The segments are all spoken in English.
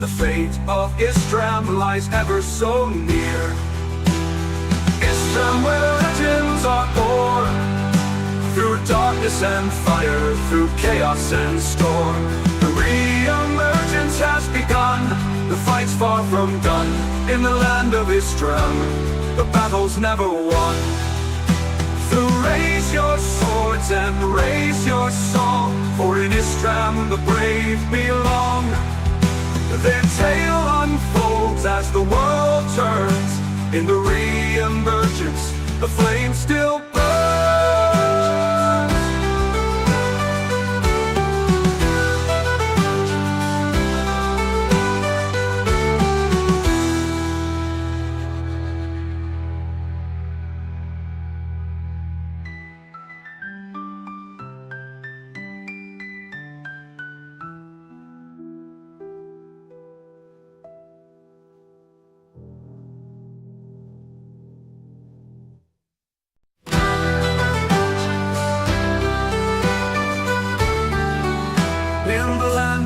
The fate of Istram lies ever so near. Istram, where legends are born, through darkness and fire, through chaos and storm. The re-emergence has begun, the fight's far from done. In the land of Istram, the battle's never won. So raise your swords and raise your song, for in Istram the brave belong. Their tale unfolds as the world turns. In the re-emergence, the flame still burns.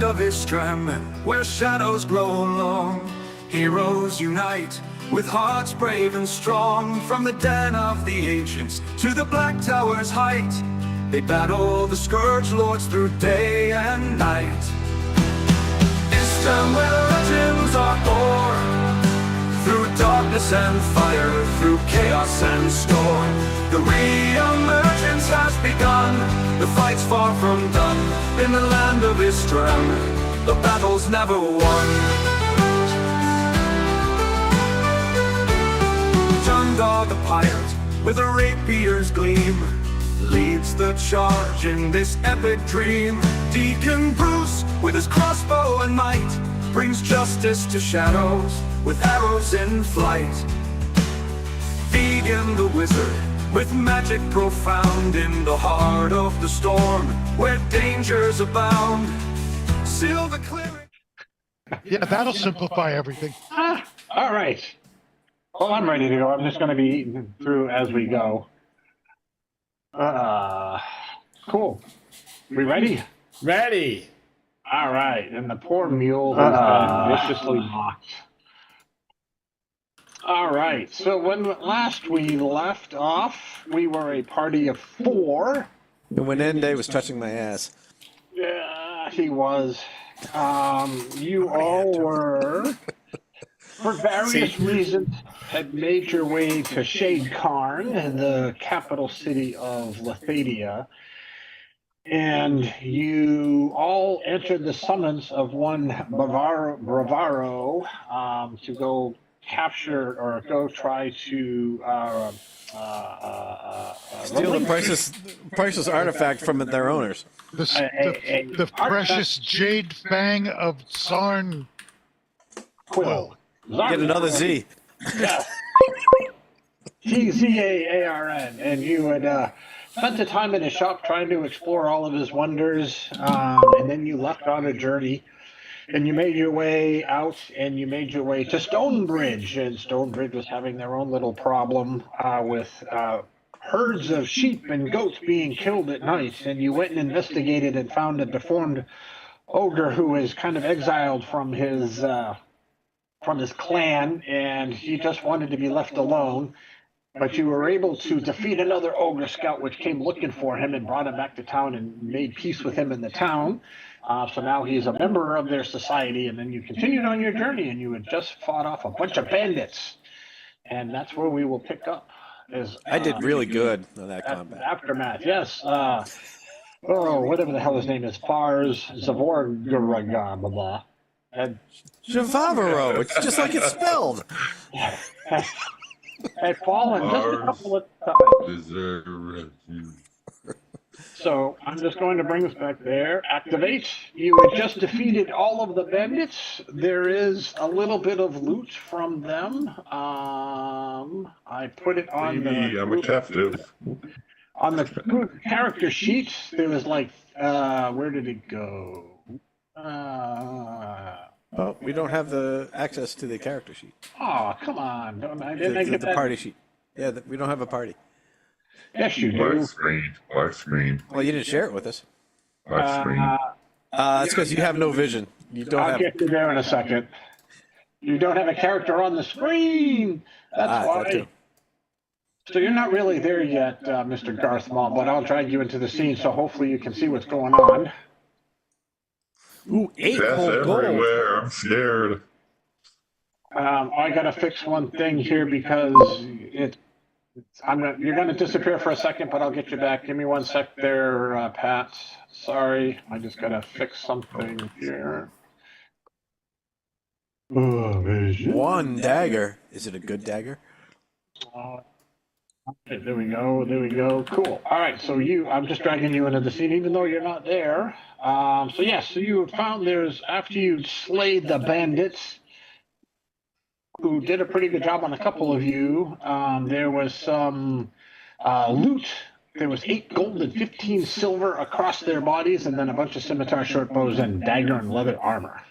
Of Istram, where shadows grow long, heroes unite with hearts brave and strong. From the den of the ancients to the black tower's height, they battle the scourge lords through day and night. Istram, where legends are born, through darkness and fire, through chaos and storm. The re-emergence has begun, the fight's far from done. In the land of Istram, the battle's never won. Jundar the pirate, with a rapier's gleam, leads the charge in this epic dream. Deacon Bruce, with his crossbow and might, brings justice to shadows with arrows in flight. Vegan the wizard, with magic profound, in the heart of the storm, where dangers abound. Seal the clearing. Yeah, that'll simplify everything. All right. Well, I'm ready to go. I'm just going to be through as we go. Cool. We ready? Ready. All right. And the poor mule has been viciously mocked. All right. So when last we left off, we were a party of 4. And when Ende was touching my ass. Yeah, he was. You all were, for various reasons, had made your way to Shade Karn, the capital city of Lithadia, and you all answered the summons of one Bravaro to go capture or go try to steal the priceless artifact from their owners. The precious jade fang of Zarn Quill. Get another Z. Yeah. T-Z-A-A-R-N. And you had spent the time in his shop trying to explore all of his wonders, and then you left on a journey. And you made your way out, and you made your way to StoneBridge. And StoneBridge was having their own little problem with herds of sheep and goats being killed at night. And you went and investigated and found a deformed ogre who was kind of exiled from his clan, and he just wanted to be left alone. But you were able to defeat another ogre scout, which came looking for him and brought him back to town and made peace with him in the town. So now he's a member of their society, and then you continued on your journey, and you had just fought off a bunch of bandits. And that's where we will pick up. I did really good on that combat. Aftermath, yes. Whatever the hell his name is, Fars Zavorgaragababa. And Javavaro, it's just like it's spelled. had fallen just a couple of times. So I'm just going to bring us back there. Activate. You had just defeated all of the bandits. There is a little bit of loot from them. I put it on I'm a captive. On the character sheet, there was like, where did it go? Oh, we don't have the access to the character sheet. Oh, come on. Didn't I get the that? party sheet. Yeah, we don't have a party. Yes, you do. Black screen. Well, you didn't share it with us. Black screen. It's because you have no vision. You don't I'll have. get you there in a second. You don't have a character on the screen. That's That too. why. So you're not really there yet, Mr. Garth Maul, but I'll drag you into the scene, so hopefully you can see what's going on. Ooh, 8 That's whole gold. everywhere. I'm scared. I gotta fix one thing here because you're gonna disappear for a second, but I'll get you back. Give me 1 sec there, Pat. Sorry, I just gotta fix something here. One dagger. Is it a good dagger? Okay, there we go. Cool. All right, so I'm just dragging you into the scene, even though you're not there. So you found after you slayed the bandits, who did a pretty good job on a couple of you, there was some loot. There was 8 gold and 15 silver across their bodies, and then a bunch of scimitar, short bows, and dagger and leather armor.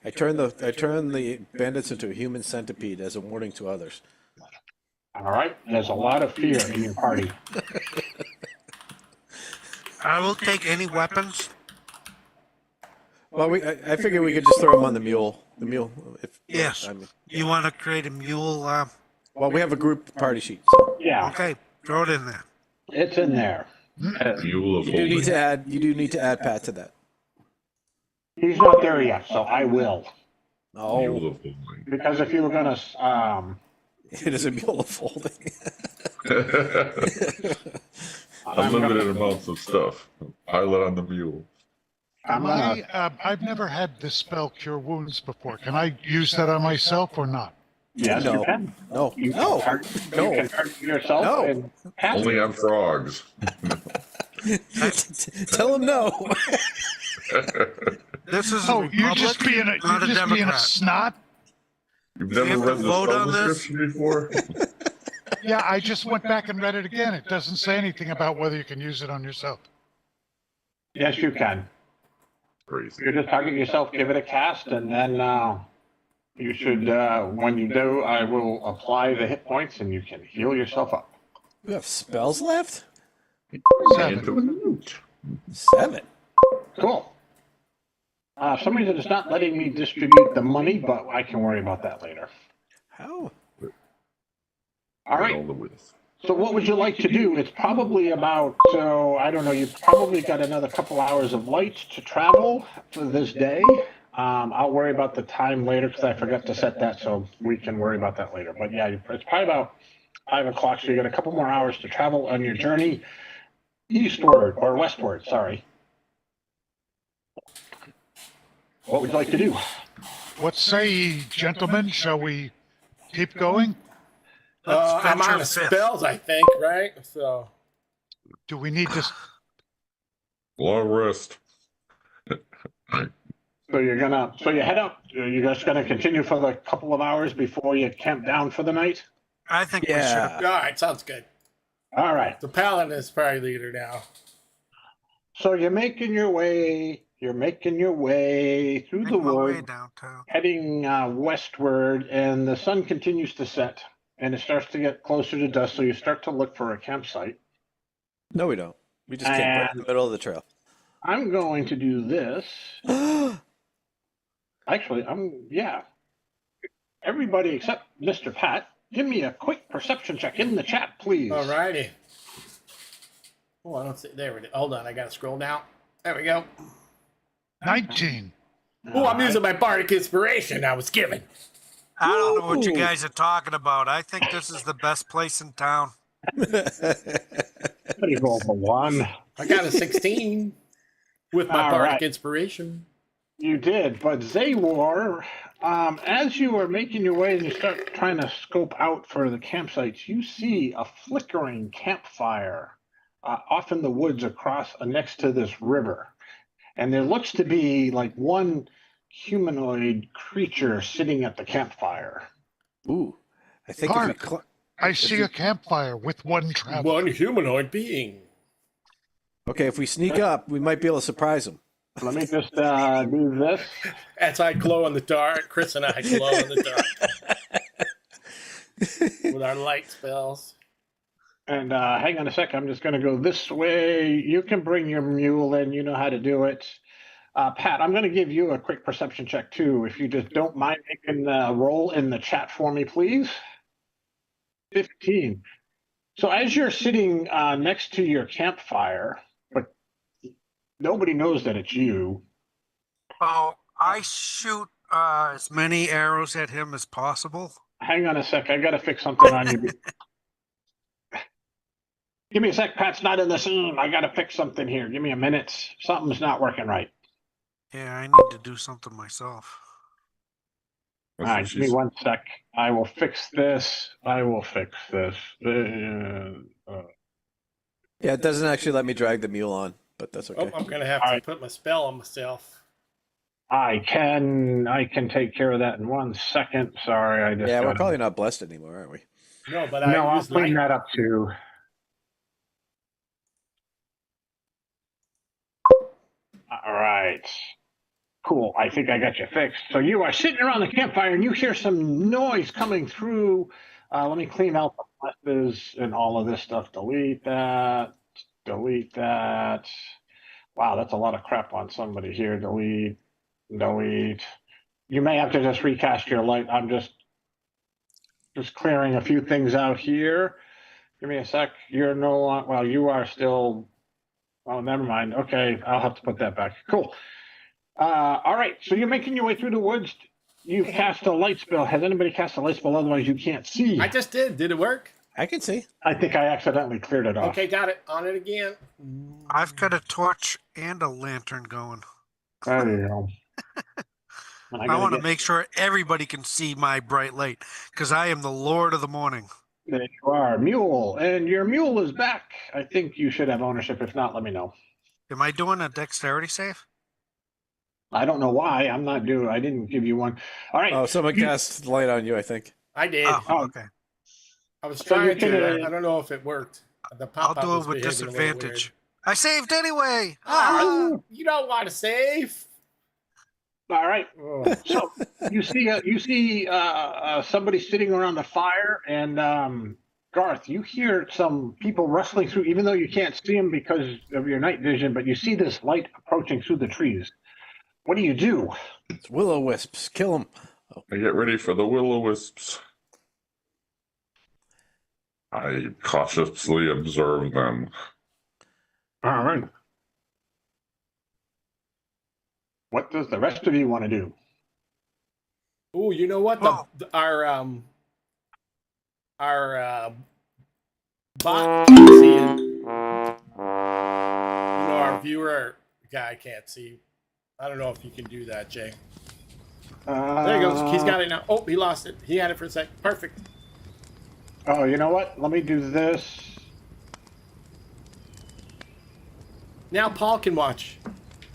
I turned the bandits into a human centipede as a warning to others. All right, there's a lot of fear in your party. I will take any weapons. Well, I figure we could just throw them on the mule. The mule. Yes. You want to create a mule? Well, we have a group party sheet. So. Yeah. Okay, throw it in there. It's in there. Mule of You do need holding. to add Pat to that. He's not there yet, so I will. Oh, Mule of holding. Because if you were gonna, it is a mule of folding. Unlimited amounts of stuff. Pilot on the mule. I've never had this spell Cure Wounds before. Can I use that on myself or not? yes, No. you can. No, You no, can no. target yourself No. and pass Only on frogs. Tell him no. This is Oh, a you're republic, just being not a a Democrat. snot? You've you never have to read the vote spell on this? description before? Yeah, I just went back and read it again. It doesn't say anything about whether you can use it on yourself. Yes, you can. Crazy. You just target yourself, give it a cast, and then you should. When you do, I will apply the hit points, and you can heal yourself up. You have spells left? 7. Into a newt. 7. Cool. For some reason, it's not letting me distribute the money, but I can worry about that later. How? All right. All the width. So what would you like to do? It's probably about, I don't know, you've probably got another couple hours of light to travel for this day. I'll worry about the time later because I forgot to set that, so we can worry about that later. But yeah, it's probably about 5 o'clock, so you got a couple more hours to travel on your journey eastward, or westward, sorry. What would you like to do? What say ye, gentlemen? Shall we keep going? Let's I'm venture out of fifth. spells, I think, right? So Do we need to... Long rest. So you head up, you're just gonna continue for the couple of hours before you camp down for the night? I think Yeah. all right, sounds good. All right. The paladin is probably leader now. So you're making your way through we should the make my way woods, downtown. heading westward, and the sun continues to set, and it starts to get closer to dusk, so you start to look for a campsite. No, we don't. We just camp right in the middle of the trail. I'm going to do this. Actually, everybody except Mr. Pat, give me a quick perception check in the chat, please. All righty. Oh, I don't see. There we go. Hold on, I gotta scroll down. There we go. 19. Oh, I'm using my bardic inspiration I was given. I don't know what you Ooh. guys are talking about. I think this is the best place in town. Somebody roll for 1. I got a 16 with my All bardic right. inspiration. You did, but Zaywar, as you are making your way and you start trying to scope out for the campsites, you see a flickering campfire off in the woods across next to this river. And there looks to be like one humanoid creature sitting at the campfire. Ooh. I think if we Hark. I see a campfire with one traveler. One humanoid being. Okay, if we sneak up, we might be able to surprise them. Let me just do this. As I glow in the dark, Chris and I glow in the dark with our light spells. And hang on a sec. I'm just going to go this way. You can bring your mule in. You know how to do it. Pat, I'm going to give you a quick perception check too. If you just don't mind making a roll in the chat for me, please. 15. So as you're sitting next to your campfire, but nobody knows that it's you. Oh, I shoot as many arrows at him as possible. Hang on a sec. I got to fix something on you. Give me a sec. Pat's not in the scene. I got to fix something here. Give me a minute. Something's not working right. Yeah, I need to do something myself. All right, give me 1 sec. I will fix this. I will fix this. Yeah, it doesn't actually let me drag the mule on, but that's okay. Oh, I'm gonna have to put my spell on myself. I can take care of that in 1 second. Sorry, I just we're probably not blessed anymore, aren't we? No, but I'll clean that up too. All right. Cool. I think I got you fixed. So you are sitting around the campfire and you hear some noise coming through. Let me clean out the pluses and all of this stuff. Delete that. Delete that. Wow, that's a lot of crap on somebody here. Delete. Delete. You may have to just recast your light. I'm just clearing a few things out here. Give me a sec. You're no longer, well, you are still, oh, never mind. Okay, I'll have to put that back. Cool. All right, so you're making your way through the woods. You cast a light spell. Has anybody cast a light spell? Otherwise, you can't see. I just did. Did it work? I can see. I think I accidentally cleared it off. Okay, got it. On it again. I've got a torch and a lantern going. There you go. I want to make sure everybody can see my bright light because I am the Lord of the Morning. There you are, Mule, and your mule is back. I think you should have ownership. If not, let me know. Am I doing a dexterity save? I don't know why. I didn't give you one. All right. Oh, someone cast light on you, I think. I did. Oh, okay. I was trying to. I don't know if it worked. The I'll pop-up do was it with behaving a little weird. disadvantage. I saved anyway. You don't want to save. All right. Oh. So you see somebody sitting around a fire, and Garth, you hear some people rustling through, even though you can't see them because of your night vision, but you see this light approaching through the trees. What do? It's will-o-wisps. Kill them. I get ready for the will-o-wisps. I cautiously observe them. All right. What does the rest of you want to do? Oh, you know what? Our bot can't see it. You know, our viewer guy can't see. I don't know if you can do that, Jay. There he goes. He's got it now. Oh, he lost it. He had it for a sec. Perfect. Oh, you know what? Let me do this. Now Paul can watch.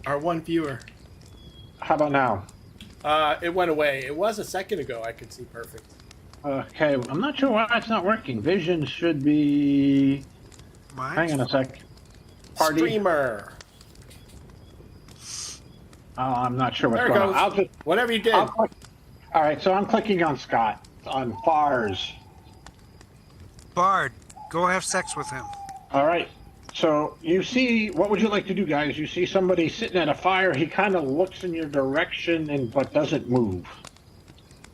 Our one viewer. How about now? It went away. It was a second ago. I could see perfect. Okay, I'm not sure why it's not working. Vision should be... Hang on a sec. Party. Streamer. Oh, I'm not sure what's There it going goes. on. I'll just... Whatever you did. All right, so I'm clicking on Scott, on Fars. Bard, go have sex with him. All right, so you see, what would you like to do, guys? You see somebody sitting at a fire. He kind of looks in your direction, but doesn't move.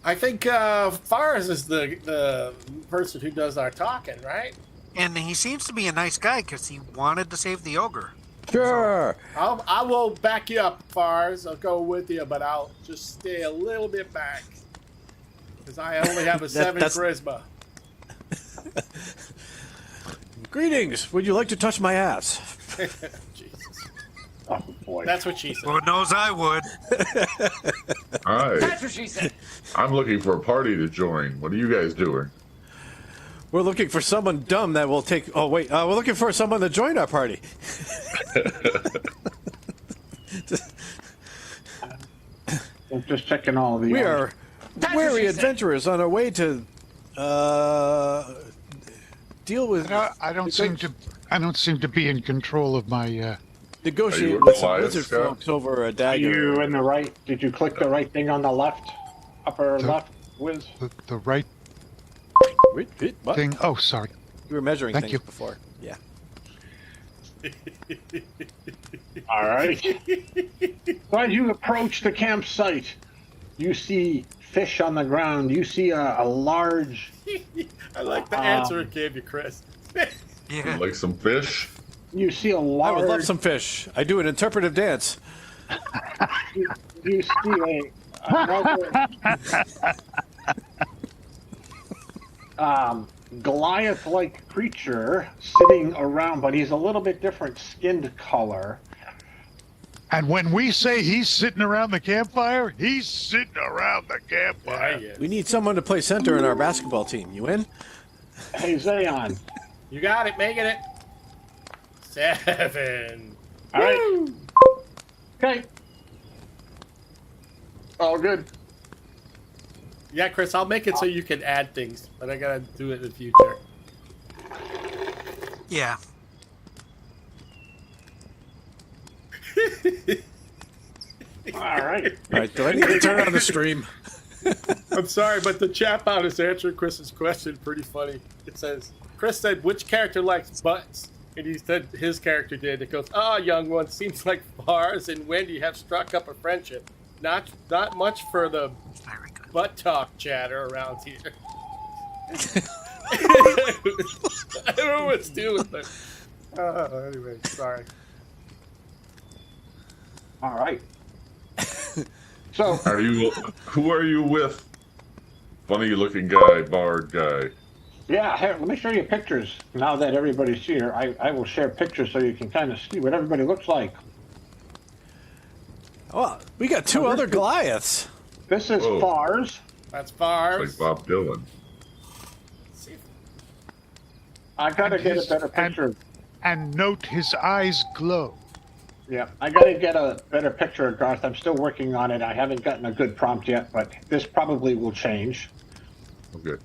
I think Fars is the person who does our talking, right? And he seems to be a nice guy because he wanted to save the ogre. Sure. I will back you up, Fars. I'll go with you, but I'll just stay a little bit back. Because I only have a 7 charisma. Greetings. Would you like to touch my ass? Jesus. Oh, boy. That's what she said. Lord knows I would. Hi. That's what she said. I'm looking for a party to join. What are you guys doing? We're looking for someone dumb that will take... Oh, wait. We're looking for someone to join our party. I'm just checking all of the... We are wary adventurers on our way to deal with... I don't seem to be in control of my... negotiate with some lizard Scott? folks over a Are dagger. you in the right? Did you click the right thing on the left? Upper left, Wiz? the right What? thing. Oh, sorry. You were measuring Thank things you. before. Yeah. All right. So as you approach the campsite, you see fish on the ground. You see a large. I like the answer it gave you, Chris. Yeah. Like some fish? You see a I large. would love some fish. I do an interpretive dance. You see another. Goliath-like creature sitting around, but he's a little bit different skinned color. And when we say he's sitting around the campfire, he's sitting around the campfire. Yeah, We need someone to play center in our basketball team. You in? Hey, Zayon. you got it, making it. 7. All right. Okay. All good. Yeah, Chris, I'll make it so you can add things, but I gotta do it in the future. Yeah. All right. All right. Do I need to turn on the stream? I'm sorry, but the chat bot is answering Chris's question pretty funny. It says, Chris said, which character likes butts? And he said his character did. It goes, young one, seems like Bars and Wendy have struck up a friendship. Not much for the Very good. butt talk chatter around here. I don't know what's doing, but anyway, sorry. All right. So, Who are you with? Funny looking guy, bard guy. yeah, here, let me show you pictures. Now that everybody's here, I will share pictures so you can kind of see what everybody looks like. Oh, we got two other Goliaths. This is Whoa. Fars. That's Like Bars. Bob Dylan. I gotta And get his- a better picture. And note his eyes glow. Yeah, I gotta get a better picture of Garth. I'm still working on it. I haven't gotten a good prompt yet, but this probably will change. Okay.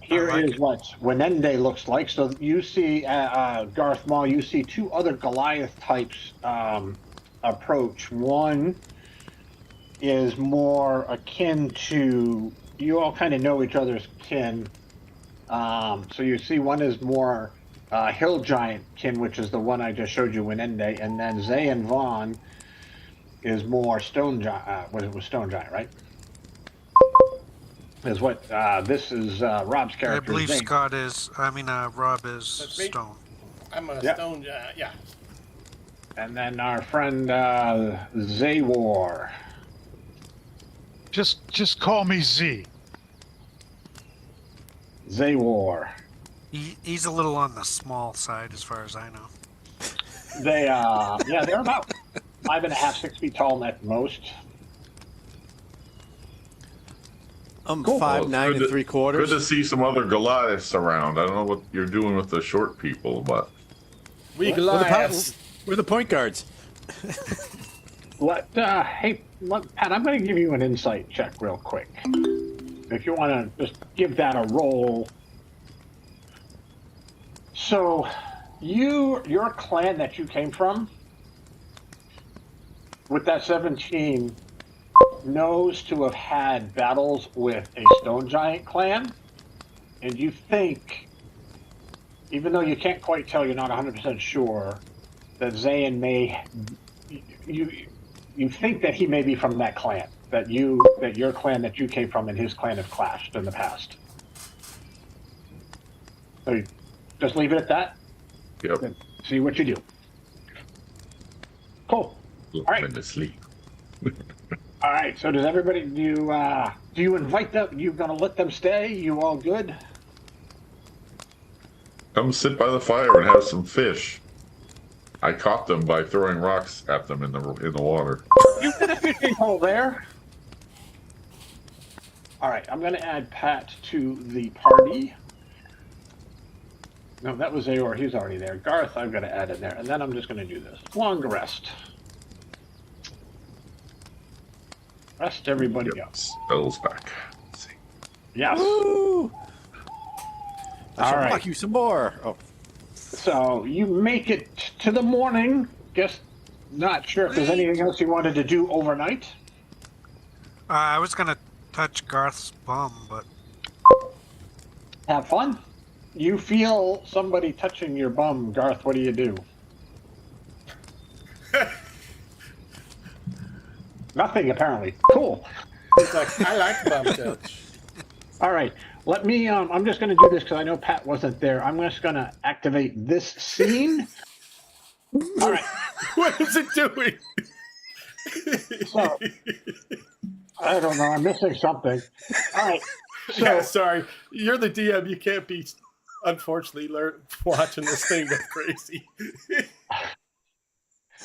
Here I like is it. what Wenende looks like. So you see, Garth Maul, you see two other Goliath types approach. One is more akin to, you all kind of know each other's kin. So you see one is more hill giant kin, which is the one I just showed you, Wenende, and then Zay and Vaughn is more stone giant. Was stone giant, right? Is what this is Rob's I character. believe Zay. Rob is That's me. Stone. I'm a Yeah. stone, yeah. And then our friend Zaywar. Just call me Z. Zaywar. He's a little on the small side as far as I know. They yeah, they're about 5.5, 6 feet tall at most. I'm Cool. 5'9" and 3/4. Good to see some other Goliaths around. I don't know what you're doing with the short people, but We We're the, Goliaths. we're the point guards. Hey, Pat, I'm going to give you an insight check real quick. If you want to just give that a roll. So, your clan that you came from, with that 17, knows to have had battles with a stone giant clan, and you think, even though you can't quite tell, you're not 100% sure, that Zayn may, you think that he may be from that clan, that your clan that you came from and his clan have clashed in the past. So you just leave it at that. yep. And see what you do. Cool. All right. right. To sleep. All right. So does everybody do you invite them? You gonna let them stay? You all good? Come sit by the fire and have some fish. I caught them by throwing rocks at them in the water. You got a fishing hole there. All right. I'm gonna add Pat to the party. No, that was Aor. He's already there. Garth, I'm gonna add in there, and then I'm just gonna do this. Long rest. Rest everybody Yep. up. Spells back. Let's see. Yes. Woo! I All shall right. block you some more. Oh, So you make it to the morning. Guess not sure if there's anything else you wanted to do overnight. I was gonna touch Garth's bum, but Have fun. You feel somebody touching your bum, Garth. What do you do? Nothing, apparently. Cool. He's like, I like bum touch. All right. Let me. I'm just going to do this because I know Pat wasn't there. I'm just going to activate this scene. All right. What is it doing? So, I don't know. I'm missing something. All right. So, Yeah, sorry. You're the DM. You can't be, unfortunately, watching this thing go crazy.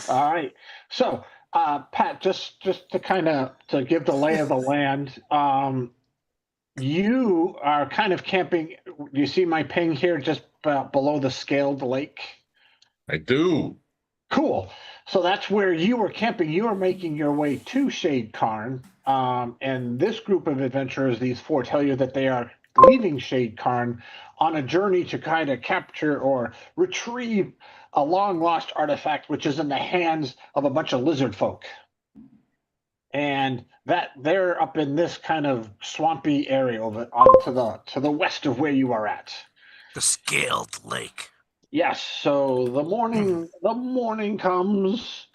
all right. So, Pat, just to kind of to give the lay of the land, you are kind of camping. You see my ping here, just below the scaled lake. I do. Cool. So that's where you were camping. You are making your way to Shade Karn. And this group of adventurers, these four, tell you that they are leaving Shade Karn on a journey to kind of capture or retrieve a long lost artifact, which is in the hands of a bunch of lizard folk. And that they're up in this kind of swampy area over to the west of where you are at. The scaled lake. Yes. So the morning comes.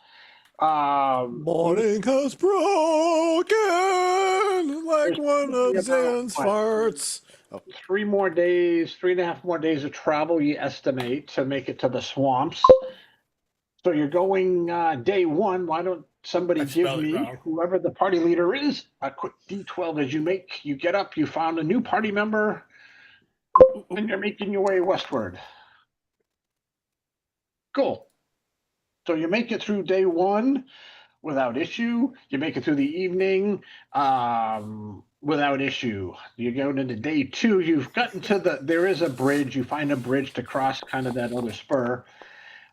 Morning has broken like one of Zan's farts. 3.5 more days of travel, you estimate, to make it to the swamps. So you're going day one. Why don't somebody give me, whoever the party leader is, a quick D12 as you get up, you found a new party member, and you're making your way westward. Cool. So you make it through day one without issue. You make it through the evening without issue. You go into day two. You've gotten to there is a bridge. You find a bridge to cross kind of that other spur.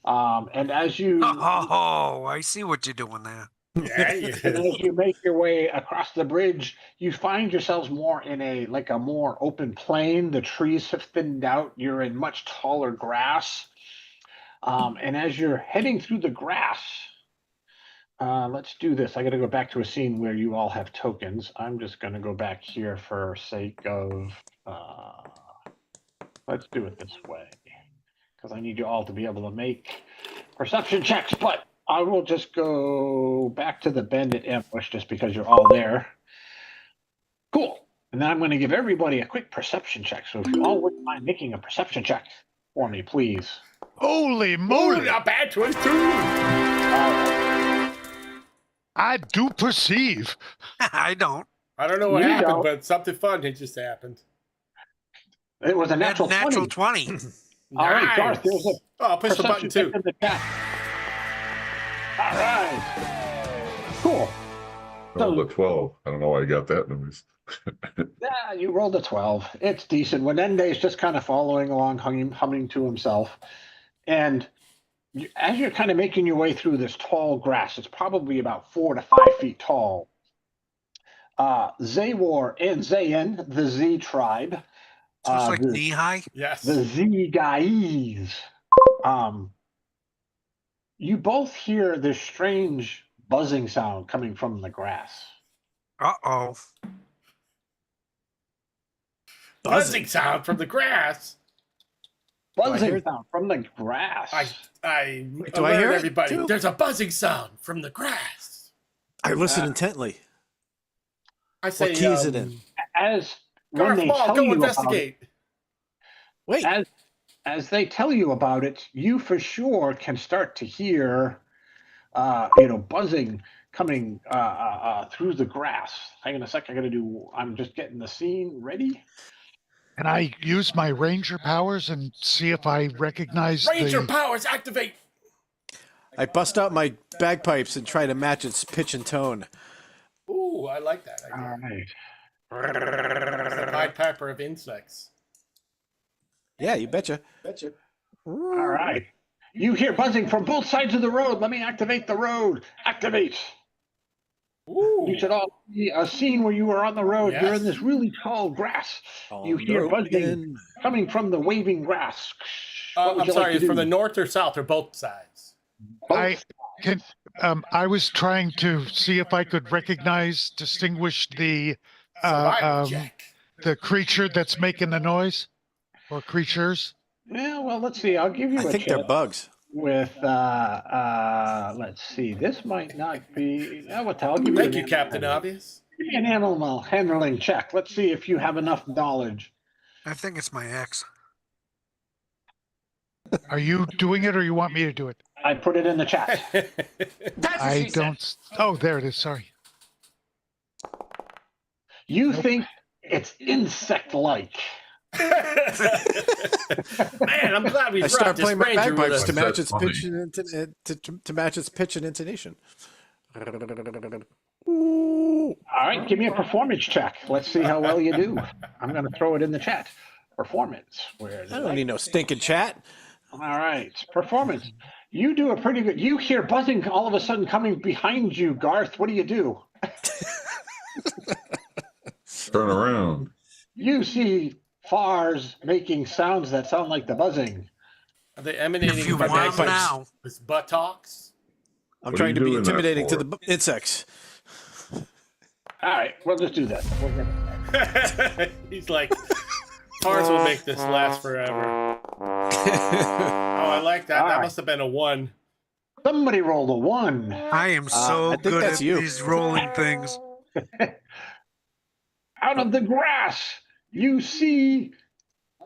And as you... Oh, I see what you're doing there. Yeah, and as you make your way across the bridge, you find yourselves more in a more open plain. The trees have thinned out. You're in much taller grass. And as you're heading through the grass, let's do this. I got to go back to a scene where you all have tokens. I'm just going to go back here for sake of, let's do it this way, because I need you all to be able to make perception checks, but I will just go back to the bandit ambush just because you're all there. Cool. And then I'm going to give everybody a quick perception check. So if you all wouldn't mind making a perception check for me, please. Holy moly! Ooh, not bad. 22. I do perceive. I don't. I don't know what You happened, don't. but something fun had just happened. It was a natural 20. Natural 20. All right, Garth, there's a Oh, I'll push the button perception too. check in the chat. All right. Cool. Rolled a 12. I don't know why I got that numbers. Yeah, you rolled a 12. It's decent. Wenende's just kind of following along, humming to himself. And as you're kind of making your way through this tall grass, it's probably about 4 to 5 feet tall. Zawar and Zayn, the Z tribe. So it's like knee high? Yes. The Z guys. You both hear this strange buzzing sound coming from the grass. Uh-oh. Buzzing sound from the grass. Buzzing sound from the grass. I Do I hear it everybody. too? There's a buzzing sound from the grass. I listen intently. I say, What key is it in? As when Garth they Ball, tell go you investigate. Wait. about it, as they tell you about it, you for sure can start to hear, buzzing coming through the grass. Hang on a sec. I'm just getting the scene ready. Can I use my ranger powers and see if I recognize Ranger the... powers activate. I bust out my bagpipes and try to match its pitch and tone. Ooh, I like that All idea. right. The Pied Piper of insects. Yeah, you betcha. All right. You hear buzzing from both sides of the road. Let me activate the road. Activate. Ooh. You should all see a scene where you are on the road. Yes. You're in this really tall grass. You hear buzzing coming from the waving grass. What would I'm you sorry, like to it's from do? the north or south or both sides? Both. I was trying to see if I could distinguish the Survival check. the creature that's making the noise. Or creatures? Yeah, well, let's see. I'll give you I a think chip they're bugs. with, let's see. This might not be, what the hell? I'll give Thank you you, Captain Obvious. Give me an animal handling check. Let's see if you have enough knowledge. I think it's my ex. Are you doing it or you want me to do it? I put it in the chat. I don't. Oh, there it is. Sorry. You think it's insect-like. Man, I'm glad we I brought start this playing my stranger with bagpipes us. to match That's its funny. pitch and to match its pitch and intonation. All right, give me a performance check. Let's see how well you do. I'm going to throw it in the chat. Performance. Where I don't need no stinking chat. All right, performance. You do a pretty good. You hear buzzing all of a sudden coming behind you, Garth. What do you do? Turn around. You see Fars making sounds that sound like the buzzing. Are they If emanating you from want bagpipes? now. It's buttocks. I'm What are trying you to be doing that intimidating to for? the insects. All right, we'll just do that. We'll get it. He's like, Tars will make this last forever. Oh, I like that. All That right. must have been a 1. Somebody rolled a 1. I am so I think good that's at you. these rolling things. Out of the grass, you see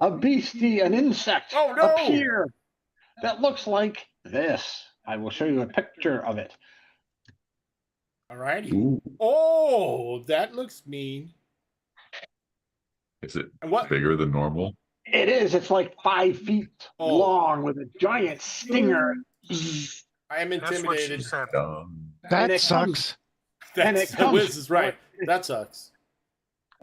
a beastie, an insect Oh, no! appear that looks like this. I will show you a picture of it. All righty. Ooh, Oh, that looks mean. is it And what? bigger than normal? It is. It's like 5 feet Oh. long with a giant stinger. I am That's what she intimidated. said. And That it sucks. and That's, it the comes- Wiz is right. That sucks.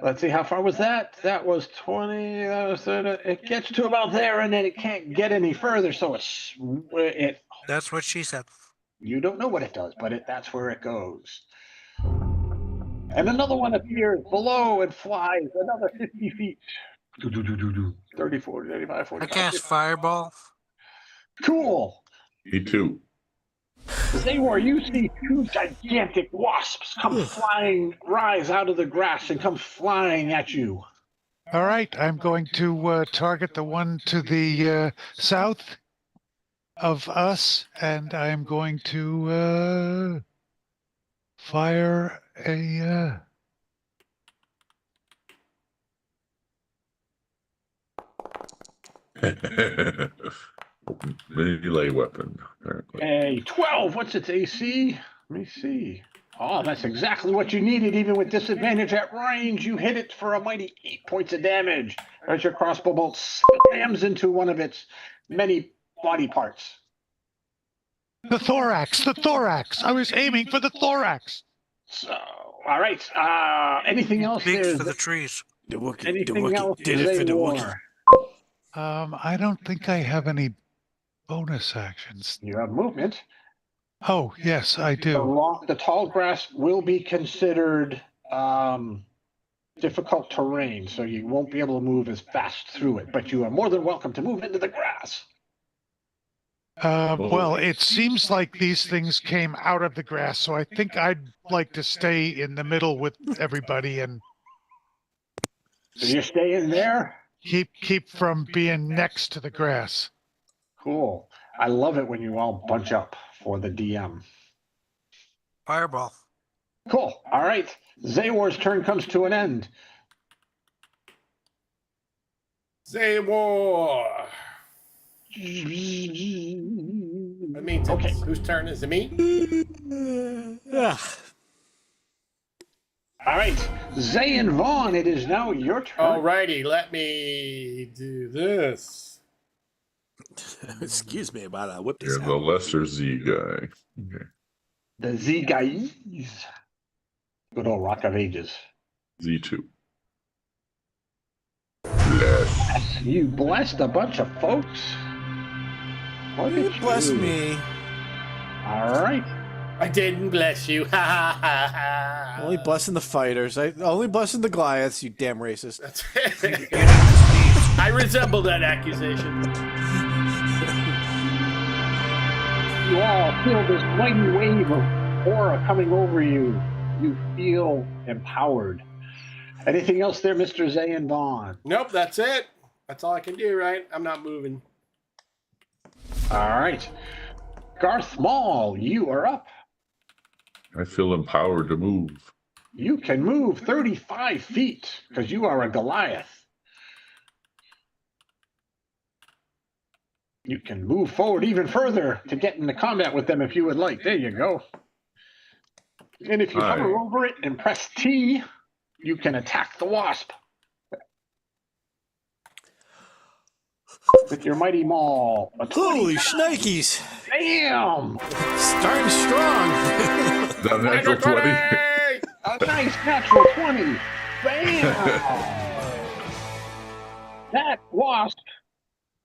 Let's see, how far was that? That was 20. That was 30. It gets to about there, and then it can't get any further. So it. That's what she said. You don't know what it does, but that's where it goes. And another one appears below and flies another 50 feet. 30, 40, 35, I 45. cast 50. fireball. Cool. Me too. Zaywar, you see 2 gigantic wasps come flying, rise out of the grass and come flying at you. All right. I'm going to target the one to the south of us, and I'm going to fire a. Melee weapon, apparently. A 12. What's its AC? Let me see. Oh, that's exactly what you needed. Even with disadvantage at range, you hit it for a mighty 8 points of damage as your crossbow bolt slams into one of its many body parts. The thorax. The thorax. I was aiming for the thorax. So, all right. Anything else? Big there? for the trees. The Wookiee, Anything else? did it for the Zaywar? Wookiee. I don't think I have any bonus actions. You have movement. Oh, yes, I do. The tall grass will be considered difficult terrain, so you won't be able to move as fast through it, but you are more than welcome to move into the grass. Well, it seems like these things came out of the grass, so I think I'd like to stay in the middle with everybody and So you stay in there? keep from being next to the grass. Cool. I love it when you all bunch up for the DM. Fireball. Cool. All right. Zaywar's turn comes to an end. Zaywar. I mean, Okay. whose turn is it? Me? All right. Zay and Vaughn, it is now your turn. Alrighty, let me do this. Excuse me while I whip this You're the out. lesser Z guy. Okay. The Z guys. Good old Rock of Ages. Z2. Bless. You blessed a bunch of folks. Look You at bless you. me. All right. I didn't bless you. Ha ha ha ha. Only blessing the fighters. Only blessing the Goliaths, you damn racist. That's it. I resemble that accusation. You all feel this mighty wave of aura coming over you. You feel empowered. Anything else there, Mr. Zay and Vaughn? Nope, that's it. That's all I can do, right? I'm not moving. All right. Garth Maul, you are up. I feel empowered to move. You can move 35 feet because you are a Goliath. You can move forward even further to get into combat with them if you would like. There you go. And if you hover over it and press T, you can attack the wasp. With your mighty maul. Holy shnikes! Bam! Starting strong. That natural 20. A nice natural 20. Bam! That wasp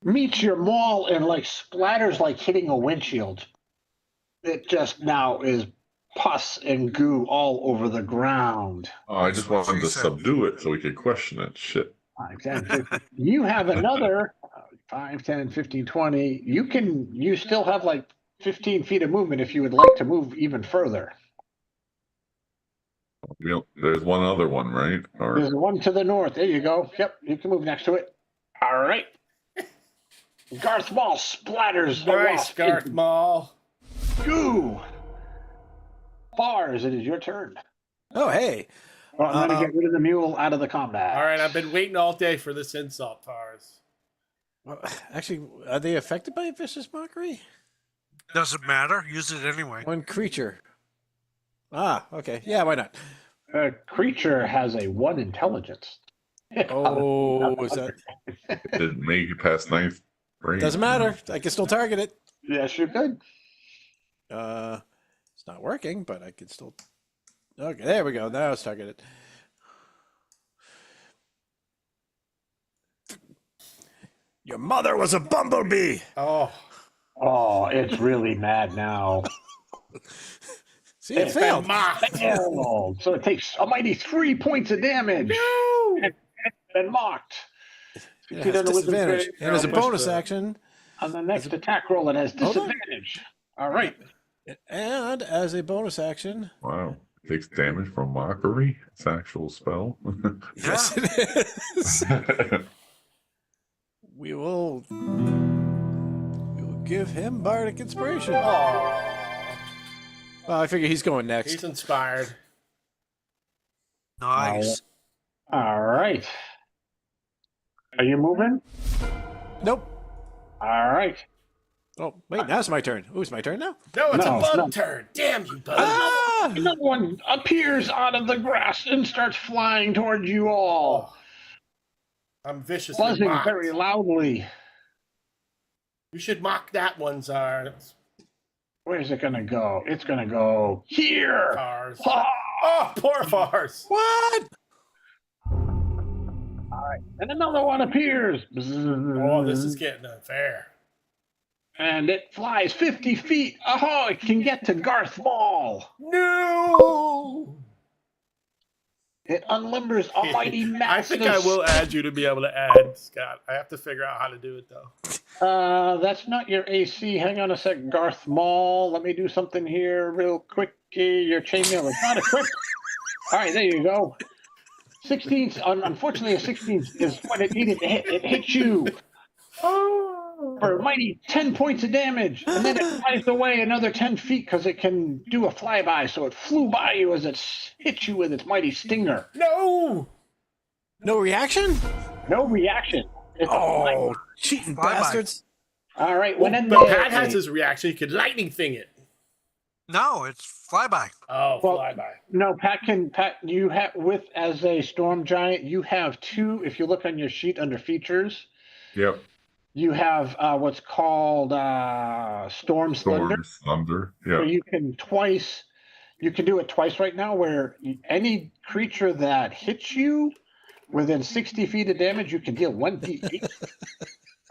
meets your maul and like splatters like hitting a windshield. It just now is pus and goo all over the ground. Oh, I just wanted to subdue it so we could question it. Shit. 5, 10, 15. You have another 5, 10, 15, 20. You still have like 15 feet of movement if you would like to move even further. There's one other one, right? Or There's one to the north. There you go. Yep, you can move next to it. All right. Garth Maul splatters the Nice, wasp Garth into Maul. goo. Bars, it is your turn. Oh, hey. Well, I'm going to get rid of the mule out of the combat. All right, I've been waiting all day for this insult, Tars. Well, actually, are they affected by vicious mockery? Doesn't matter. Use it anyway. One creature. Ah, okay. Yeah, why not? A creature has a 1 intelligence. Oh, is that? it didn't make it past ninth grade. Doesn't matter. I can still target it. Yes, you could. It's not working, but I can still. Okay, there we go. Now it's targeted. Your mother was a bumblebee. Oh, It's really mad now. See, it failed. Failed. So it takes a mighty 3 points of damage. no! It's been mocked. It has disadvantage. And as a bonus action. On the next attack roll, it has disadvantage. All right. And as a bonus action. Wow. It takes damage from mockery. It's an actual spell. Yes, it is. We will give him bardic inspiration. Oh, Well, I figure he's going next. he's inspired. Nice. All right. Are you moving? Nope. All right. Oh, wait, now it's my turn. Ooh, it's my turn now? No, it's No, a bug no. turn. Damn you, bug. Ah! Another one appears out of the grass and starts flying towards you all, I'm viciously buzzing mocked. very loudly. You should mock that one, Czar. Where's it going to go? It's going to go here. Tars. Ah! Oh, poor Fars. What? And another one appears. Oh, this is getting unfair. And it flies 50 feet. Oh, it can get to Garth Maul. No! It unlimbers a mighty I massive. think I will add you to be able to add, Scott. I have to figure out how to do it, though. That's not your AC. Hang on a sec, Garth Maul. Let me do something here real quick. Your chainmail is not equipped. All right, there you go. 16. Unfortunately, a 16 is what it needed to hit. It hit you for a mighty 10 points of damage, and then it flies away another 10 feet because it can do a flyby. So it flew by you as it hit you with its mighty stinger. No! No reaction? No reaction. It's a Oh, cheating Bye-bye. bastards. All right, when in But there, Pat has his reaction. He could lightning thing it. No, it's flyby. Oh, Well, flyby. no, Pat, you have, as a storm giant, you have 2, if you look on your sheet under features, Yep. you have what's called Storm Thunder. Storm Thunder. So Yeah. you can do it twice right now, where any creature that hits you within 60 feet of damage, you can deal 1d8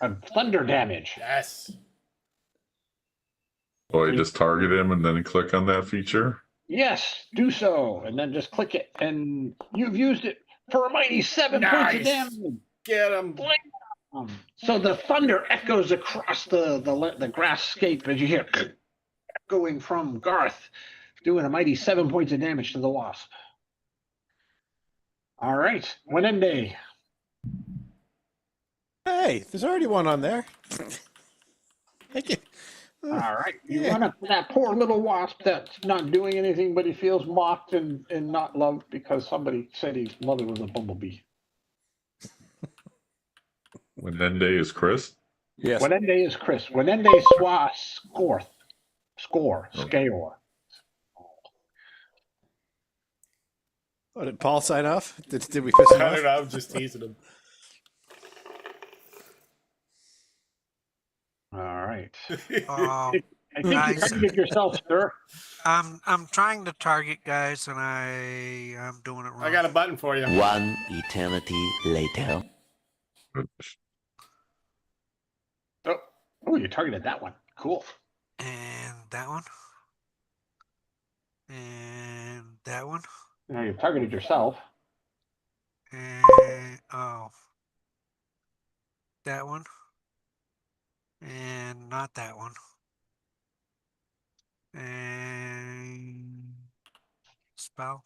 of thunder damage. Yes. So I just target him and then click on that feature. Yes, do so, and then just click it, and you've used it for a mighty 7 points of Nice. damage. Get him. So the thunder echoes across the grass-scape as you hear echoing from Garth, doing a mighty 7 points of damage to the wasp. All right, Wenende. Hey, there's already one on there. Thank you. All right. You Yeah. run up to that poor little wasp that's not doing anything, but he feels mocked and not loved because somebody said his mother was a bumblebee. Wenende is Chris. Yes. Wenende is Chris. Wenende score. Scayor. Oh, did Paul sign off? Did we piss him I off? don't know. I'm just teasing him. All right. Um, I think you Nice. targeted yourself, sir. I'm trying to target guys, and I'm doing it wrong. I got a button for you. One eternity later. Oh, you targeted that one. Cool. And that one. And that one. Now you've targeted yourself. And that one. And not that one. And spell.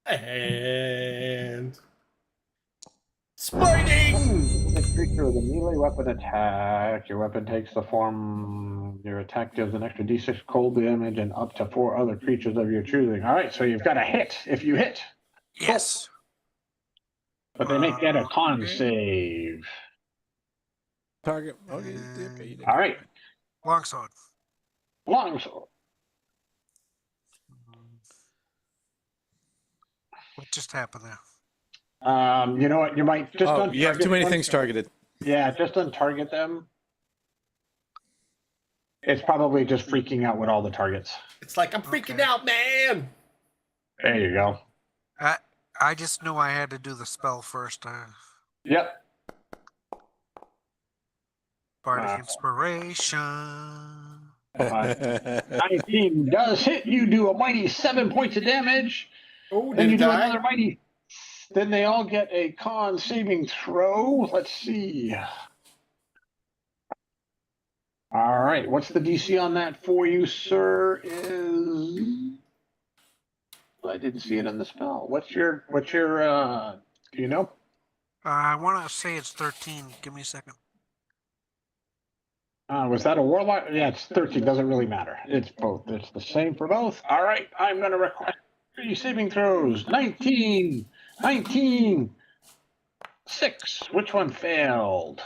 And spiting. The creature with a melee weapon attack. Your weapon takes the form. Your attack deals an extra d6 cold damage and up to 4 other creatures of your choosing. All right, so you've got a hit if you hit, Yes. but they make that a con save. Target. Okay. You did. All right, Longsword. longsword. What just happened there? You know what? You might just. Oh, you have too many things targeted. Yeah, just untarget them. It's probably just freaking out with all the targets. It's like I'm freaking Okay. out, man. There you go. I just knew I had to do the spell first. Yep. Bardic inspiration. 19 does hit. You do a mighty 7 points of damage. Oh, Then did you it do die? another mighty. Then they all get a con saving throw. Let's see. All right. What's the DC on that for you, sir? I didn't see it in the spell. What's your do you know? I want to say it's 13. Give me a second. Was that a warlock? Yeah, it's 13. Doesn't really matter. It's both. It's the same for both. All right. I'm going to request 3 saving throws. 19. 6. Which one failed?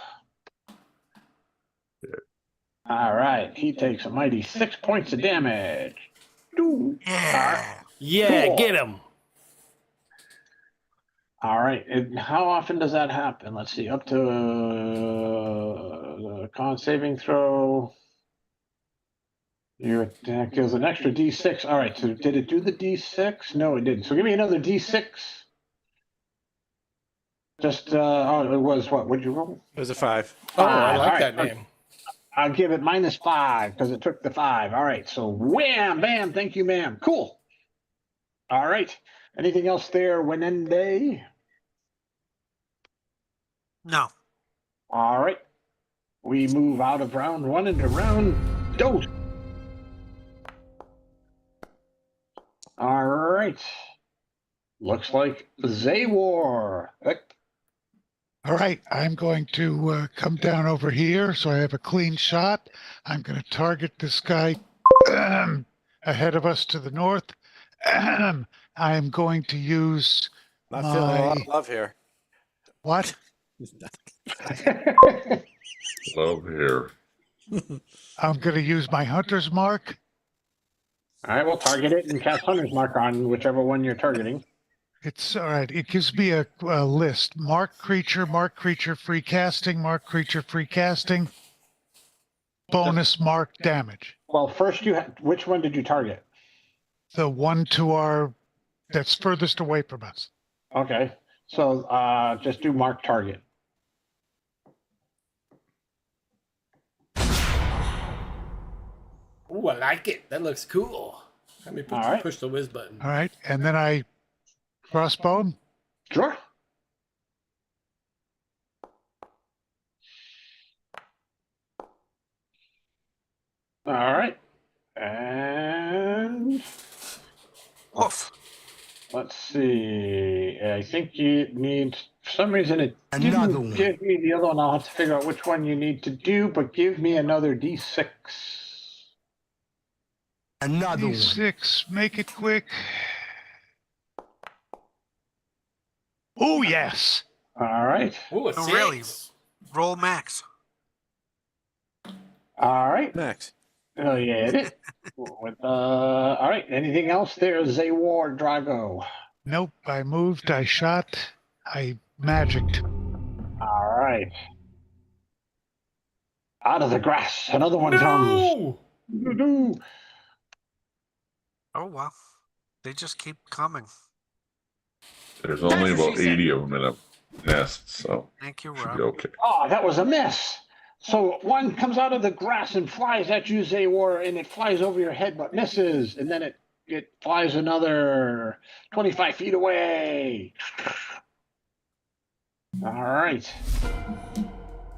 All right. He takes a mighty 6 points of damage. Ooh. Yeah. Yeah, Cool. get him. All right. And how often does that happen? Let's see. Up to the con saving throw. Your attack deals an extra d6. All right. So did it do the d6? No, it didn't. So give me another d6. Just it was what? What'd you roll? It was a 5. Oh, I All like right. that name. I'll give it -5 because it took the 5. All right. So wham, bam. Thank you, ma'am. Cool. All right. Anything else there, Wenende? No. All right. We move out of round 1 into round 2. All right. Looks like Zawar. All right, I'm going to come down over here so I have a clean shot. I'm going to target this guy ahead of us to the north. I'm going to use Not feeling a lot of my love here. what? Love here. I'm going to use my hunter's mark. All right, we'll target it and cast Hunter's Mark on whichever one you're targeting. It's all right. It gives me a list: mark creature, free casting, bonus mark damage. Well, first which one did you target? The one that's furthest away from us. Okay, so just do mark target. Ooh, I like it. That looks cool. Let me All right. push the whiz button. All right, and then I crossbow. Sure. All right, and Oof. let's see. I think you need some reason it Another didn't one. give me the other one. I'll have to figure out which one you need to do, but give me another D6. Another one. D6, make it quick. Oh, yes. All right. Ooh, a Oh, six. really? Roll max. All right. Max. Oh, yeah, it is. All right. Anything else there, Zaywar Drago? Nope, I moved, I shot, I magicked. All right. Out of the grass, another one comes. No! Oh, wow. They just keep coming. There's only about 80 of them in a nest, so Thank you, should Rob. be okay. Oh, that was a miss. So one comes out of the grass and flies at you, Zaywar, and it flies over your head but misses. And then it flies another 25 feet away. All right.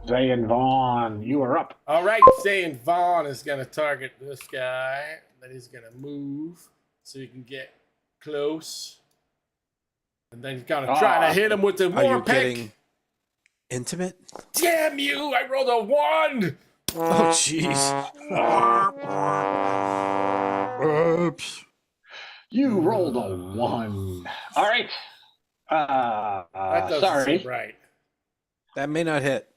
Zay and Vaughn, you are up. All right, saying Vaughn is going to target this guy. Then he's going to move so he can get close. And then he's going to try to hit him with the Are war you pick. getting intimate? Damn you! I rolled a 1! Oh, jeez. Oops. You rolled a 1. All right. That doesn't Sorry. seem right. That may not hit.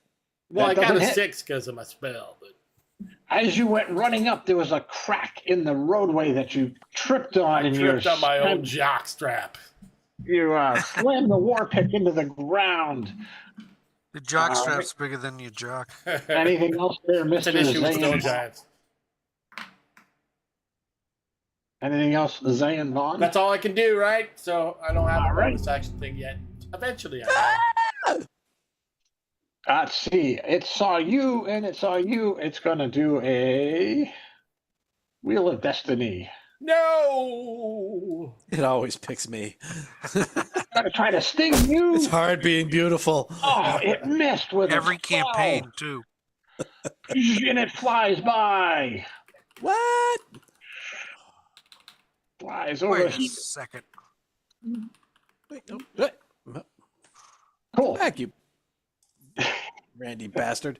Well, That I got a doesn't hit. 6 because of my spell. But As you went running up, there was a crack in the roadway that you tripped on. I and tripped you on my old jock strap. You slammed the war pick into the ground. The jock strap's bigger than your jock. Anything else there, It's Mr. an issue with Stone Zayn? Giants. Anything else, Zayn Vaughn? That's all I can do, right? So I don't have All a right. bonus action thing yet. Eventually, I will. Let's see. It saw you, and it saw you. It's going to do a Wheel of Destiny. No! It always picks me. Going to try to sting you. It's hard being beautiful. Oh, it missed with Every a campaign, too. 12. And it flies by. What? Flies over. Wait a second. Wait, no. What? Cool. Back, you Randy bastard.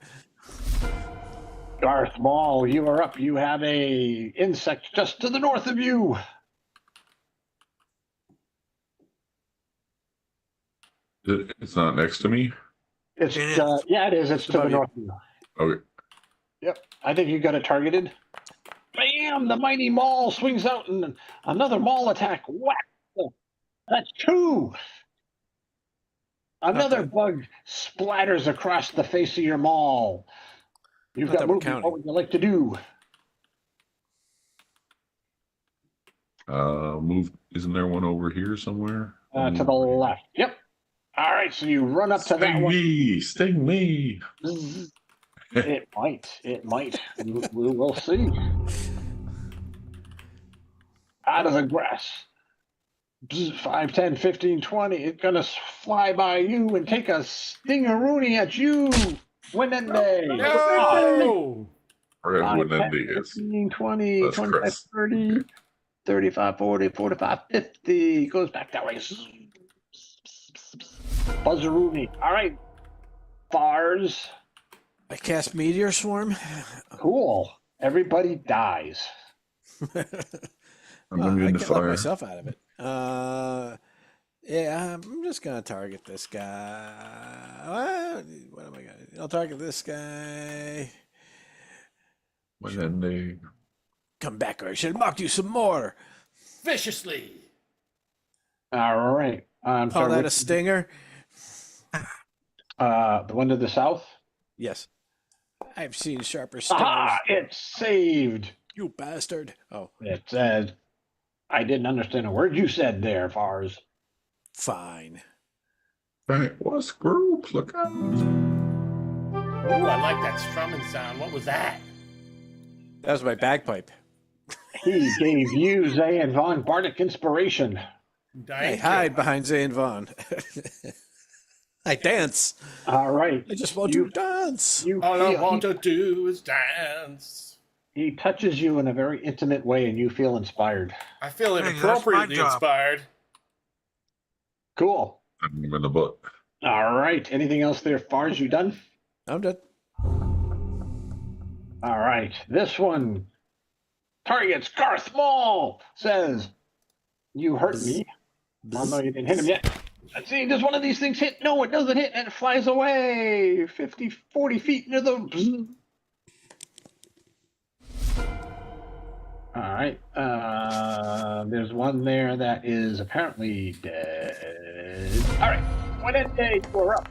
Darth Maul, you are up. You have a insect just to the north of you. It's not next to me. It's It is. yeah, it is. It's to the above you. north of you. Okay. Yep. I think you got it targeted. Bam! The mighty Maul swings out and another Maul attack. Whack! That's 2. Another bad. bug splatters across the face of your Maul. You've Not got that we're movement. counting. What would you like to do? Move. Isn't there one over here somewhere? To the left. Yep. All right. So you run up to that Sting one. me! Sting me! It might. It might. We will see. Out of the grass. 5, 10, 15, 20. It's going to fly by you and take a stingaroony at you. Winende. No! Or 5, when 10, Andy is. 15, 20, That's 25, Chris. 30, 35, 40, 45, 50. Goes back that way. Buzzaroony. All right. Bars. I cast Meteor Swarm. Cool. Everybody dies. I'm I immune to can't let fire. myself out of it. Yeah, I'm just gonna target this guy. What am I gonna do? I'll target this guy. When Andy. Come back, or I should have mocked you some more. Viciously. All right. I'm Call sorry. that a which- stinger? the one to the south? Yes. I've seen sharper stingers. Aha! It's saved. You bastard. Oh, It said, I didn't understand a word you said there, Fars. fine. That was group. Look out. Ooh, I like that strumming sound. What was that? That was my bagpipe. He gave you, Zay and Von, Bardic Inspiration. I Thank hide you. behind Zay and Vaughn. I dance. All right. I just want You- to dance. You All I feel, want to do is dance. he touches you in a very intimate way, and you feel inspired. I feel Hey, that's my inappropriately job. inspired. Cool. I'm in the book. All right. Anything else there, Fars? You done? I'm done. All right. This one targets Garth Maul. Says, you hurt me. Well, no, you didn't hit him yet. Let's see, does one of these things hit? No, it doesn't hit, and it flies away 50, 40 feet into the... All right. There's one there that is apparently dead. All right. One end day, we're up.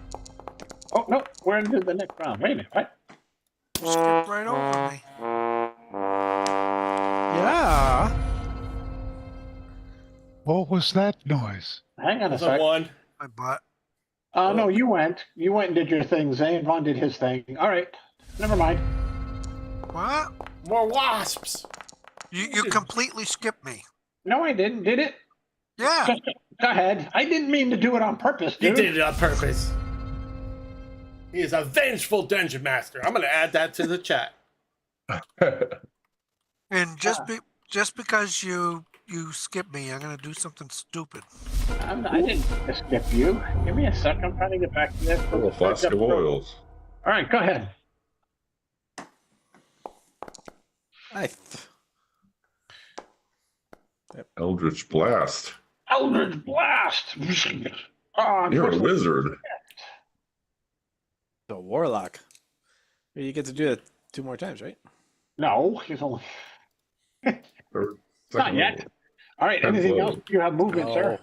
Oh, no, we're into the next round. Wait a minute, what? Skip right over me. Yeah. What was that noise? Hang on a That's a sec. 1. My butt. No, you went. You went and did your thing. Zane Vaughn did his thing. All right. Never mind. What? More wasps. You completely skipped me. No, I didn't. Did it? Yeah. Go ahead. I didn't mean to do it on purpose, He dude. did it on purpose. He is a vengeful dungeon master. I'm going to add that to the chat. And just because you skipped me, I'm gonna do something stupid. I didn't skip you. Give me a sec. I'm trying to get back to this. A little flask of oils. All right, go ahead. Eldritch Blast. Eldritch Blast. Oh, You're a wizard. The warlock. You get to do it 2 more times, right? No, he's only... Or Not second yet. level. All right, Tenth anything level. else? You have movement, sir.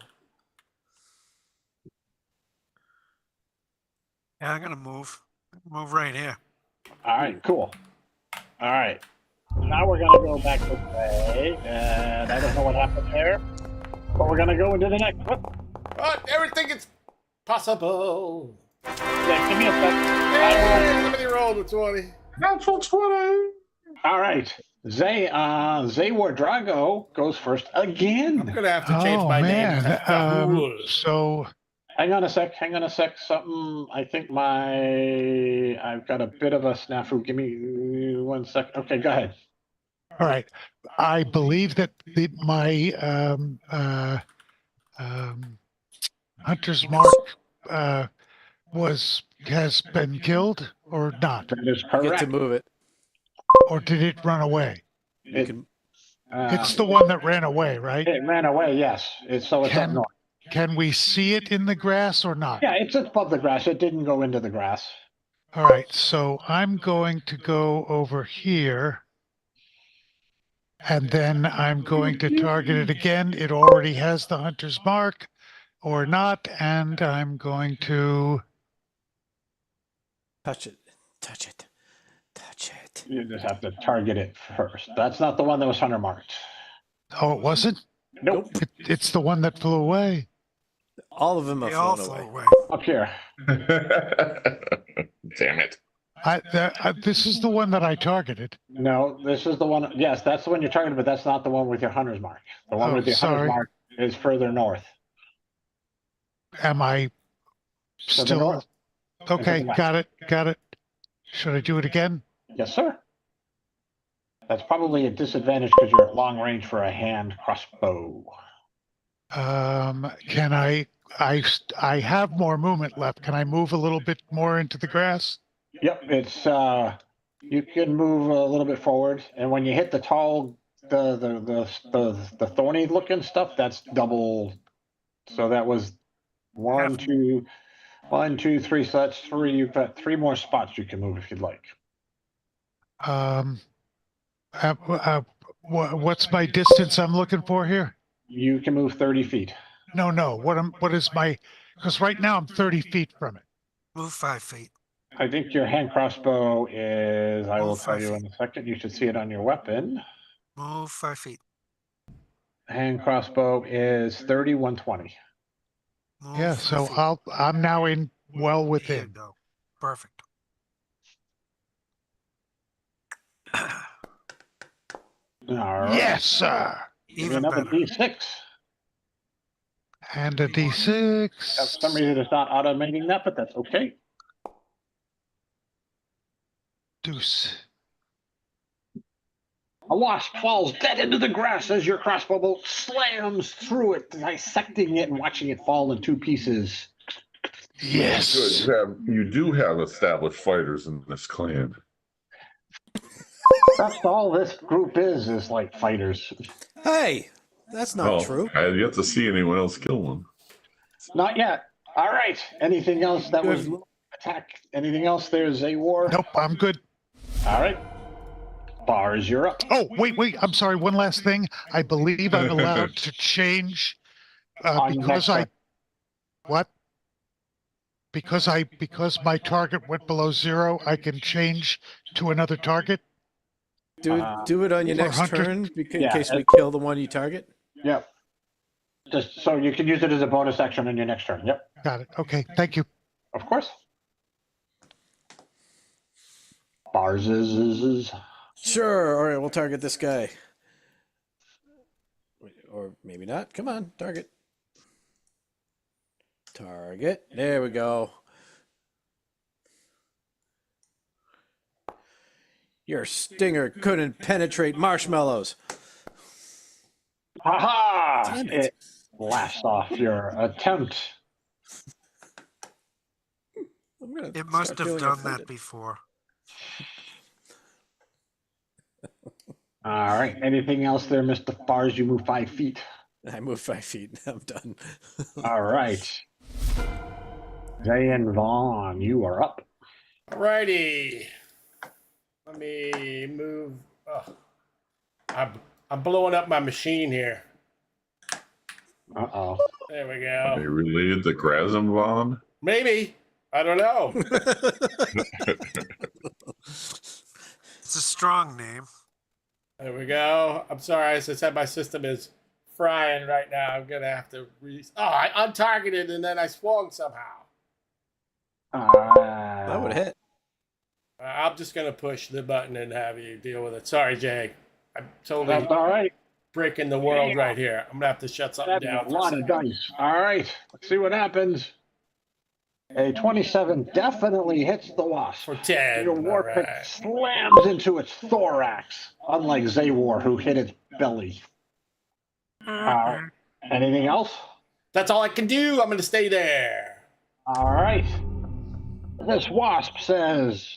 Yeah, I'm gonna move. Move right here. All right, cool. All right. Now we're going to go back this way, and I don't know what happened there, but we're going to go into the next one. Everything is possible. Yeah, give me a Hey, second. somebody rolled a 20. Natural 20. All right. Zaywar Drago goes first I'm again. going to have to change Oh my man. name. to So Hang on a sec. Something, I think I've got a bit of a snafu. Give me 1 sec. Okay, go ahead. all right. I believe that my hunter's mark has been killed or not, That is You get correct. to move it. or did it run away? It, can- It's the one that ran away, right? it ran away, yes. It's up north. Can we see it in the grass or not? Yeah, it's above the grass. It didn't go into the grass. All right, so I'm going to go over here, and then I'm going to target it again. It already has the hunter's mark or not, and I'm going to... Touch it. Touch it. Touch it. You just have to target it first. That's not the one that was hunter marked. Oh, it wasn't? Nope. It's the one that flew away. All of them have They all flown flew away. away. Up here. Damn it. This is the one that I targeted. No, this is the one. Yes, that's the one you're targeting, but that's not the one with your hunter's mark. The one Oh, with your sorry. hunter's mark is further north. Am I To the still... north. Okay, west. got it. Should I do it again? Yes, sir. That's probably a disadvantage because you're at long range for a hand crossbow. Can I have more movement left. Can I move a little bit more into the grass? Yep, it's you can move a little bit forward, and when you hit the tall, the thorny looking stuff, that's double. So that was 1, 2, 1, 2, 3. So that's 3. You've got 3 more spots you can move if you'd like. What's my distance I'm looking for here? You can move 30 feet. No. What is my, because right now I'm 30 feet from it. Move 5 feet. I think your hand crossbow is. I will Move tell 5 you in a second. You should see it on your weapon. Move 5 feet. Hand crossbow is 30, 120. Move Yeah, 5 so feet. I'm now in well There you within. go. Perfect. All right. Yes, sir. Give me Even another better. D6. And a For some D6. reason, it's not automating that, but that's okay. Deuce. A wasp falls dead into the grass as your crossbow bolt slams through it, dissecting it and watching it fall in 2 pieces. Yes. Good. You do have established fighters in this clan. That's all this group is like fighters. Hey, that's not true. I have yet to see anyone else kill one. Not yet. All right. Anything else that was attack? Anything else there, Zaywar? Nope, I'm good. All right. Bars, you're up. Oh, wait. I'm sorry. One last thing. I believe I'm allowed to change because I. What? Because my target went below 0, I can change to another target. Do it on your next Hunter. turn in case we kill the one you target. Yep. Just so you can use it as a bonus action on your next turn. Yep. Got it. Okay. Thank you. Of course. Bars is. Sure. All right, we'll target this guy. Or maybe not. Come on, target. Target. There we go. Your stinger couldn't penetrate marshmallows. Ha Damn It blasts off your attempt. It must have done that before. All right. Anything else there, Mr. Bars? You move 5 feet. I moved 5 feet. I'm done. All right. Zay and Vaughn, you are up. Alrighty. Let me move. Oh. I'm blowing up my machine here. Uh-oh. There we Are go. they related to Grazimvon? Maybe. I don't know. It's a strong name. There we go. I'm sorry. As I said, my system is frying right now. I'm going to have to I untargeted and then I swung somehow. That would hit. I'm just going to push the button and have you deal with it. Sorry, Jay. I'm totally That's all right. breaking the world right here. I'm going to have to shut something That's down. a lot of dice. All right. Let's see what happens. A 27 definitely hits the wasp. For 10. Your war All pick right. slams into its thorax, unlike Zaywar, who hit its belly. Anything else? That's all I can do. I'm going to stay there. All right. This wasp says,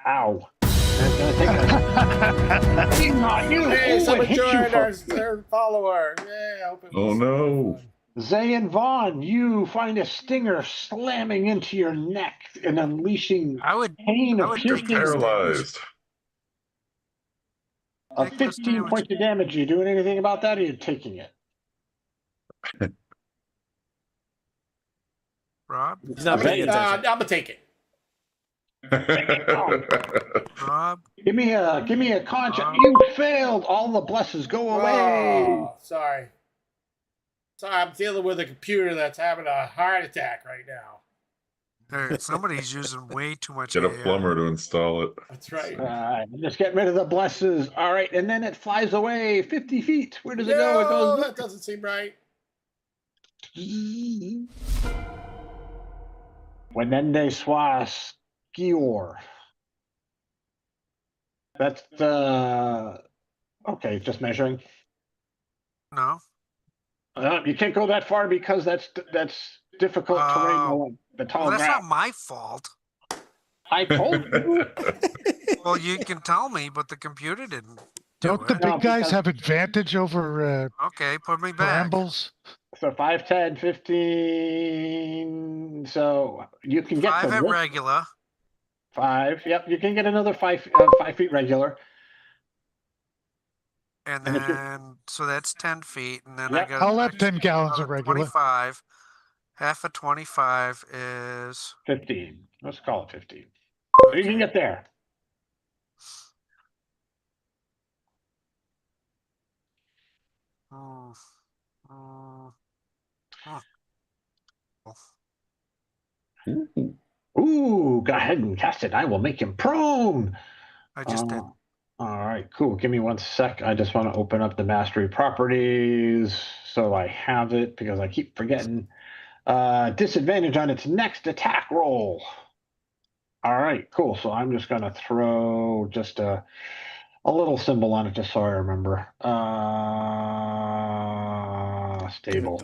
ow. It's going to take a sting on you. Hey, Ooh, it someone hit you joined for- our follower. Yeah, I hope it Oh was no. fun. Zay and Vaughn, you find a stinger slamming into your neck and unleashing I would pain I of would piercing take this Paralyzed. of Take this 15 damage. points of damage. You doing anything about that, or are you taking it? Rob. He's not paying I'm attention. going to take it. Rob. Give me a contract. You failed. All the blesses go away. Oh, sorry. Sorry, I'm dealing with a computer that's having a heart attack right now. Somebody's using way too much Get a AI. plumber to install it. That's right. All right, just get rid of the blesses. All right, and then it flies away 50 feet. Where does it go? It No, goes. that doesn't seem right. Wenende Swas Gior. That's okay. Just measuring. No. You can't go that far because that's difficult terrain. Oh. The tall Well, that's grass. not my fault. I told you. Well, you can tell me, but the computer didn't do Don't the it. big guys because- have advantage over Okay, put me back. brambles? So 5, 10, 15. So you can get 5 to at this. regular. 5. Yep, you can get another 5 feet regular. And And if you- then, so that's 10 feet. And then Yep. I got I'll have 10 gallons of regular. 25. Half of 25 is 15. Let's call it 15. So you can get there. Mm, mm, Ooh. Ooh, go ahead and cast it. I will make him prone. I just did. All right, cool. Give me 1 sec. I just want to open up the mastery properties so I have it because I keep forgetting. Disadvantage on its next attack roll. All right, cool. So I'm just going to throw just a little symbol on it just so I remember. Stable.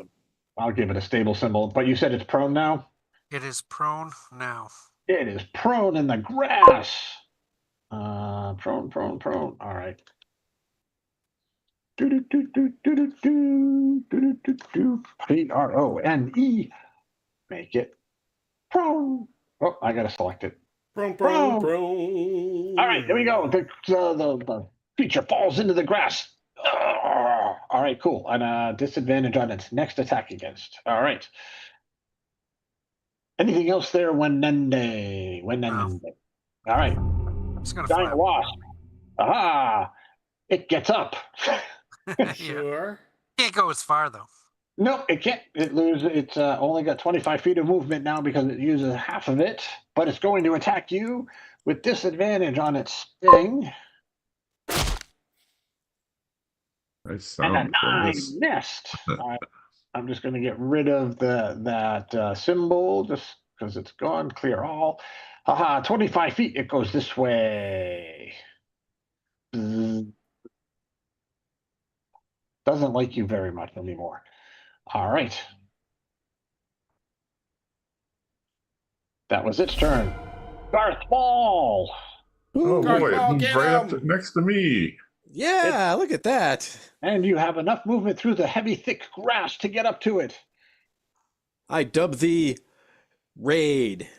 I'll give it a stable symbol. But you said it's prone now? It is prone now. It is prone in the grass. Prone. All right. Prone. Make it prone. Oh, I gotta select it. Prone. All right, there we go. The creature falls into the grass. All right, cool. And disadvantage on its next attack against. All right. Anything else there, Wenende? No. All right. It's gonna Giant fly. wasp. Aha! It gets up. Yeah. Sure. Can't go as far though. Nope, it can't. It's only got 25 feet of movement now because it uses half of it. But it's going to attack you with disadvantage on its sting. Nice And a sound from 9 this. missed. I'm just going to get rid of that symbol just because it's gone. Clear all. Haha, 25 feet. It goes this way. Doesn't like you very much anymore. All right. That was its turn. Darth Maul. Oh Garth boy, Maul, he's get right up him! next to me. Yeah, look at that. And you have enough movement through the heavy, thick grass to get up to it. I dub thee Raid.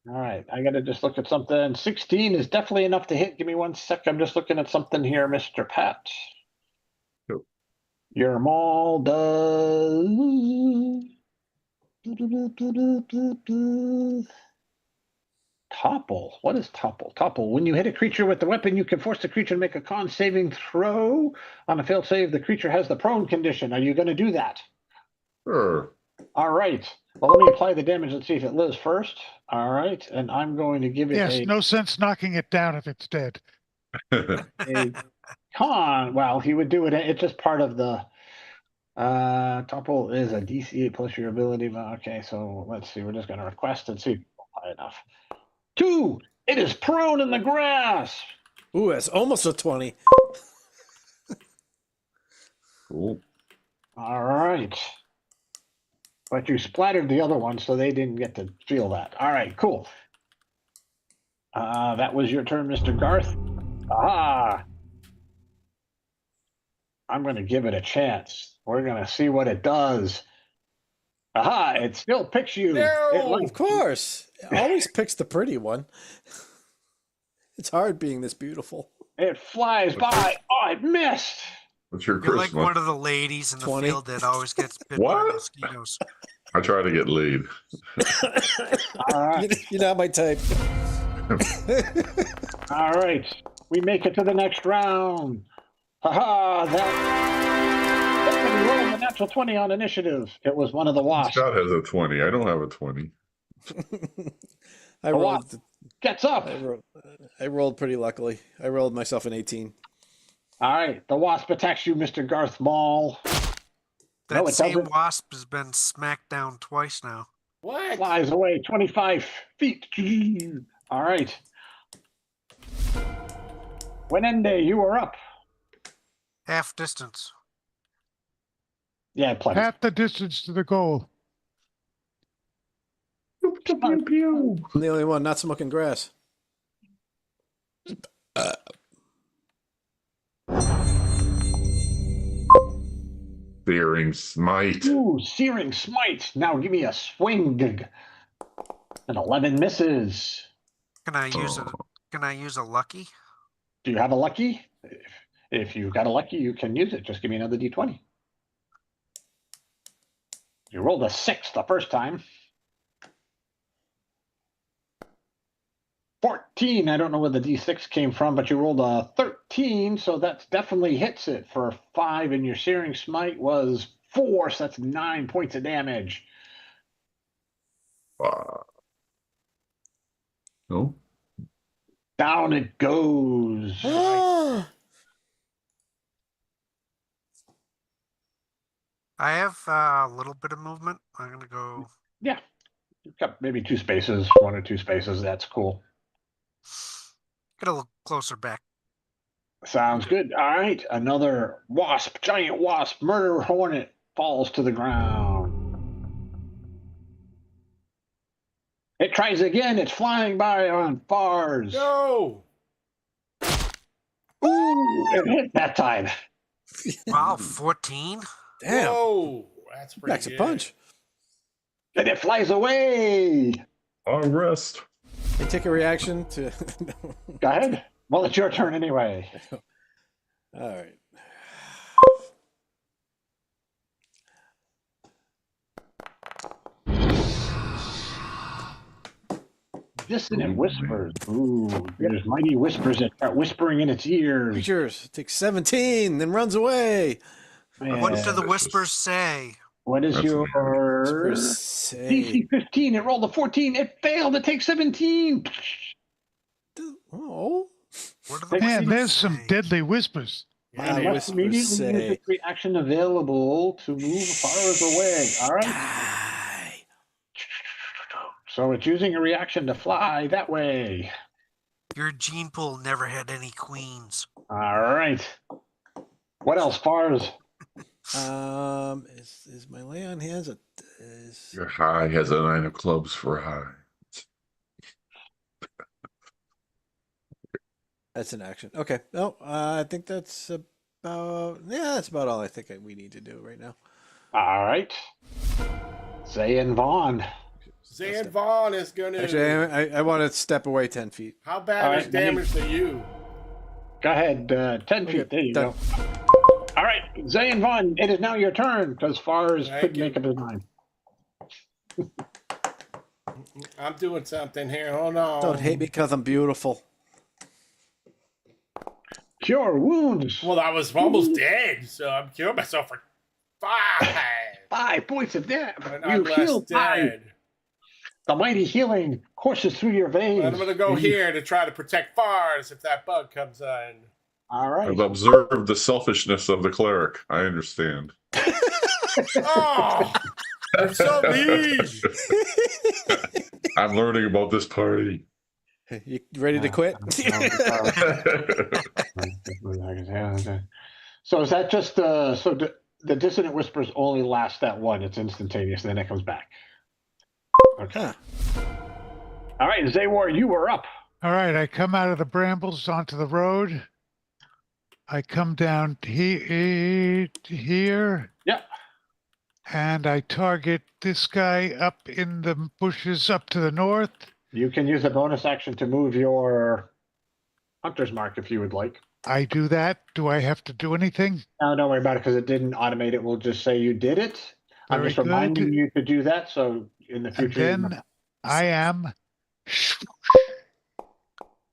All right, I got to just look at something. 16 is definitely enough to hit. Give me 1 sec. I'm just looking at something here, Mr. Pat. Yep. Your maul does. Topple. What is topple? Topple. When you hit a creature with the weapon, you can force the creature to make a con saving throw. On a failed save, the creature has the prone condition. Are you going to do that? Sure. All right. Well, let me apply the damage and see if it lives first. All right. And I'm going to give it Yes, a no sense knocking it down if it's dead. con. Well, he would do it. It's just part of the topple is a DC plus your ability. Okay, so let's see. We're just going to request and see if it's high enough. 2. It is prone in the grass. Ooh, that's almost a 20. Cool. All right. But you splattered the other one, so they didn't get to feel that. All right, cool. That was your turn, Mr. Garth. Aha! I'm going to give it a chance. We're going to see what it does. Aha! It still picks you. No! It likes Of course. It always picks the pretty one. It's hard being this beautiful. It flies by. Oh, it missed. What's your You're like charisma? one of the ladies in the 20. field that always gets bit by What? mosquitoes. I try to get laid. All right. You're not my type. All right. We make it to the next round. Haha! That rolled a natural 20 on initiative. It was one of the wasps. Scott has a 20. I don't have a 20. I The rolled. wasp gets up. I rolled pretty luckily. I rolled myself an 18. All right. The wasp attacks you, Mr. Garth Maul. That No, it same doesn't. wasp has been smacked down twice now. What? Flies away 25 feet. All right. Wenende, you are up. Half distance. Yeah, plenty. Half the distance to the goal. I'm the only one not smoking grass. Searing smite. Ooh, searing smite. Now give me a swing. An 11 misses. Can I use a Oh. Can I use a lucky? Do you have a lucky? If you got a lucky, you can use it. Just give me another d20. You rolled a 6 the first time. 14. I don't know where the d6 came from, but you rolled a 13, so that definitely hits it for 5, and your searing smite was 4, so that's 9 points of damage. No? Down it goes. I have a little bit of movement. I'm gonna go. Yeah. You've got maybe 2 spaces, 1 or 2 spaces. That's cool. Get a little closer back. Sounds good. All right. Another wasp, giant wasp, murder hornet falls to the ground. It tries again. It's flying by on bars. No. Ooh, it hit that time. Wow, 14? Damn. Whoa. That's pretty That's a good. punch. And it flies away. Long rest. They take a reaction to. Go ahead. Well, it's your turn anyway. All right. Dissonant whispers. Ooh, there's mighty whispers that start whispering in its ears. Creatures takes 17, then runs away. What do the And whispers say? what is That's your Whispers say. DC 15? It rolled a 14. It failed. It takes 17. Oh. What do the Man, whispers there's some say? deadly whispers. Yeah, My they- Let's whispers immediately use say. the free action available to move far away. All right. Die. So it's using a reaction to fly that way. Your gene pool never had any queens. All right. What else, Fars? Is my lay on hands? Your high has a 9 of clubs for high. That's an action. Okay. No, I think that's about. Yeah, that's about all I think we need to do right now. All right. Zay and Vaughn. Zan Vaughn is going to. Actually, I want to step away 10 feet. How bad All is right, damage to you? Go ahead. 10 Okay, feet. There you done. go. All right. Zay and Vaughn, it is now your turn because Fars Thank couldn't you. make up his mind. I'm doing something here. Hold on. Don't hate me because I'm beautiful. Cure wounds. Well, I was almost dead, so I'm curing myself for 5. 5 points of damage. And You I'm less heal 5. dead. The mighty healing courses through your veins. But I'm going to go here to try to protect Fars if that bug comes in. All right. I've observed the selfishness of the cleric. I understand. Oh, I'm so mean. I'm learning about this party. You ready to quit? So is that just the dissonant whispers only last that one? It's instantaneous, then it comes back. Okay. Huh. All right, Zaywar, you were up. All right, I come out of the brambles onto the road. I come down here, Yeah. and I target this guy up in the bushes up to the north. You can use a bonus action to move your hunter's mark if you would like. I do that. Do I have to do anything? No, don't worry about it because it didn't automate it. We'll just say you did it. I'm Very just reminding good. you to do that. So in the And future, you then I am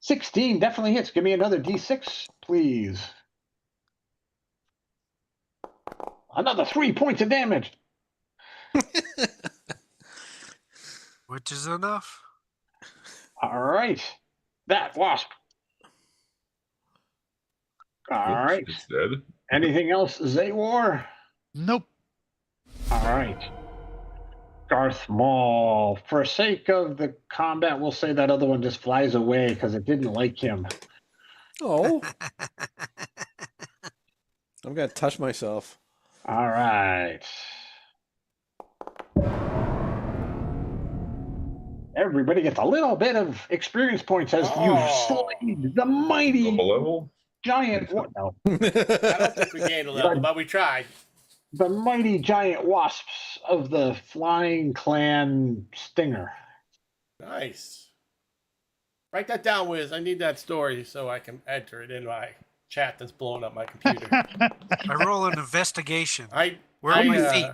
16 definitely hits. Give me another D6, please. Another 3 points of damage. Which is enough. All right. That wasp. All right. It's dead. Anything else, Zaywar? nope. All right. Garth Maul. For sake of the combat, we'll say that other one just flies away because it didn't like him. Oh. I'm going to touch myself. All right. Everybody gets a little bit of experience points as Oh. you slayed the mighty Double level? giant. No, I don't think we gained a level, but we tried. the mighty giant wasps of the Flying Clan Stinger. Nice. Write that down, Wiz. I need that story so I can enter it in my chat that's blowing up my computer. I roll an investigation. I Where are my I, feet?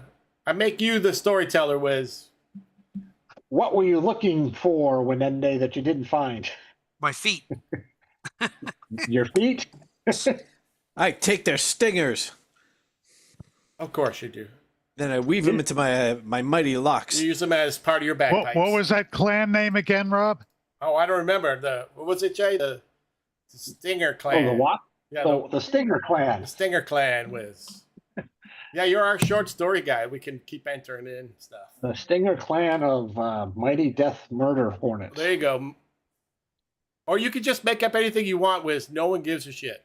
I make you the storyteller, Wiz. What were you looking for when that day that you didn't find? My feet. Your feet? I take their stingers. Of course you do. Then I weave them into my mighty locks. You use them as part of your bagpipes. What was that clan name again, Rob? Oh, I don't remember. What was it, Jay? The Stinger Oh, clan. the what? Yeah, The Stinger Clan. the Stinger clan, Wiz. Yeah, you're our short story guy. We can keep entering in stuff. The Stinger Clan of Mighty Death Murder Hornets. There you go. Or you could just make up anything you want, Wiz. No one gives a shit.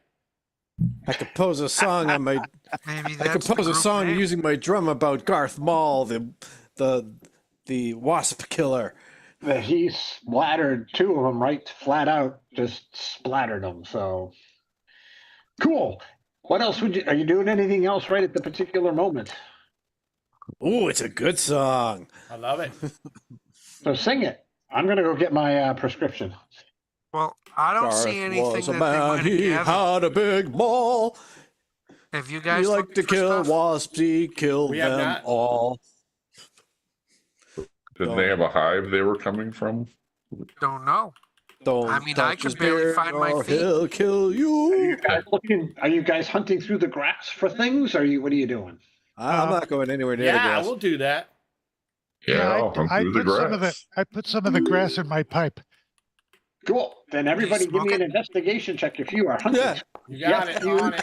I compose a song on my. Maybe I that's compose the a group song name. using my drum about Garth Maul, the wasp killer. that he splattered 2 of them right flat out, just splattered them. So cool. What else are you doing anything else right at the particular moment? Ooh, it's a good song. I love it. So sing it. I'm going to go get my prescription. Well, I don't see anything was a that they man, might have he gathered. had a big ball. Have you He guys liked to looked for kill stuff? wasps, he killed We have them not. all. Didn't they have a hive they were coming from? Don't know. Don't I mean, touch I could his barely beard find my or feet. he'll kill you. Are you guys hunting through the grass for things? What are you doing? I'm not going anywhere near the Yeah, grass. we'll do that. Yeah, I'll hunt I through the put some of the grass. I put some of the grass in my pipe. Cool. Then everybody give smoke me an it? investigation check if you are hunting. Yeah. You got Yes, it. you- On it.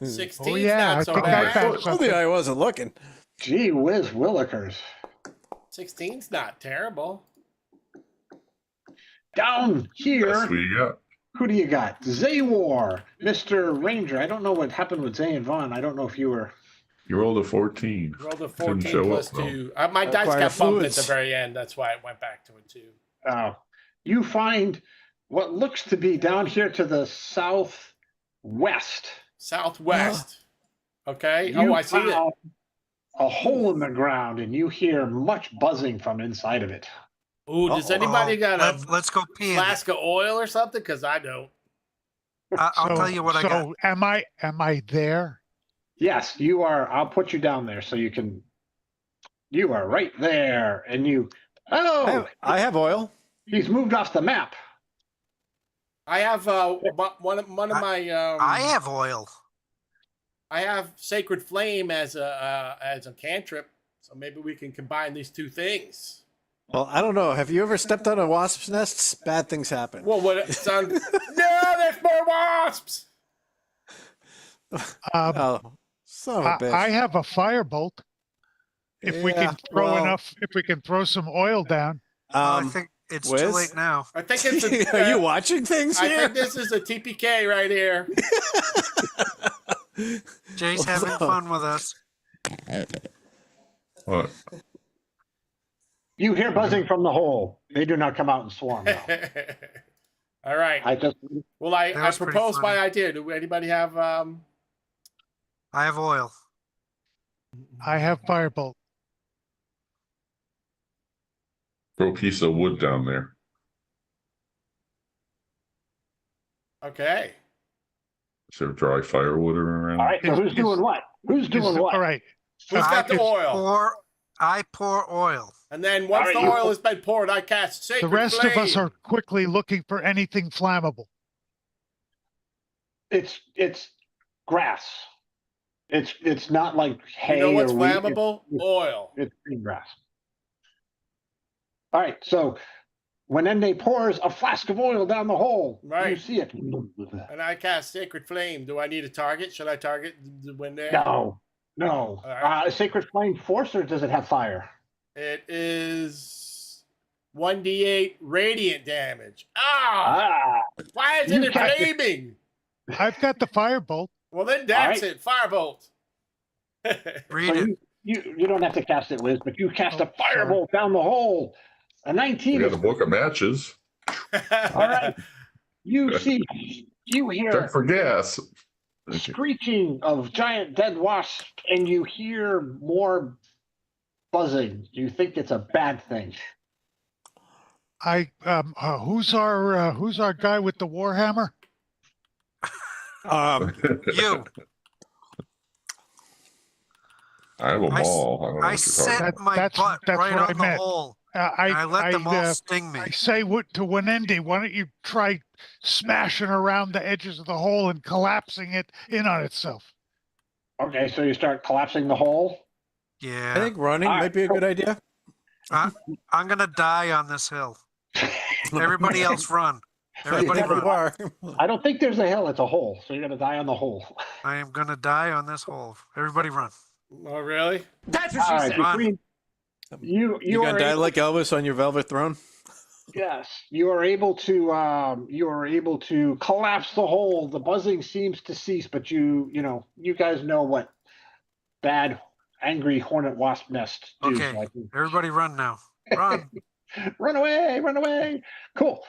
16 Oh yeah, I not so think I bad. found Only something. I wasn't looking. Gee whiz willikers. 16's not terrible. Down here, That's what you got. who do you got? Zaywar, Mr. Ranger. I don't know what happened with Zay and Vaughn. I don't know if you were. You rolled a 14. Rolled a Didn't 14 show plus up, though. 2. My dice Acquire got bumped fluids. at the very end. That's why it went back to a 2. You find what looks to be down here to the southwest. Southwest. Okay. You I see it. found a hole in the ground, and you hear much buzzing from inside of it. Ooh, does anybody got a Let's go pee in it. flask of oil or something? Because I don't. I'll tell you what I got. So am I there? Yes, you are. I'll put you down there so you can. You are right there, and you. Oh, I have oil. he's moved off the map. I have one of my. I have oil. I have Sacred Flame as a cantrip, so maybe we can combine these two things. Well, I don't know. Have you ever stepped on a wasp's nest? Bad things happen. Well, what it sound? No, there's more wasps. Oh, son of a bitch. I have a firebolt. If we can throw well, enough, if we can throw some oil down. I think it's too Wiz? late now. I think it's. A, Are you watching things I here? think this is a TPK right here. Jay's having fun with us. What? You hear buzzing from the hole. They do not come out and swarm. Now. All right. I just. Well, I was pretty proposed my funny. idea. Do anybody have? I have oil. I have firebolt. Throw a piece of wood down there. Okay. Is there dry firewood around? All right. So who's Is- doing what? Who's doing what? All right. Who's got the it's oil? I pour oil. And then once All right, the you- oil has been poured, I cast Sacred The rest of us Flame. are quickly looking for anything flammable. It's grass. It's not like hay You know what's or wheat. flammable? Oil. It's green grass. All right. So when Ende pours a flask of oil down the hole, you Right. see it. And I cast Sacred Flame. Do I need a target? Should I target the when there? No. All right. Sacred Flame Force, or does it have fire? It is 1d8 radiant damage. Ah! Why isn't You it cast it. flaming? I've got the firebolt. Well, then that's right. it. Firebolt. Read So it. you don't have to cast it, Liz, but you cast a Oh, sorry. firebolt down the hole. A We 19 got is a book of matches. all right. You hear Check for gas. screeching of giant dead wasps, and you hear more buzzing. You think it's a bad thing. Who's our guy with the warhammer? You. I have a I s- ball. I don't know I what you're talking set about. my That's- butt that's right what I on the meant. hole. And I let them all sting me. I say to Wendy, why don't you try smashing around the edges of the hole and collapsing it in on itself? Okay, so you start collapsing the hole. Yeah. I think running All right. might be a good idea. I'm gonna die on this hill. Everybody else run. Everybody Yeah, you run. are. I don't think there's a hill; it's a hole. So you're gonna die on the hole. I am gonna die on this hole. Everybody run. Oh, really? All right, Run. between you You are gonna die able- like Elvis on your velvet throne? yes, you are able to collapse the hole. The buzzing seems to cease, but you guys know what bad angry hornet wasp nest do? Okay, So I can everybody run now. Run. run away, run away. Cool.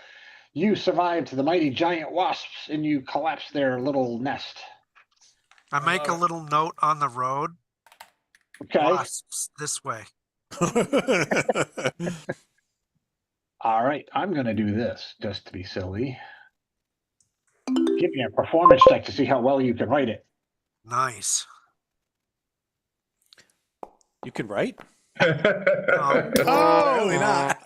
You survive to the mighty giant wasps and you collapse their little nest. I make a little note on the road. Okay. Wasps this way. All right. I'm going to do this just to be silly. Give me a performance check to see how well you can write it. Nice. You can write? Oh, Apparently not.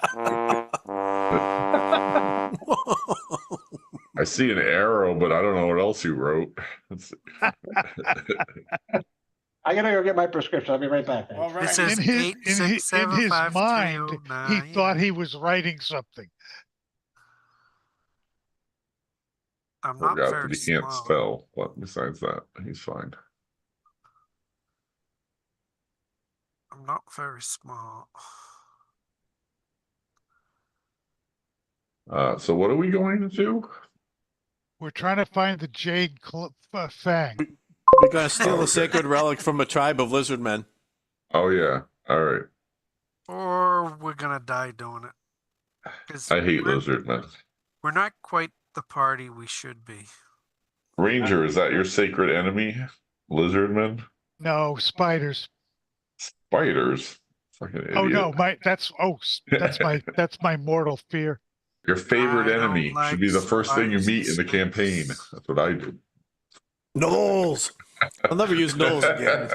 I see an arrow, but I don't know what else you wrote. I got to go get my prescription. I'll be right back. All right. It says In his, 8, in 6, his, 7, in his 5, 3, mind, 0, he 9. thought he was writing something. I'm not Forgot very that he can't smart. spell, but besides that, he's fine. I'm not very smart. So what are we going to do? We're trying to find the jade fang. We're going to steal a sacred relic from a tribe of lizard men. Oh yeah, all right. Or we're gonna die doing it. 'Cause I hate we're- lizard men. We're not quite the party we should be. Ranger, is that your sacred enemy? Lizard men? No, spiders. Spiders? Fucking idiot. Oh no, that's my mortal fear. Your favorite I don't enemy like should be the first thing you spiders meet in the and campaign. snakes. That's what I do. Knowles! I'll never use Knowles again.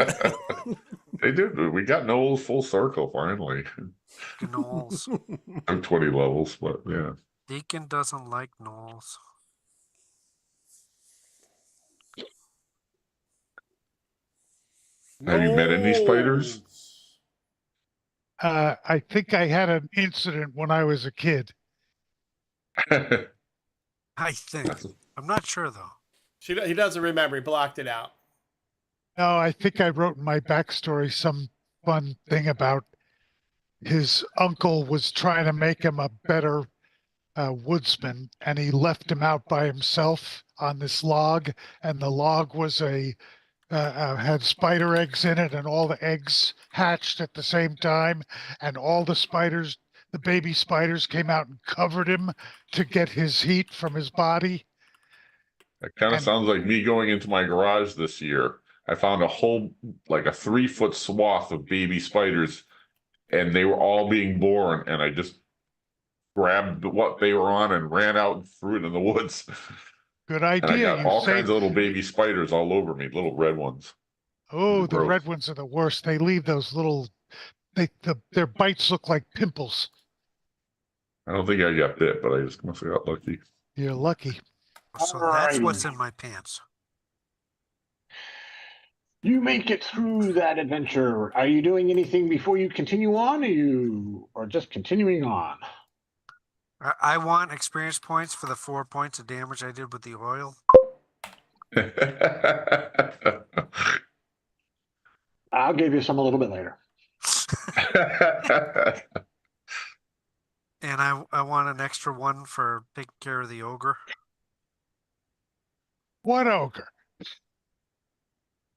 They did. We got Knowles full circle finally. Gnolls. I'm 20 levels, but yeah. Deacon doesn't like gnolls. Have you met any spiders? I think I had an incident when I was a kid. I think. I'm not sure though. He doesn't remember. He blocked it out. No, I think I wrote in my backstory some fun thing about his uncle was trying to make him a better woodsman, and he left him out by himself on this log, and the log was had spider eggs in it, and all the eggs hatched at the same time, and all the baby spiders came out and covered him to get his heat from his body. That kind of sounds like me going into my garage this year. I found a whole, like a 3-foot swath of baby spiders, and they were all being born, and I just grabbed what they were on and ran out and threw it in the woods. Good And I idea. got all kinds of little baby spiders all over me, little red ones. Oh, the Gross. red ones are the worst. They leave those little, their bites look like pimples. I don't think I got bit, but I just must have got lucky. You're lucky. So that's Alrighty. what's in my pants. You make it through that adventure. Are you doing anything before you continue on, or just continuing on? I want experience points for the 4 points of damage I did with the oil. I'll give you some a little bit later. And I want an extra one for taking care of the ogre. What ogre?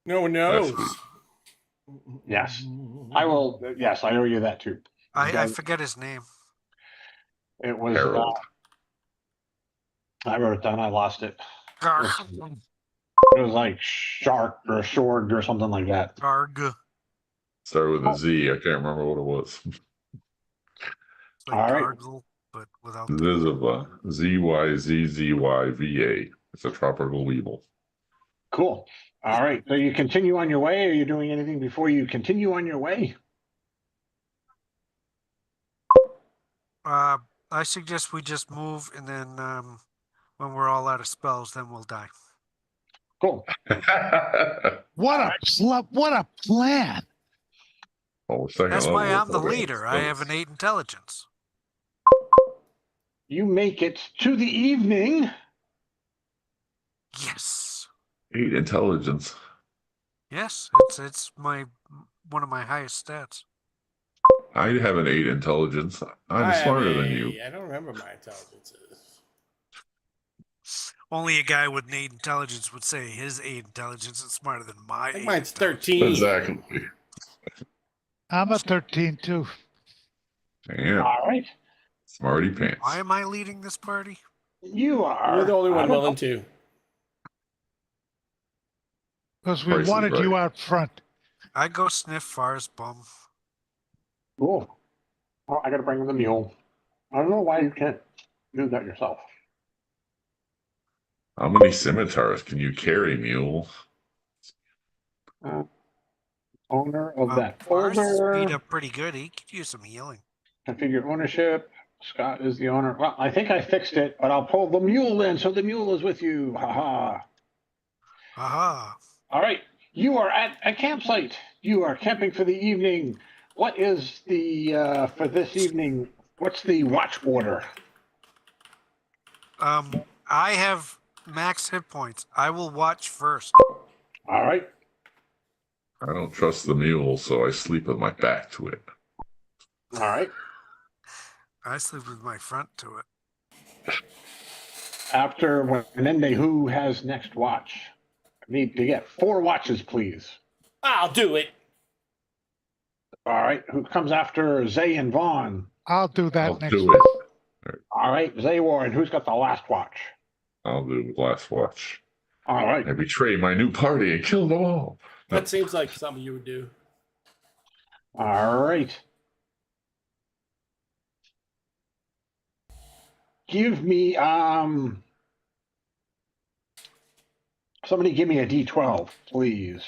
No one knows. Yes, I will. Yes, I owe you that too. I forget his name. It was. Harold. I wrote it down. I lost it. Garg. It was like shark or shorg or something like that. Garg. Started with a Z. I can't remember what it was. It's like All right. gargle, but without the Ziziva. ZYZZYVA. It's a tropical weevil. Cool. All right. So you continue on your way. Are you doing anything before you continue on your way? I suggest we just move, and then when we're all out of spells, then we'll die. Cool. What a plan! Oh, second That's why level. I'm the Okay. leader. I have an 8 intelligence. You make it to the evening. Yes. 8 intelligence. Yes. It's one of my highest stats. I have an 8 intelligence. I'm smarter than you. I don't remember my intelligence. Only a guy with an 8 intelligence would say his 8 intelligence is smarter than my I think 8 mine's intelligence. 13. Exactly. I'm a 13 too. Damn, All right. smarty pants. Why am I leading this party? You are. You're the only I one don't willing know. to. Because we Price is wanted you right. out front. I go sniff Far's bum. Cool. Oh, I got to bring the mule. I don't know why you can't do that yourself. How many scimitars can you carry, mule? Owner of that Far's is beat folder. up pretty good. He could use some healing. Configure ownership. Scott is the owner. Well, I think I fixed it, but I'll pull the mule in so the mule is with you. Haha. Aha. All right. You are at a campsite. You are camping for the evening. What is the for this evening? What's the watch order? I have max hit points. I will watch first. All right. I don't trust the mule, so I sleep with my back to it. All right. I sleep with my front to it. After Menende, who has next watch? I need to get 4 watches, please. I'll do it. All right. Who comes after Zay and Vaughn? I'll do that I'll next do week. it. All right. Zay Warren, who's got the last watch? I'll do the last watch. All right. I betray my new party and kill them all. That seems like something you would do. All right. Give me somebody give me a D12, please.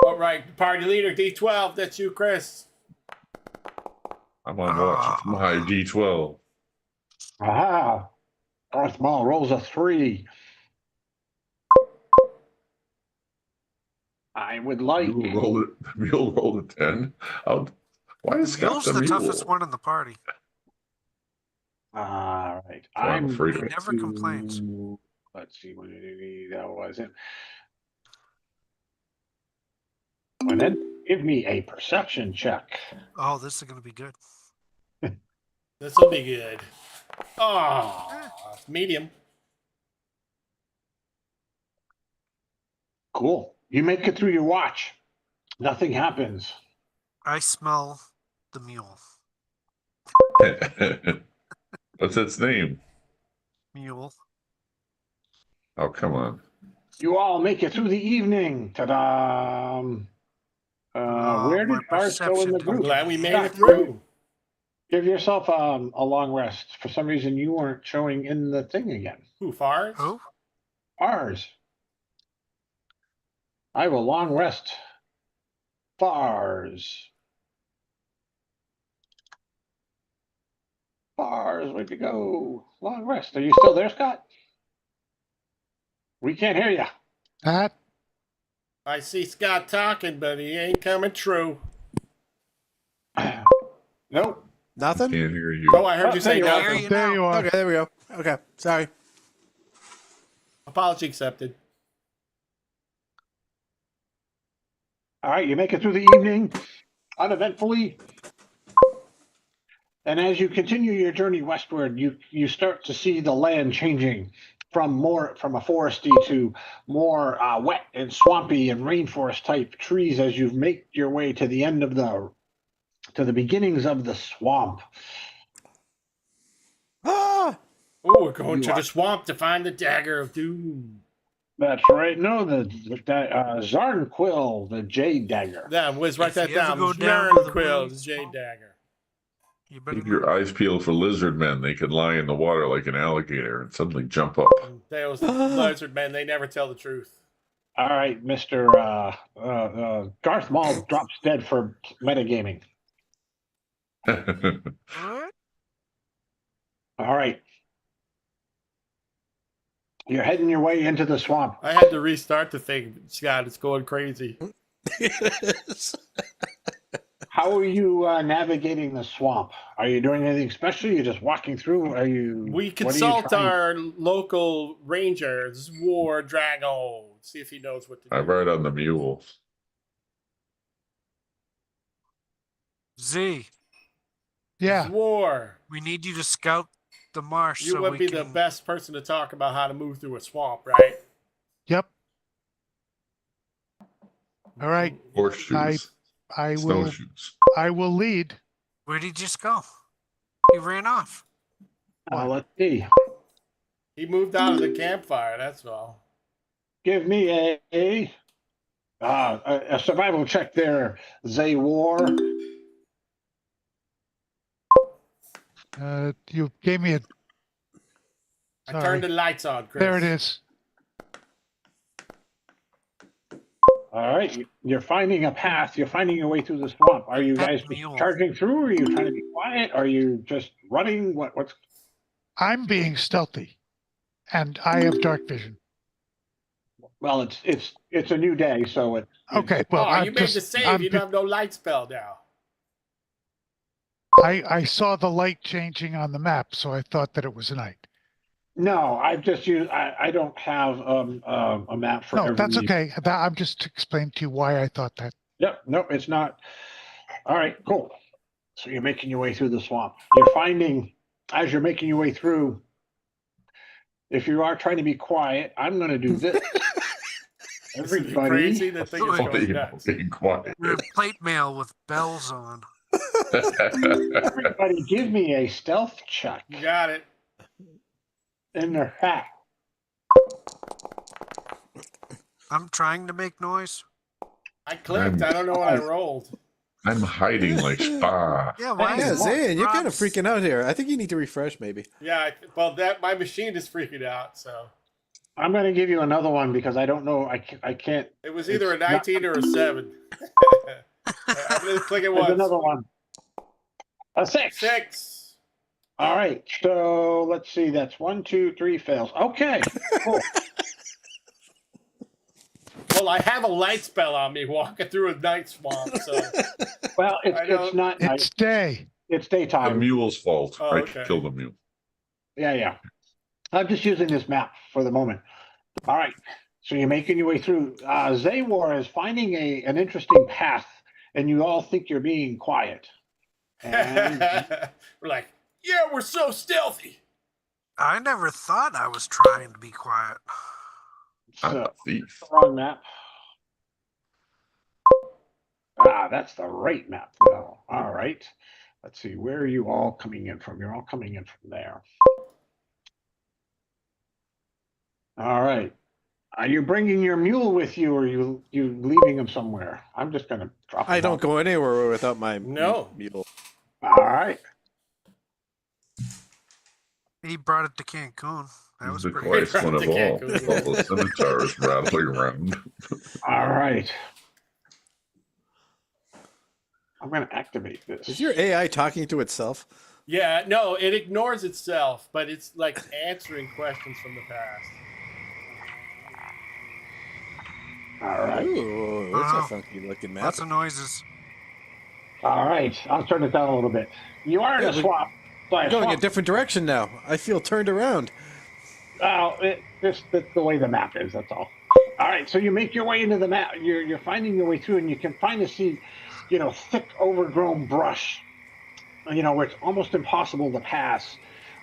All right, party leader D12. That's you, Chris. I'm on watch. It's my D12. Aha. Darth Maul rolls a 3. I would like Mule rolled a 10. Why is Scott Mule's the the mule? toughest one in the party. all right. I'm afraid He of it. never complains. Let's see what that wasn't. And then give me a perception check. Oh, this is going to be good. This will be good. Oh, it's medium. Cool. You make it through your watch. Nothing happens. I smell the mule. What's its name? Mule. Oh, come on. You all make it through the evening. Ta-da! Where my did Bart go in the perception group? I'm glad we made Scott, it through. Give yourself a long rest. For some reason, you weren't showing in the thing again. Who, Fars? Who? Ours. I have a long rest. Bars. Bars, where'd you go? Long rest. Are you still there, Scott? We can't hear you. Pat, I see Scott talking, but he ain't coming true. Nope. Nothing? Can't hear you. Oh, I heard you say there you are. nothing. you there now. you are. Okay, there we go. Okay, sorry. Apology accepted. All right, you make it through the evening uneventfully. And as you continue your journey westward, you start to see the land changing from a foresty to more wet and swampy and rainforest type trees as you make your way to the end of to the beginnings of the swamp. Ah! Oh, we're going to the swamp to find the dagger of doom. That's right. No, the Zarnquill, the Jade Dagger. Yeah, Wiz, write If that you ever down. go down to the Quill, road the Jade Dagger. You better Keep your eyes peeled for lizard men. They can lie in the water like an alligator and suddenly jump up. Those lizard men, they never tell the truth. All right, Mr. Garth Maul drops dead for metagaming. What? All right. You're heading your way into the swamp. I had to restart the thing, Scott. It's going crazy. How are you navigating the swamp? Are you doing anything special? You're just walking through? Are you? We what are you consult trying- our local ranger, War Drago, see if he knows what to do. I ride on the mule. Z, Yeah. War. we need you to scout the marsh You so would we be can... the best person to talk about how to move through a swamp, right? Yep. All right. Horseshoes. I will. Snowshoes. I will lead. Where'd he just go? He ran off. Let's see. He moved out of the campfire. That's all. Give me a survival check there, Zaywar. You gave me a. I Sorry. turned the lights on, Chris. There it is. All right, you're finding a path. You're finding your way through the swamp. Are you guys charging through? Or are you trying to be quiet? Are you just running? What's? I'm being stealthy, and I have dark vision. Well, it's a new day, so it's Okay. Well, Oh, you made the save. You don't have no light spell now. I saw the light changing on the map, so I thought that it was night. No, I've just used. I don't have a map for. No, that's okay. I'm just explaining to you why I thought that. Yep. Nope. It's not. All right. Cool. So you're making your way through the swamp. You're finding as you're making your way through. If you are trying to be quiet, I'm going to do this. Everybody, Crazy. That thing is going nuts. Being quiet. We're in plate mail with bells on. everybody, give me a stealth check You got it. in their hat. I'm trying to make noise. I clicked. I don't know what I rolled. I'm hiding like Spa. Yeah, why Yeah, is Zayn, you're kind of Rob's- freaking out here. I think you need to refresh, maybe. Yeah. Well, that my machine is freaking out. So I'm going to give you another one because I don't know. I can't. it was either a 19 or a 7. I'm gonna click it There's once. another one. A 6. 6. All right. So let's see. That's 1, 2, 3 fails. Okay. Cool. Well, I have a light spell on me walking through a night swamp. So Well, I it's don't- not night. It's day. It's The daytime. mule's fault. Oh, I okay. killed the mule. Yeah. I'm just using this map for the moment. All right. So you're making your way through. Zaywar is finding an interesting path, and you all think you're being quiet. And we're like, yeah, we're so stealthy. I never thought I was trying to be quiet. I'm so, a thief. wrong map. That's the right map. No. All right. Let's see. Where are you all coming in from? You're all coming in from there. All right. Are you bringing your mule with you, or are you leaving him somewhere? I'm just going to drop him I don't off. go anywhere without my No. mule. All right. He brought it to Cancun. That was the pretty quietest good. one of all. With all the scimitars rattling around. All right. I'm going to activate this. Is your AI talking to itself? Yeah, no, it ignores itself, but it's like answering questions from the past. All right. Ooh, that's Wow. a funky looking map. Lots of noises. All right. I'll turn it down a little bit. You are in Yeah, a we- swamp. So I'm going a different direction now. I feel turned around. That's the way the map is. That's all. All right. So you make your way into the map. You're finding your way through, and you can finally see, thick, overgrown brush. Where it's almost impossible to pass.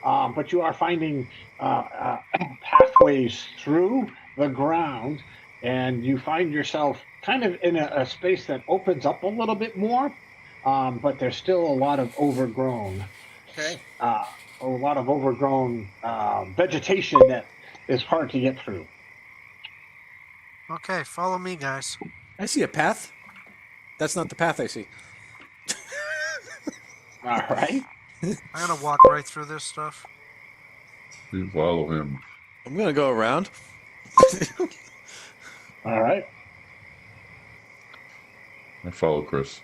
But you are finding pathways through the ground, and you find yourself kind of in a space that opens up a little bit more, but there's still a lot of overgrown. Okay. A lot of overgrown vegetation that is hard to get through. Okay, follow me, guys. I see a path. That's not the path I see. All right. I'm gonna walk right through this stuff. We follow him. I'm going to go around. All right. I follow Chris.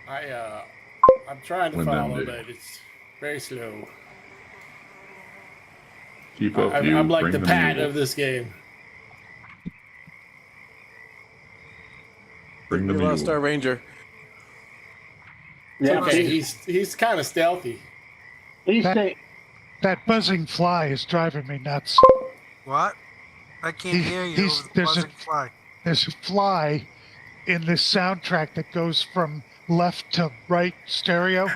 I'm trying to When them follow, do. but it's very slow. Keep up, you. I'm like bring the Pat mule. of this game. Bring the We mule. lost our ranger. Yeah. Okay, he's kind of stealthy. That buzzing fly is driving me nuts. What? I can't hear you he's- over the there's a- buzzing fly. There's a fly in this soundtrack that goes from left to right stereo.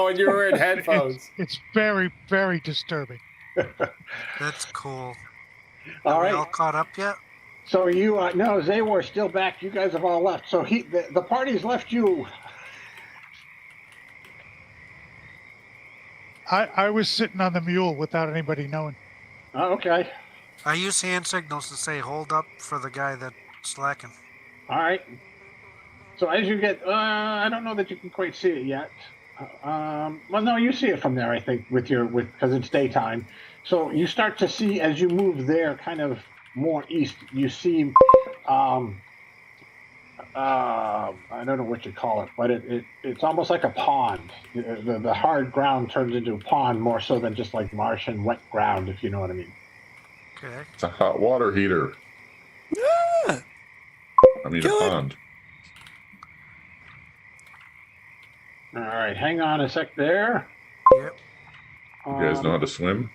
When you're wearing headphones. It's very, very disturbing. That's cool. All Are we right. all caught up yet? So you, no, Zawar's still back. You guys have all left. So the party's left you. I was sitting on the mule without anybody knowing. Oh, okay. I use hand signals to say hold up for the guy that's slacking. All right. So as you get, I don't know that you can quite see it yet. Well, no, you see it from there, I think, because it's daytime. So you start to see as you move there, kind of more east. You see, I don't know what you call it, but it's almost like a pond. The hard ground turns into a pond more so than just like marsh and wet ground, if you know what I mean. Okay. It's a hot water heater. Ah! I mean, Kill a it. pond. All right, hang on a sec there. Yep. You guys know how to swim?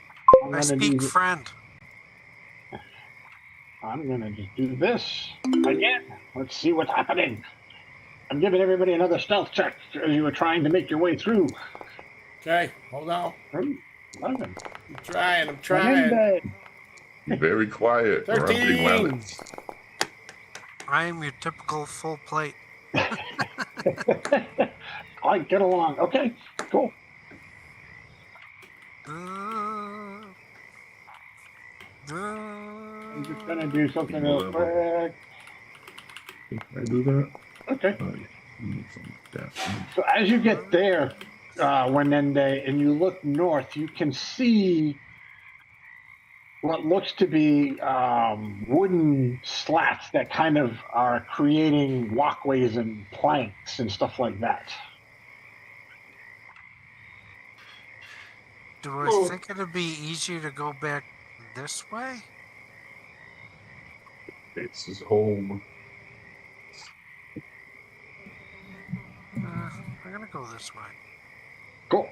I'm I gonna speak do- friend. I'm gonna just do this again. Let's see what's happening. I'm giving everybody another stealth check as you were trying to make your way through. Okay, hold on. 11. I'm trying. Menendez. Be very quiet. Or I'm being 13. loud. I am your typical full plate. All right, get along. Okay, cool. I'm just gonna do something real quick. Can I do that? Okay. Yeah. So as you get there, Wenende, and you look north, you can see what looks to be wooden slats that kind of are creating walkways and planks and stuff like that. Do I think it'd be easier to go back this way? It's his home. I'm gonna go this way. Cool.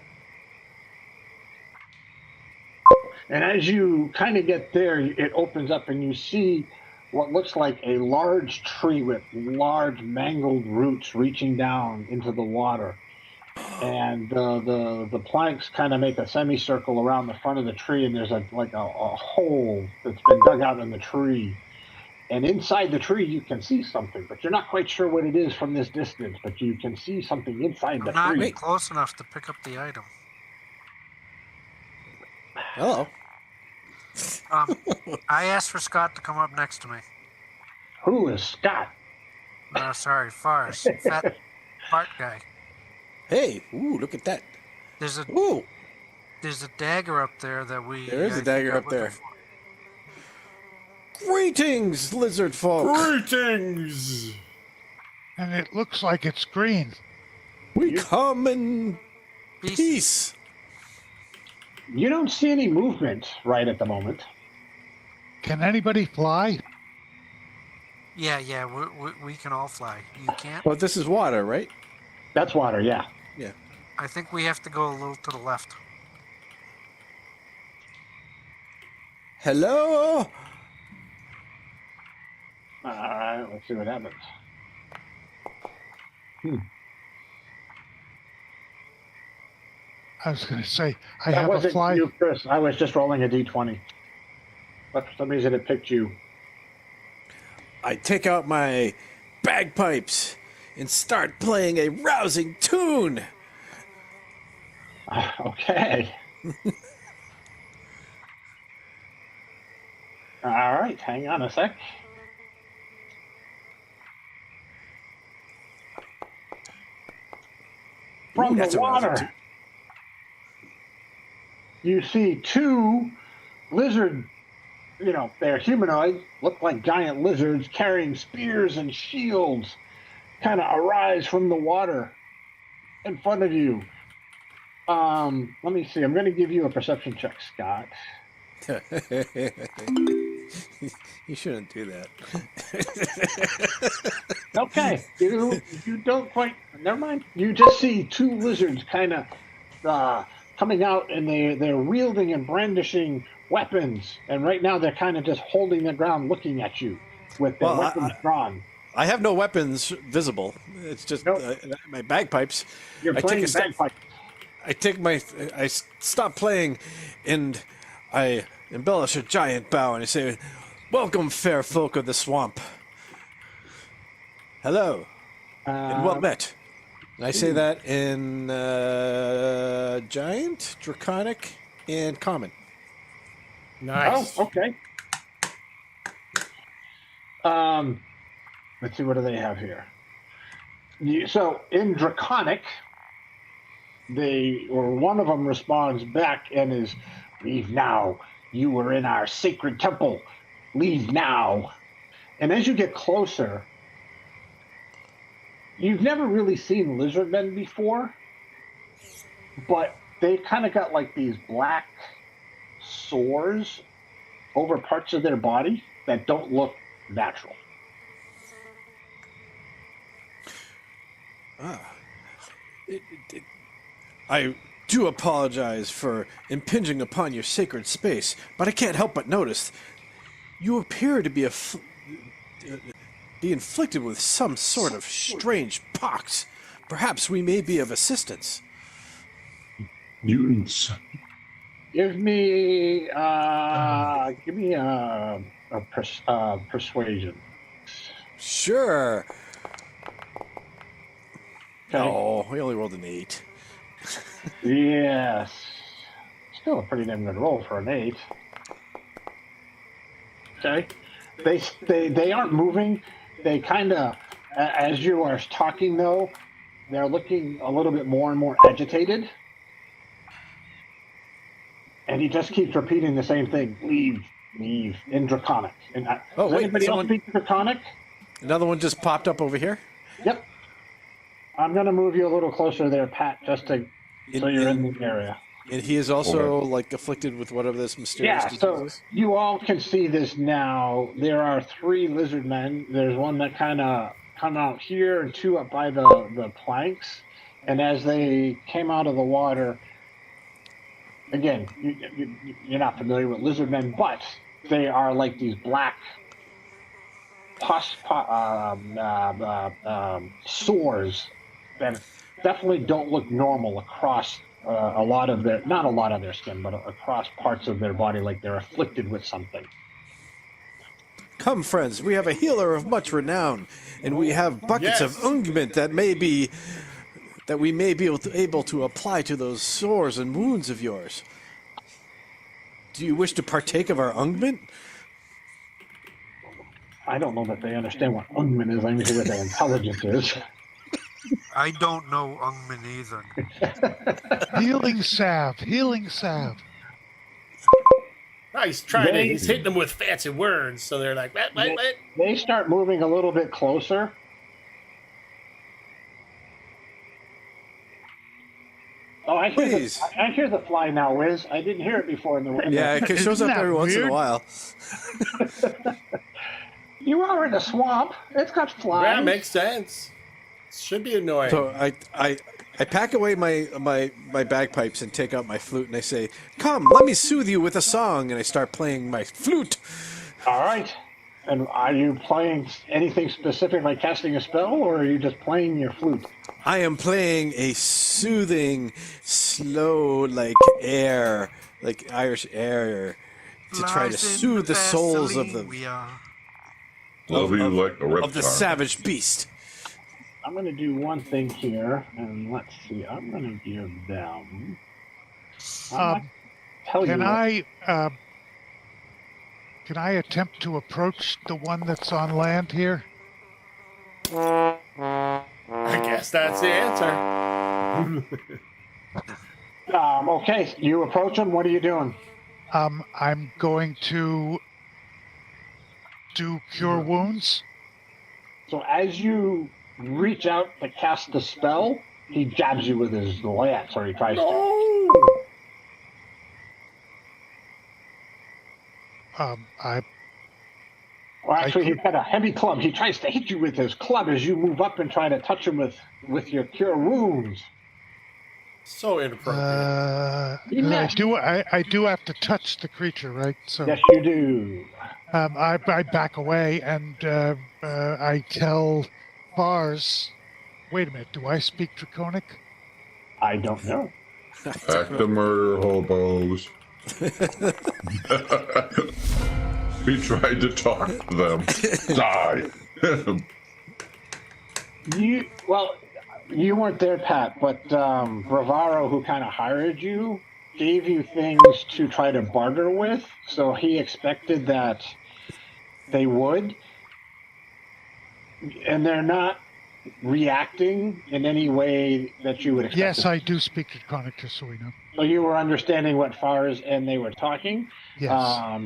And as you kind of get there, it opens up and you see what looks like a large tree with large mangled roots reaching down into the water. And the planks kind of make a semicircle around the front of the tree, and there's a hole that's been dug out in the tree. And inside the tree, you can see something, but you're not quite sure what it is from this distance. But you can see something inside the I'm tree. not close enough to pick up the item. Hello. I asked for Scott to come up next to me. Who is Scott? No, sorry, Fars. Fat fart guy. Hey, ooh, look at that. There's a Ooh, dagger up there that we. There is a I think dagger we're up there. looking for. greetings, lizard folk. Greetings. And it looks like it's green. We come in Peace. peace. You don't see any movement right at the moment. Can anybody fly? Yeah, we can all fly. You can't? But this is water, right? That's water, yeah. I think we have to go a little to the left. Hello? All right, let's see what happens. I was going to say, I That have a wasn't fly. you, Chris. I was just rolling a d20. But for some reason it picked you. I take out my bagpipes and start playing a rousing tune. Okay. All right, hang on a sec. From that's the a rousing water, tune. you see two lizard, they're humanoid, look like giant lizards carrying spears and shields, kind of arise from the water in front of you. Let me see. I'm going to give you a perception check, Scott. You shouldn't do that. Okay, you don't quite. Never mind. You just see two lizards kind of coming out, and they're wielding and brandishing weapons. And right now, they're kind of just holding their ground, looking at you with their weapons drawn. I have no weapons visible. It's just Nope. My bagpipes. You're I take playing a step- bagpipes. I stop playing, and I embellish a giant bow, and I say, Welcome, fair folk of the swamp. Hello, and well met. I say that in giant, draconic, and common. Nice. Oh, okay. Let's see, what do they have here? So in draconic, one of them responds back and is, "Leave now. You were in our sacred temple. Leave now." And as you get closer, you've never really seen lizard men before, but they kind of got like these black sores over parts of their body that don't look natural. I do apologize for impinging upon your sacred space, but I can't help but notice you appear to be be inflicted with some sort of strange pox. Perhaps we may be of assistance. Mutants. Give me a persuasion. Sure. Okay. Oh, we only rolled an 8. Yes. Still a pretty damn good roll for an 8. Okay. They aren't moving. They kind of, as you are talking though, they're looking a little bit more and more agitated. And he just keeps repeating the same thing. Leave, in Draconic. And does anybody else speak Draconic? Another one just popped up over here? Yep. I'm going to move you a little closer there, Pat, just so you're in the area. And he is also, like, afflicted with whatever this mysterious disease so is? you all can see this now. There are 3 lizard men. There's one that kind of come out here and 2 up by the planks. And as they came out of the water, again, you're not familiar with lizard men, but they are like these black sores that definitely don't look normal across not a lot of their skin, but across parts of their body, like they're afflicted with something. Come, friends, we have a healer of much renown, and we have buckets of ointment that we may be able to apply to those sores and wounds of yours. Do you wish to partake of our ointment? I don't know that they understand what ointment is. I'm sure what their intelligence is. I don't know Ungman either. Healing salve. He's hitting them with fancy words, so they're like, what? They start moving a little bit closer. Oh, I hear the fly now, Wiz. I didn't hear it before in the window. Yeah, it shows up every once in a while. You are in a swamp. It's got flies. Yeah, makes sense. Should be annoying. So I pack away my bagpipes and take out my flute, and I say, "Come, let me soothe you with a song," and I start playing my flute. All right. And are you playing anything specific, like casting a spell, or are you just playing your flute? I am playing a soothing, slow, like Irish air, to try to soothe the souls of the savage beast. I'm going to do one thing here, and let's see. I'm going to give them. Can I attempt to approach the one that's on land here? I guess that's the answer. Okay, you approach him. What are you doing? I'm going to do Cure Wounds. So as you reach out to cast the spell, he jabs you with his lance, or he tries to. He's got a heavy club. He tries to hit you with his club as you move up and try to touch him with your Cure Wounds. So inappropriate. I do have to touch the creature, right? So yes, you do. I back away and I tell Bars, wait a minute, do I speak Draconic? I don't know. Back to murder hobos. We tried to talk to them. Die. You weren't there, Pat, but Bravaro, who kind of hired you, gave you things to try to barter with, so he expected that they would, and they're not reacting in any way that you would expect. Yes, I do speak to Draconic, just so we know. So you were understanding what Fars and they were talking. Yes.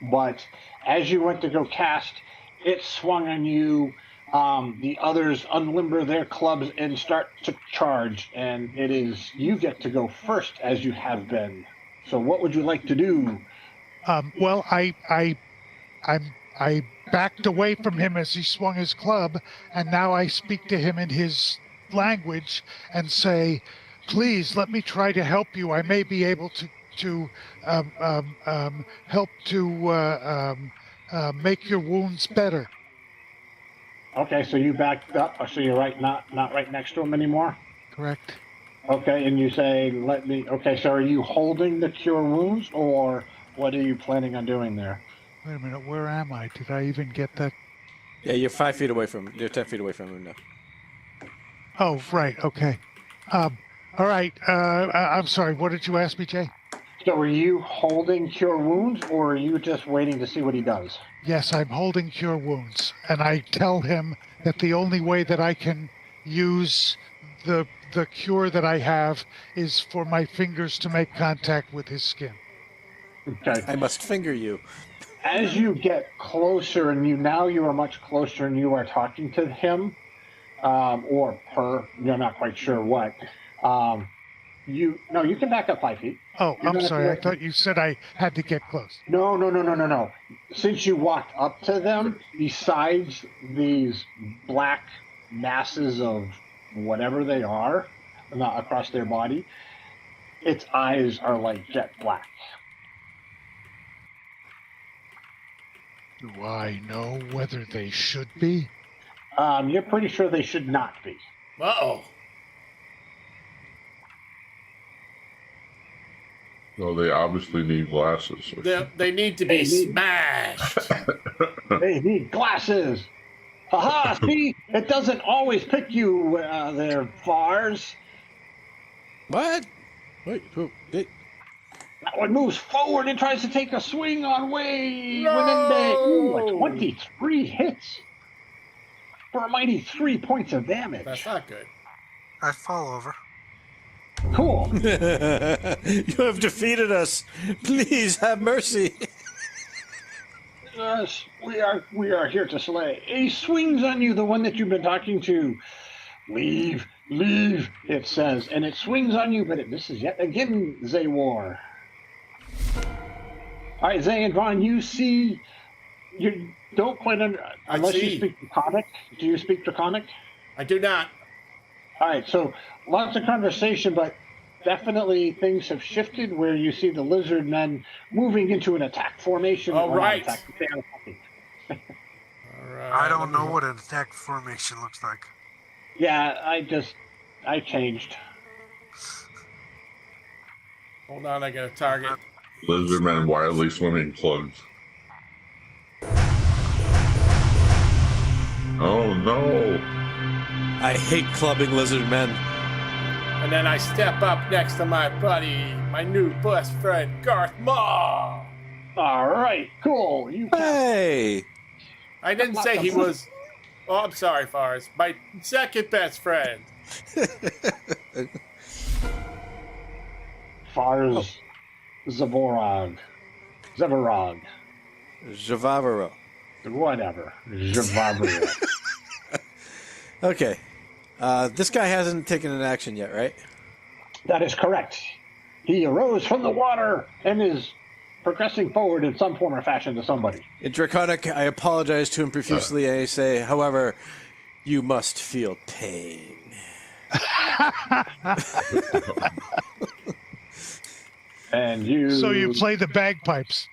But as you went to go cast, it swung on you. The others unlimber their clubs and start to charge, and it is you get to go first, as you have been. So what would you like to do? Well, I backed away from him as he swung his club, and now I speak to him in his language and say, "Please let me try to help you. I may be able to help to make your wounds better." Okay, so you backed up. So you're not right next to him anymore. Correct. Okay, and you say, "Let me." Okay, so are you holding the cure wounds, or what are you planning on doing there? Wait a minute, where am I? Did I even get that? Yeah, you're 5 feet away from him. You're 10 feet away from him now. Oh, right, okay. All right, I'm sorry, what did you ask me, Jay? So are you holding cure wounds, or are you just waiting to see what he does? Yes, I'm holding cure wounds, and I tell him that the only way that I can use the cure that I have is for my fingers to make contact with his skin. Okay. I must finger you. As you get closer, and you are much closer, and you are talking to him, or her, you're not quite sure what. You can back up 5 feet. Oh, I'm sorry. I thought you said I had to get close. No. Since you walked up to them, besides these black masses of whatever they are across their body, its eyes are like jet black. Do I know whether they should be? You're pretty sure they should not be. Uh-oh. No, they obviously need glasses. They need to be smashed. They need glasses. Haha, see? It doesn't always pick you there, Fars. What? Wait, That one moves forward and tries to take a swing on Wade. No! 23 hits for a mighty 3 points of damage. That's not good. I fall over. Cool. You have defeated us. Please have mercy. Yes, we are here to slay. He swings on you, the one that you've been talking to. Leave, it says, and it swings on you, but this is yet again Zaywar. All right, Zay and Vaughn, you see, you don't quite unless you speak Draconic. Do you speak Draconic? I do not. All right, so lots of conversation, but definitely things have shifted where you see the lizard men moving into an attack formation. All right. All right. I don't know what an attack formation looks like. Yeah, I changed. Hold on, I got a target. Lizardmen wildly swimming plugs. Oh no! I hate clubbing lizard men. And then I step up next to my buddy, my new best friend, Garth Maw. All right, cool. Hey! I didn't say he was. Oh, I'm sorry, Forrest. My second best friend. Fars Zavorog. Zavorog. Javavaro. Whatever. Javavaro. Okay. This guy hasn't taken an action yet, right? That is correct. He arose from the water and is progressing forward in some form or fashion to somebody. In Draconic, I apologize to him profusely, and I say, however, you must feel pain. And you... So you play the bagpipes.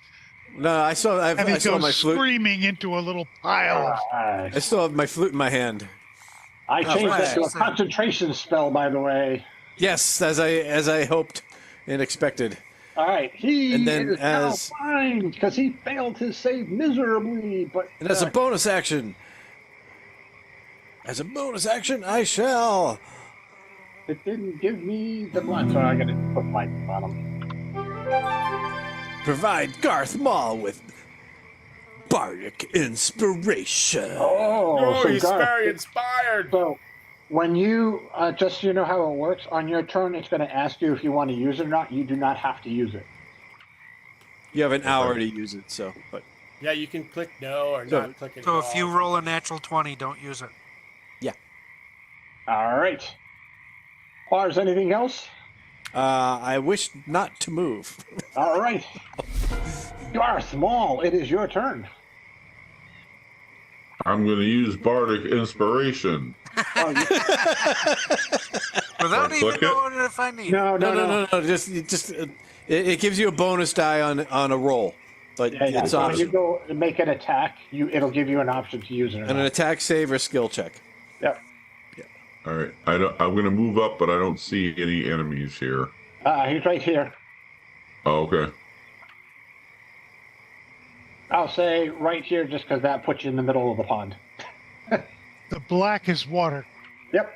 No, I saw And he I saw goes my flute. screaming into a little pile. I still have my flute in my hand. I changed that to a right. concentration spell, by the way. Yes, as I hoped and expected. All right, he And then is now blind because he failed his save miserably. But And as a bonus action, I shall it didn't give me the blind, so I got to put my on him. provide Garth Maul with bardic inspiration. Oh, so he's Garth, very inspired. So when you just so you know how it works, on your turn, it's going to ask you if you want to use it or not. You do not have to use it. You have an hour to use it, but Yeah, you can click no or not click it. So if you roll a natural 20, don't use it. All right. Lars, anything else? I wish not to move. All right. Garth Maul, it is your turn. I'm going to use bardic inspiration. Oh, Without Click even it? knowing if I need it. no. Just it gives you a bonus die on a roll, but Yeah. it's So when you optional. go to make an attack, it'll give you an option to use it or And an not. attack save or skill check. Yep. All right. I'm going to move up, but I don't see any enemies here. He's right here. Oh, okay. I'll say right here just because that puts you in the middle of the pond. The black is water. Yep.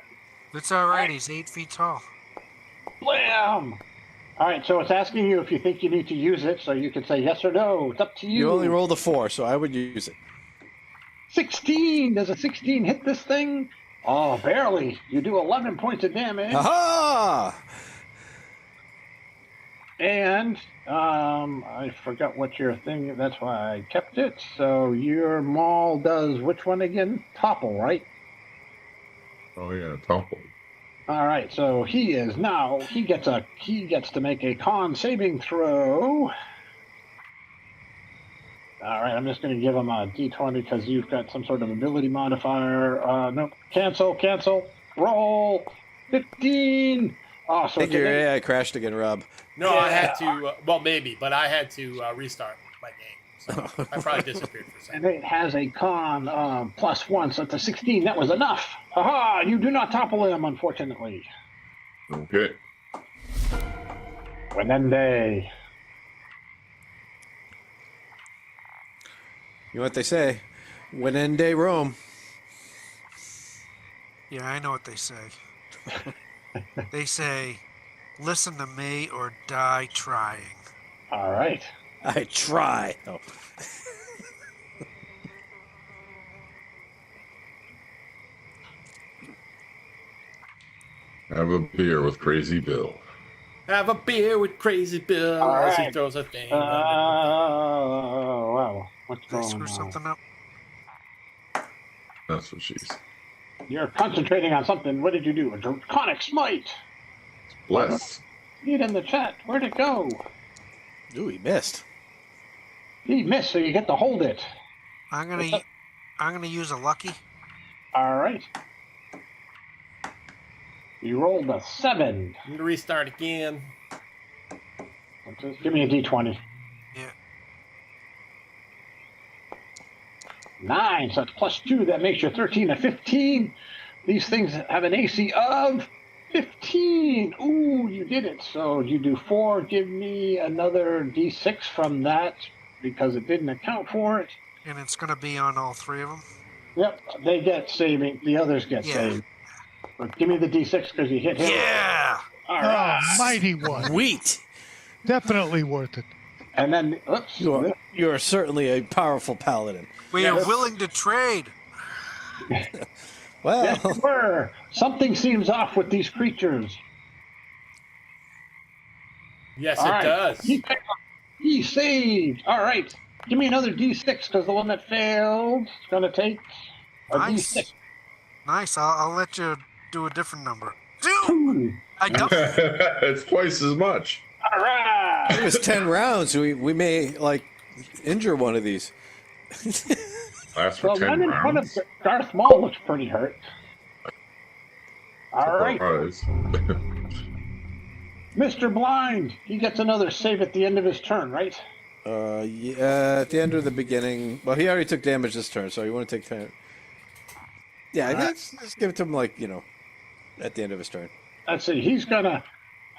It's all right. He's 8 feet tall. Blam! All right, so it's asking you if you think you need to use it, so you can say yes or no. It's up to you. You only rolled a 4, so I would use it. 16! Does a 16 hit this thing? Oh, barely. You do 11 points of damage. Aha! And I forgot what your thing. That's why I kept it. So your maul does which one again? Topple, right? Oh, yeah. Topple. All right. So he gets to make a con saving throw. All right. I'm just going to give him a D20 because you've got some sort of ability modifier. No, cancel. Roll 15. Oh, so I think your AI crashed again, Rob. No, Yeah. I had to. Well, maybe, but I had to restart my game. So I probably disappeared for a second. And it has a con +1, so it's a 16. That was enough. Aha! You do not topple him, unfortunately. Okay. Wenende. You know what they say? When in day Rome. Yeah, I know what they say. They say, listen to me or die trying. All right. I try. Oh. Have a beer with Crazy Bill. Have a beer with Crazy Bill All as he right. throws a thing. Wow. What's Did I going screw on? something up? That's what she's. You're concentrating on something. What did you do? A draconic smite. Bless. See it in the chat. Where'd it go? Ooh, he missed. He missed, so you get to hold it. I'm gonna use a lucky. All right. You rolled a 7. I'm gonna restart again. Just give me a D20. Yeah. 9, so it's +2. That makes you 13 to 15. These things have an AC of 15. Ooh, you did it. So you do 4. Give me another D6 from that because it didn't account for it. And it's gonna be on all 3 of them. Yep, they get saving. The others get Yeah. saved. But give me the D6 because you hit him. Yeah! All Oh, right. mighty one. Wheat. Definitely worth it. And then, oops. You are certainly a powerful paladin. We Yeah, are that's- willing to trade. Well, Yes, you were. Something seems off with these creatures. Yes, All it right. does. He saved. All right. Give me another D6 because the one that failed is going to take a Nice. D6. Nice. I'll let you do a different number. 2! Ooh. I don't. It's twice as much. All right. it was 10 rounds. We may, injure one of these. Lasts for The 10 one in front of rounds. Darth Maul looks pretty hurt. All right. Surprise. Mr. Blind, he gets another save at the end of his turn, right? Yeah, at the end or the beginning. Well, he already took damage this turn, so you want to take 10. Yeah, let's give it to him, at the end of his turn. Let's see. He's going to...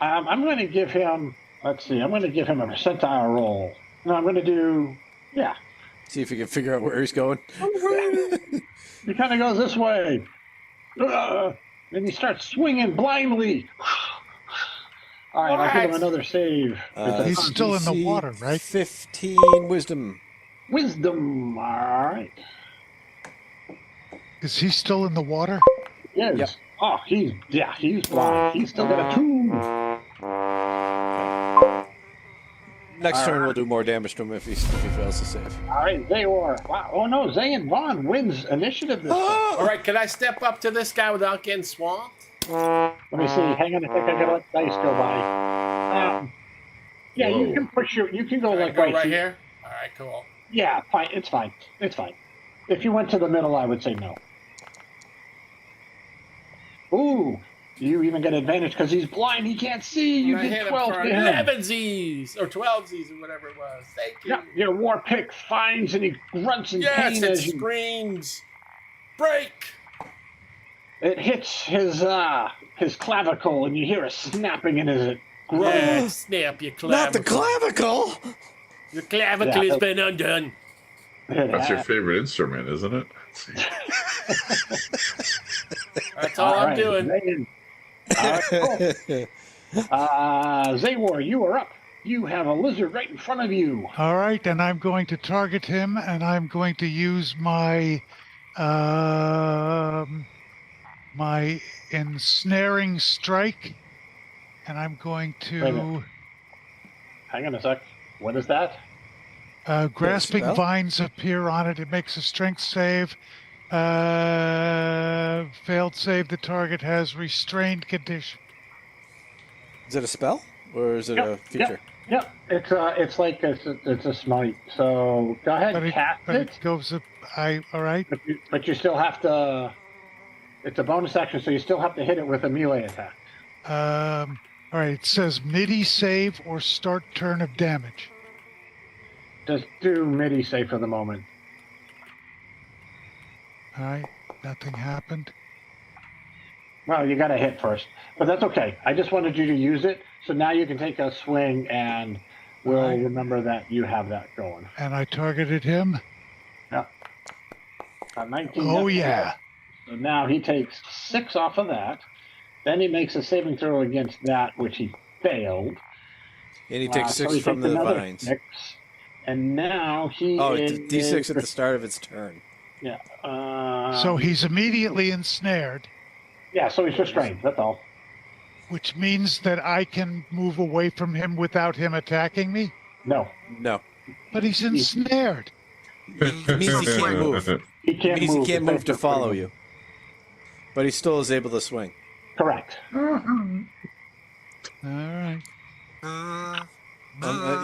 I'm going to give him Let's see. I'm going to give him a percentile roll. No, I'm going to do... Yeah. See if you can figure out where he's going. He kind of goes this way. Then he starts swinging blindly. All right, I'll give him another save. He's still in the DC water, right? 15 wisdom. Wisdom. All right. Is he still in the water? Yes. Yep. Oh, he's blind. He's still got a 2. Next turn we'll do more damage to him if he fails to save. All right, Zayor. Wow. Oh no, Zay and Vaughn wins initiative this time. All right, can I step up to this guy without getting swamped? Let me see. Hang on a second. I gotta let dice go by. Yeah, Whoa. you can push your. You can go like Go right here. All right, cool. Yeah, fine. It's fine. It's fine. If you went to the middle, I would say no. Ooh, you even get advantage because he's blind. He can't see. You And I hit get him 12 for to him. 11 Z's or 12 Z's or whatever it was. Thank you. Yeah, your war pick finds and he grunts in Yes, pain it as you. screams. Break. It hits his clavicle, and you hear a snapping in his groin. Yeah, snap your clavicle. Not the clavicle! Your clavicle has been undone. That's your favorite instrument, isn't it? That's all I'm doing. All right, cool. Zaywar, you are up. You have a lizard right in front of you. All right, and I'm going to target him, and I'm going to use my my ensnaring strike, and I'm going Wait a to minute. Hang on a sec. What is that? grasping spell? vines appear on it. It makes a strength save. Failed save. The target has restrained condition. Is it a spell? Or is it Yep, a feature? Yep. It's like it's a smite. So go ahead and cast but it. it goes up. All right. But you still have to. It's a bonus action, so you still have to hit it with a melee attack. All right. It says MIDI save or start turn of damage. Just do MIDI save for the moment. All right. Nothing happened. Well, you got to hit first, but that's okay. I just wanted you to use it, so now you can take a swing, and we'll Right. remember that you have that going. And I targeted him. Yeah. 19. Oh, that's yeah. good. So now he takes 6 off of that. Then he makes a saving throw against that, which he failed. And he takes So 6 he from takes the another vines. 6, and now he Oh, is... it's D6 at the start of its turn. Yeah. So he's immediately ensnared, Yeah, so he's restrained, that's all. which means that I can move away from him without him attacking me. No, No. But he's ensnared. It means he can't move. he It can't means move. he can't move to follow you. But he still is able to swing. Correct. All right.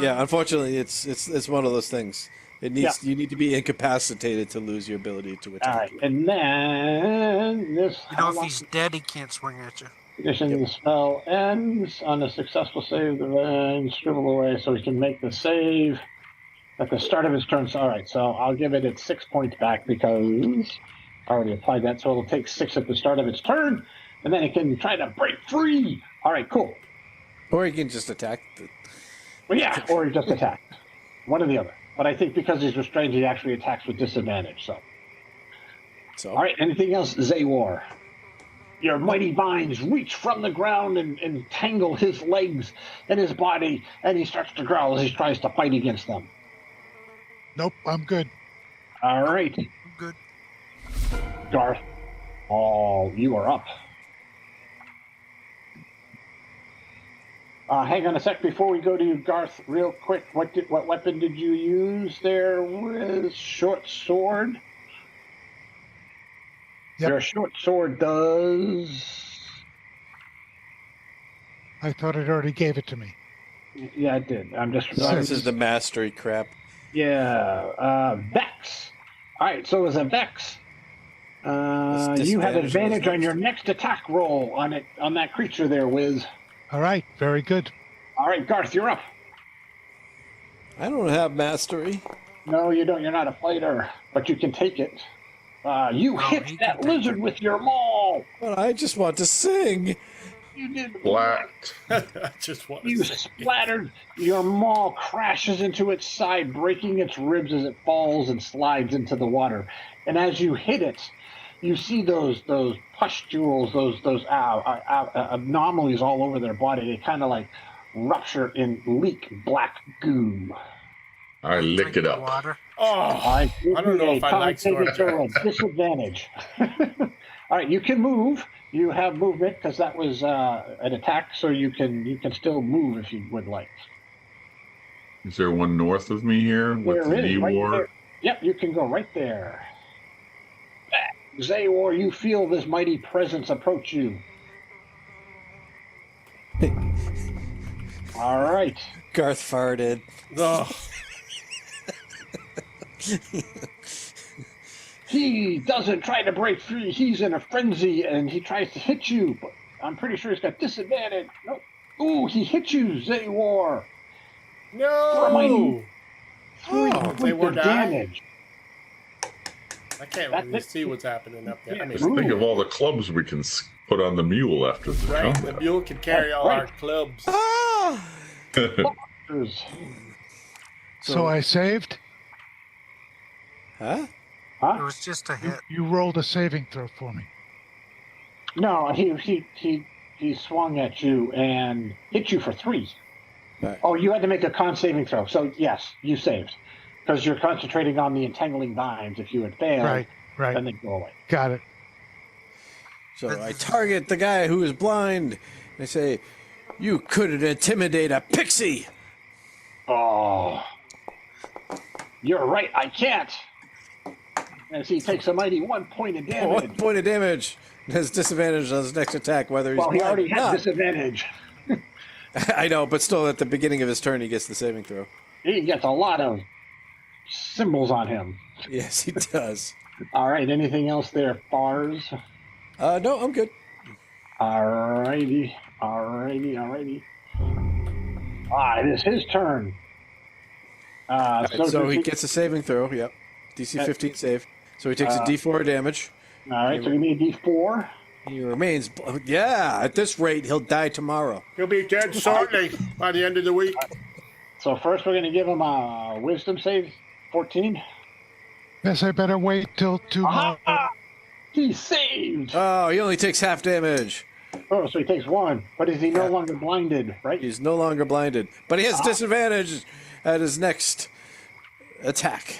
Yeah, unfortunately, it's one of those things. It needs you need to be incapacitated to lose your ability to attack. All right, and then this... You know, if he's dead, he can't swing at you. Condition the spell ends on a successful save. The vine scribble away, so he can make the save at the start of his turn. So, all right, so I'll give it its 6 points back because I already applied that. So it'll take 6 at the start of its turn, and then it can try to break free. All right, cool. Or he can just attack. Well, yeah, or he just attacked. One or the other. But I think because he's restrained, he actually attacks with disadvantage. So, all right. Anything else, Zaywar? Your mighty vines reach from the ground and tangle his legs and his body, and he starts to growl as he tries to fight against them. Nope, I'm good. All right, Good. Garth. Oh, you are up. Hang on a sec before we go to you, Garth. Real quick, what weapon did you use there with short sword? Yep. Your short sword does. I thought it already gave it to me. Yeah, it did. I'm just. This is the mastery crap. Yeah, Vex. All right, so as a Vex, That's you have disadvantage advantage on on his your next attack roll on that creature there, Wiz. All right, very good. All right, Garth, you're up. I don't have mastery. No, you don't. You're not a fighter, but you can take it. You hit he that can take lizard with your maul. But I just want to sing. You did. Flat. I just want to You say. splattered. Your maul crashes into its side, breaking its ribs as it falls and slides into the water. And as you hit it, you see those pustules, those anomalies all over their body. They kind of like rupture and leak black goo. I lick Drink it the up. water. Oh, I don't know if I like a disadvantage. All right, you can move. You have movement because that was an attack, so you can still move if you would like. Is there one north of me here with There is, the right war? there. Yep, you can go right there. Zayor, you feel this mighty presence approach you. All right. Garth farted. Oh, He doesn't try to break free. He's in a frenzy and he tries to hit you, but I'm pretty sure he's got disadvantage. Nope. Ooh, he hit you, Zayor. no! Three Oh, points Zayor of died? damage. I can't That's really it. see what's happening up there. I mean, Just think of all the clubs we can put on the mule after the right? The combat. mule can carry all Right. our clubs. Ah! So I saved? Huh? It Huh? was just a hit. You rolled a saving throw for me. No, he swung at you and hit you for 3. Right. Oh, you had to make a con saving throw. So yes, you saved. Because you're concentrating on the entangling vines. If you had failed, Right, right. then they'd go away. Got it. So I target the guy who is blind. I say, "You couldn't intimidate a pixie." Oh. You're right, I can't. As he takes a mighty 1 point of damage. 1 point of damage. Has disadvantage on his next attack, whether he's Well, he blind already or had not. disadvantage. I know, but still, at the beginning of his turn, he gets the saving throw. He gets a lot of symbols on him. Yes, he does. All right, anything else there, Fars? No, I'm good. Alrighty. It is his turn. So he gets a saving throw. Yep, DC 15 save. So he takes a D4 damage. All right, so give me a D4. He remains. Yeah, at this rate, he'll die tomorrow. He'll be dead shortly by the end of the week. So first we're going to give him a wisdom save, 14. Guess I better wait till tomorrow. He saved! Oh, he only takes half damage. Oh, so he takes 1. But is he no longer blinded, right? He's no longer blinded, but he has disadvantage at his next attack.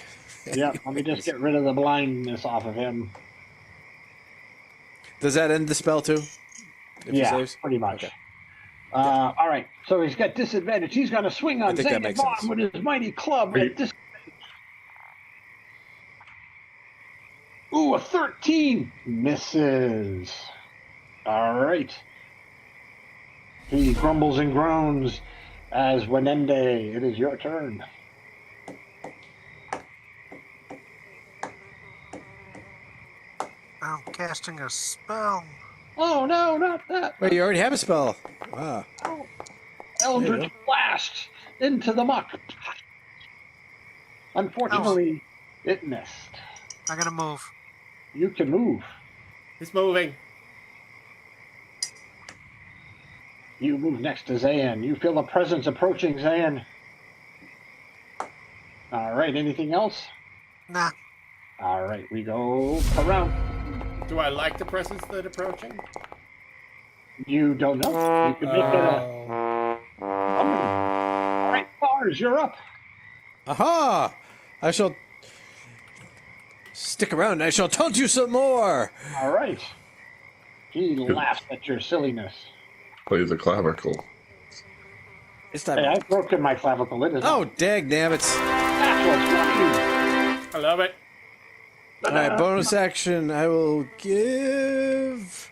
Yeah, let me just get rid of the blindness off of him. Does that end the spell too? If he Yeah, saves? pretty much. Okay. All right, so he's got disadvantage. He's going to swing on think that makes sense. Zayavon with his mighty club. Wait. At disadvantage. Ooh, a 13 misses. All right. He grumbles and groans as Wenende, it is your turn. I'm casting a spell. Oh, no, not that. Wait, you already have a spell. Wow. Eldritch Blast into the muck. Unfortunately, it missed. I'm gonna move. You can move. He's moving. You move next to Zayan. You feel a presence approaching, Zayan. All right, anything else? Nah. All right, we go around. Do I like the presence that's approaching? You don't know. You can make it a... All right, Bars, you're up. Aha! I shall stick around. I shall taunt you some more. All right. He laughs at your silliness. Play the clavicle. It's time. Hey, I've broken my clavicle. It is Oh, dag nabbits. natural 20. I love it. All right, bonus action. I will give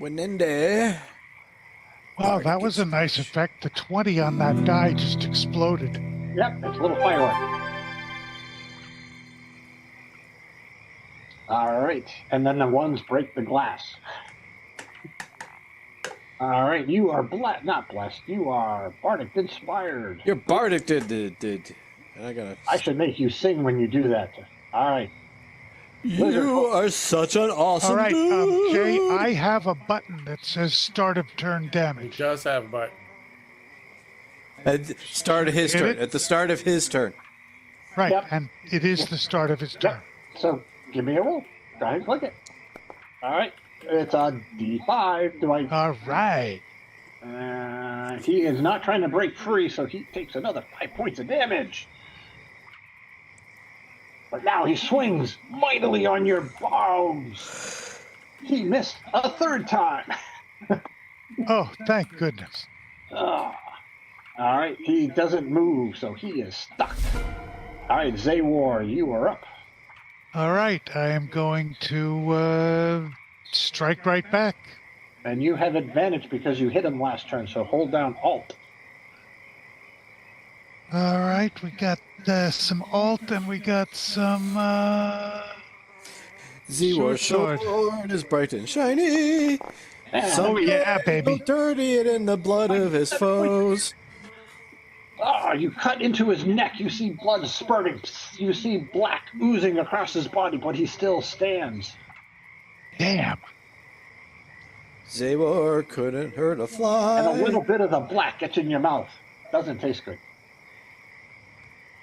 Wenende. Wow, that was a nice effect. The 20 on that die just exploded. Yep, it's a little firework. All right, and then the ones break the glass. All right, you are not blessed. You are bardic inspired. You're bardic, did. I gotta. I should make you sing when you do that. All right. You are such an awesome All right, dude. Jay, I have a button that says start of turn He damage. does have a button. At the start of his Hit turn. it? At the start of his turn. Right, Yep. and it is the start of his turn. So give me a roll. Go ahead and click it. All right. It's a D5. Do I? All right. He is not trying to break free, so he takes another 5 points of damage. But now he swings mightily on your bows. He missed a third time. Oh, thank goodness. All right. He doesn't move, so he is stuck. All right, Zaywar, you are up. All right, I am going to strike right back. And you have advantage because you hit him last turn, so hold down Alt. All right, we got some alt and we got some Zewar Short sword is bright and shiny. oh yeah, baby. Dirty it in the blood of his foes. You cut into his neck. You see blood spurting. You see black oozing across his body, but he still stands. Damn. Zewar couldn't hurt a fly. And a little bit of the black gets in your mouth. Doesn't taste good.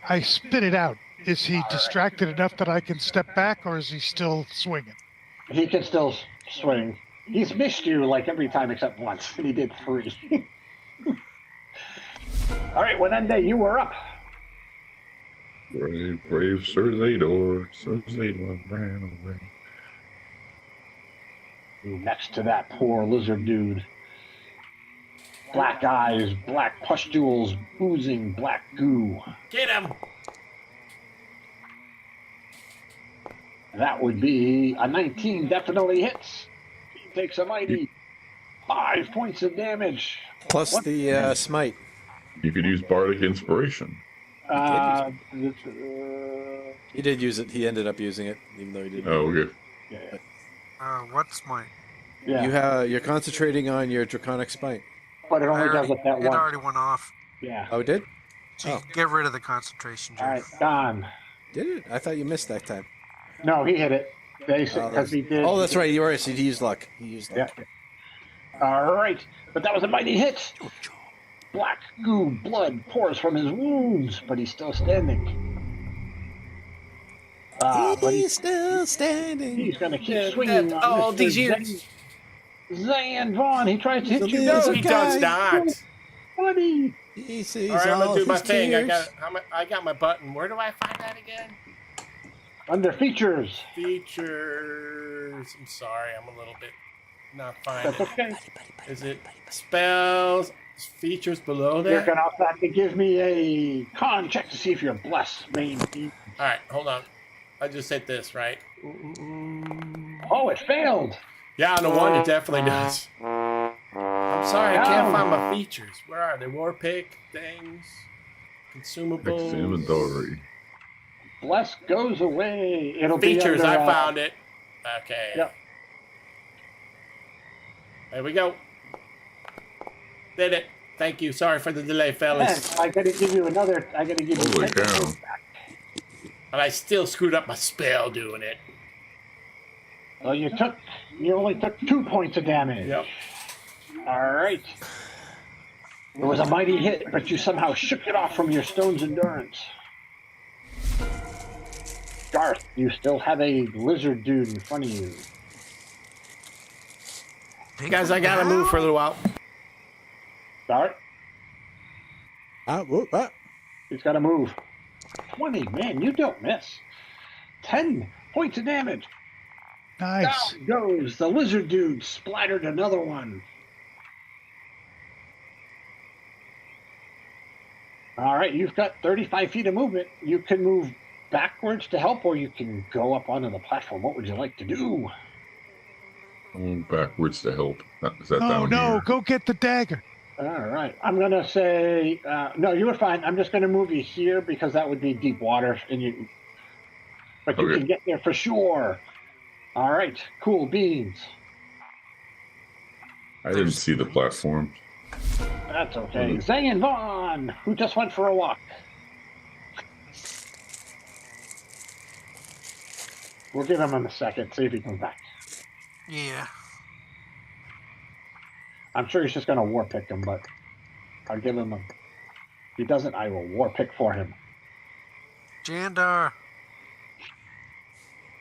I spit it out. Is he distracted enough that I can step back, or is he still swinging? He can still swing. He's missed you like every time except once, and he did 3. All right, Wenende, you were up. Brave Sir Zador. Sir Zador ran away. Next to that poor lizard dude. Black eyes, black pustules, oozing black goo. Get him! That would be a 19, definitely hits. He takes a mighty 5 points of damage. Plus the smite. You could use Bardic Inspiration. He did use it. He ended up using it, even though he didn't. Oh, okay. What's my? Yeah, You're concentrating on your Draconic Spite. but it only does it that It one. already went off. Yeah. Oh, it did? So you can get rid of the concentration, All Jay. right, Don. Did it? I thought you missed that time. No, he hit it. Because he did. Oh, that's right. You were right. He used luck. He used luck. Yeah. All right, but that was a mighty hit. Black goo blood pours from his wounds, but he's still standing. But He's still standing. he's going to keep swinging on all Mr. these years. Zan Vaughn. He tries to hit you. No, No, he does guy. not. Buddy. He sees All right, I'm all gonna do my his thing. tears. I got my button. Where do I find that again? Under features. Features. I'm sorry, I'm a little bit not fine. That's okay. Is it spells? Features below You're that? going to also have to give me a con check to see if you're blessed, main team. All right, hold on. I just hit this, right? Oh, it failed. Yeah, on the one it definitely does. I'm sorry, I can't find my features. Where are they? War pick, things, consumables. Next inventory. Bless goes away. It'll be Features, under, I found it. Okay. Yep. There we go. Did it. Thank you. Sorry for the delay, fellas. I got to give you another. I got to give you. Holy 10 cow. points back. But I still screwed up my spell doing it. Well, you only took 2 points of damage. Yep. All right. It was a mighty hit, but you somehow shook it off from your stone's endurance. Garth, you still have a lizard dude in front of you. Guys, I gotta move for a little while. Garth, Whoop, ah. he's got to move. 20, man, you don't miss. 10 points of damage. Nice. Down goes the lizard dude, splattered another one. All right, you've got 35 feet of movement. You can move backwards to help, or you can go up onto the platform. What would you like to do? Going backwards to help. Is that Oh down no, here? go get the dagger. All right, I'm going to say, no, you were fine. I'm just going to move you here because that would be deep water. But you Okay. can get there for sure. All right, cool beans. I didn't see the platform. That's okay. Zayn Vaughn, who just went for a walk. We'll give him a second, see if he comes back. Yeah. I'm sure he's just going to war pick him, but I'll give him a... If he doesn't, I will war pick for him. Jandar.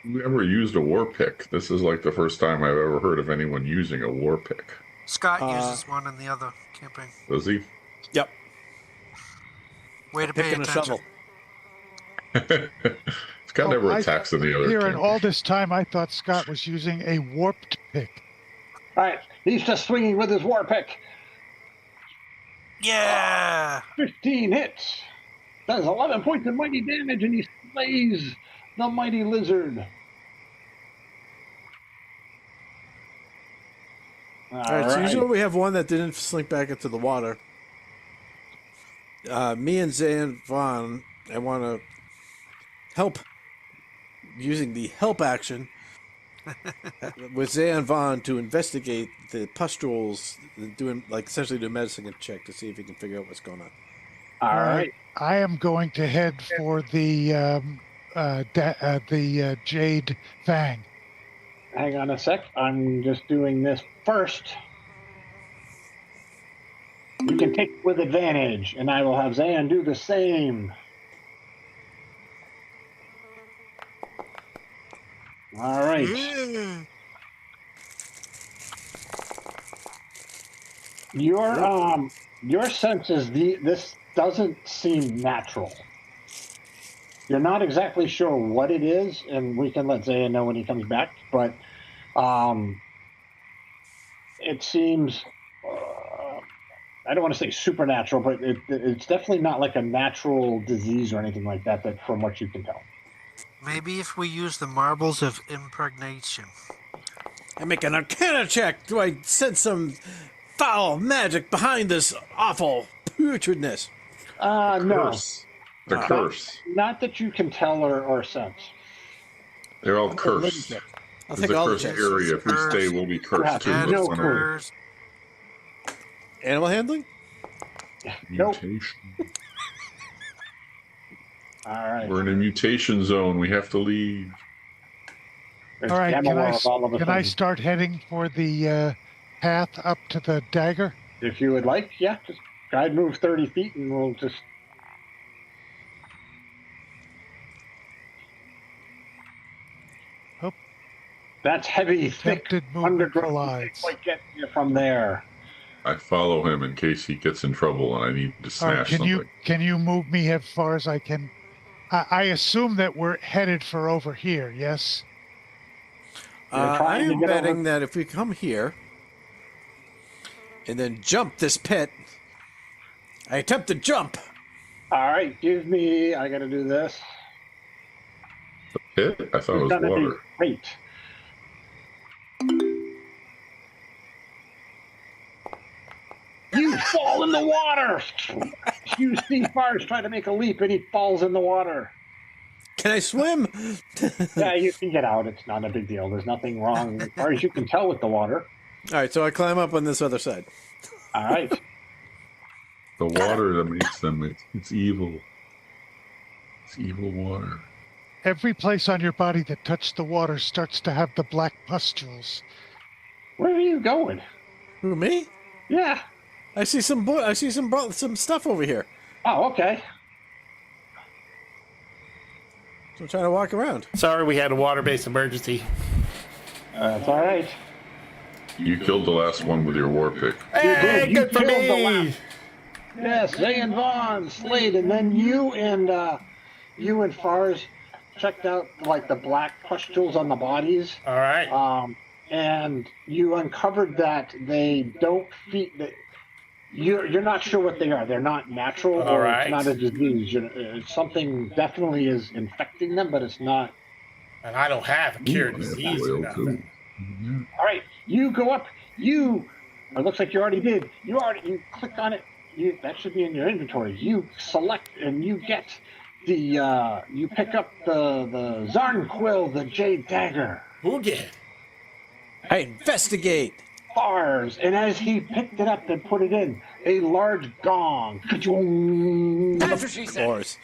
Who ever used a war pick? This is like the first time I've ever heard of anyone using a war pick. Scott uses one in the other campaign. Does he? Yep. Way to pay Picking a attention. shovel. Scott never attacks in the other. Here, and campaign. all this time, I thought Scott was using a warped pick. All right, he's just swinging with his war pick. Yeah. 15 hits. Does 11 points of mighty damage, and he slays the mighty lizard. All Alright, so right. usually we have one that didn't slink back into the water. Me and Zan Vaughn, I want to help using the help action with Zan Vaughn to investigate the pustules, doing like essentially do a medicine check to see if he can figure out what's going on. All right. I am going to head for the Jade Fang. Hang on a sec. I'm just doing this first. You can take with advantage, and I will have Zan do the same. All right. Yeah. Your sense is this doesn't seem natural. You're not exactly sure what it is, and we can let Zaya know when he comes back, but it seems, I don't want to say supernatural, but it's definitely not like a natural disease or anything like that, from what you can tell. Maybe if we use the marbles of impregnation. I make an arcana check. Do I sense some foul magic behind this awful putridness? No. Curse. The curse. Not that you can tell or sense. They're all cursed. I'll There's take a all the cursed checks. area. If we stay, we'll be cursed too. Yeah, That's no one of clue. Animal handling? the Nope. mutation. All right. We're in a mutation zone. We have to leave. There's All right, gamma can world all of a can I sudden. start heading for the path up to the dagger? If you would like, yeah, just guide move 30 feet and we'll just... Oh. That's heavy, thick Attempted movement undergrowth. You can't collides. quite get you from there. I follow him in case he gets in trouble and I need to All right, smash something. can you move me as far as I can? I assume that we're headed for over here. Yes. You're I trying to am get betting over- that if we come here and then jump this pit, I attempt to jump. All right, give me... I got to do this. Pit? I thought it was Gonna be water. great. You fall in the water! You see Fars try to make a leap and he falls in the water. Can I swim? Yeah, you can get out. It's not a big deal. There's nothing wrong as far as you can tell with the water. All right, so I climb up on this other side. All right. The water that makes them, it's evil. It's evil water. Every place on your body that touched the water starts to have the black pustules. Where are you going? Who, me? Yeah. I see some some stuff over here. Oh, okay. So I'm trying to walk around. Sorry, we had a water-based emergency. That's all right. You killed the last one with your war pick. Hey, You good for killed the me! last- Yes, Zay and Vaughn, Slade, and then you and Fars checked out like the black pustules on the bodies. All right. And you uncovered that they don't feed. You're not sure what they are. They're not natural, All or right. it's not a disease. Something definitely is infecting them, but it's not. And I don't have a cured Ooh, disease or oil, nothing. too. All right, you go up. It looks like you already did. You click on it. That should be in your inventory. You select and you get the. You pick up the Zarnquill, the Jade Dagger. Boogie. I investigate. Bars, and as he picked it up and put it in, a large gong Of course.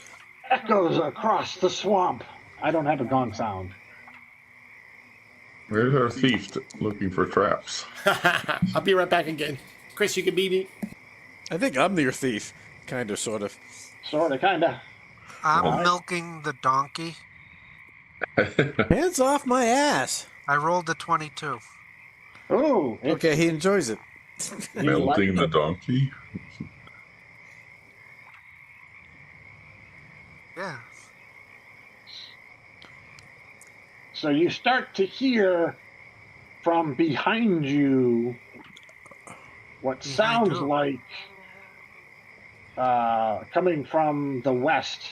echoes across the swamp. I don't have a gong sound. Where's our thief looking for traps? I'll be right back again. Chris, you can beat me. I think I'm your thief. Kind of, sort of. Sort of, kind of. I'm milking the donkey. Hands off my ass. I rolled a 22. Ooh. Okay, he enjoys it. Melting the donkey. Yeah. So you start to hear from behind you what sounds like coming from the west.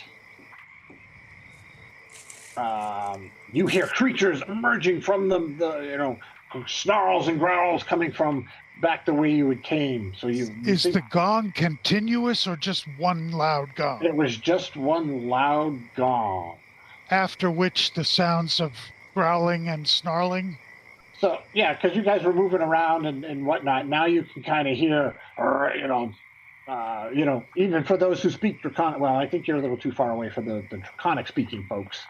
You hear creatures emerging from the snarls and growls coming from back the way you had came. So Is the gong continuous or just one loud gong? It was just one loud gong. After which the sounds of growling and snarling? So, yeah, because you guys were moving around and whatnot. Now you can kind of hear, even for those who speak Draconic. Well, I think you're a little too far away for the Draconic-speaking folks.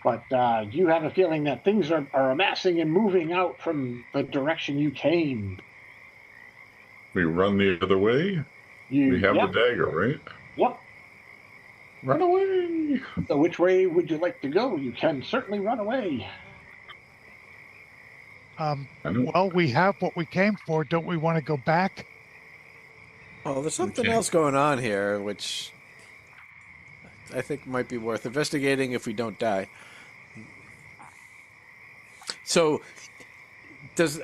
But you have a feeling that things are amassing and moving out from the direction you came. We run the other way? We have the dagger, right? Yep. Run away! So which way would you like to go? You can certainly run away. Well, we have what we came for. Don't we want to go back? Well, there's something else going on here, which I think might be worth investigating if we don't die. So,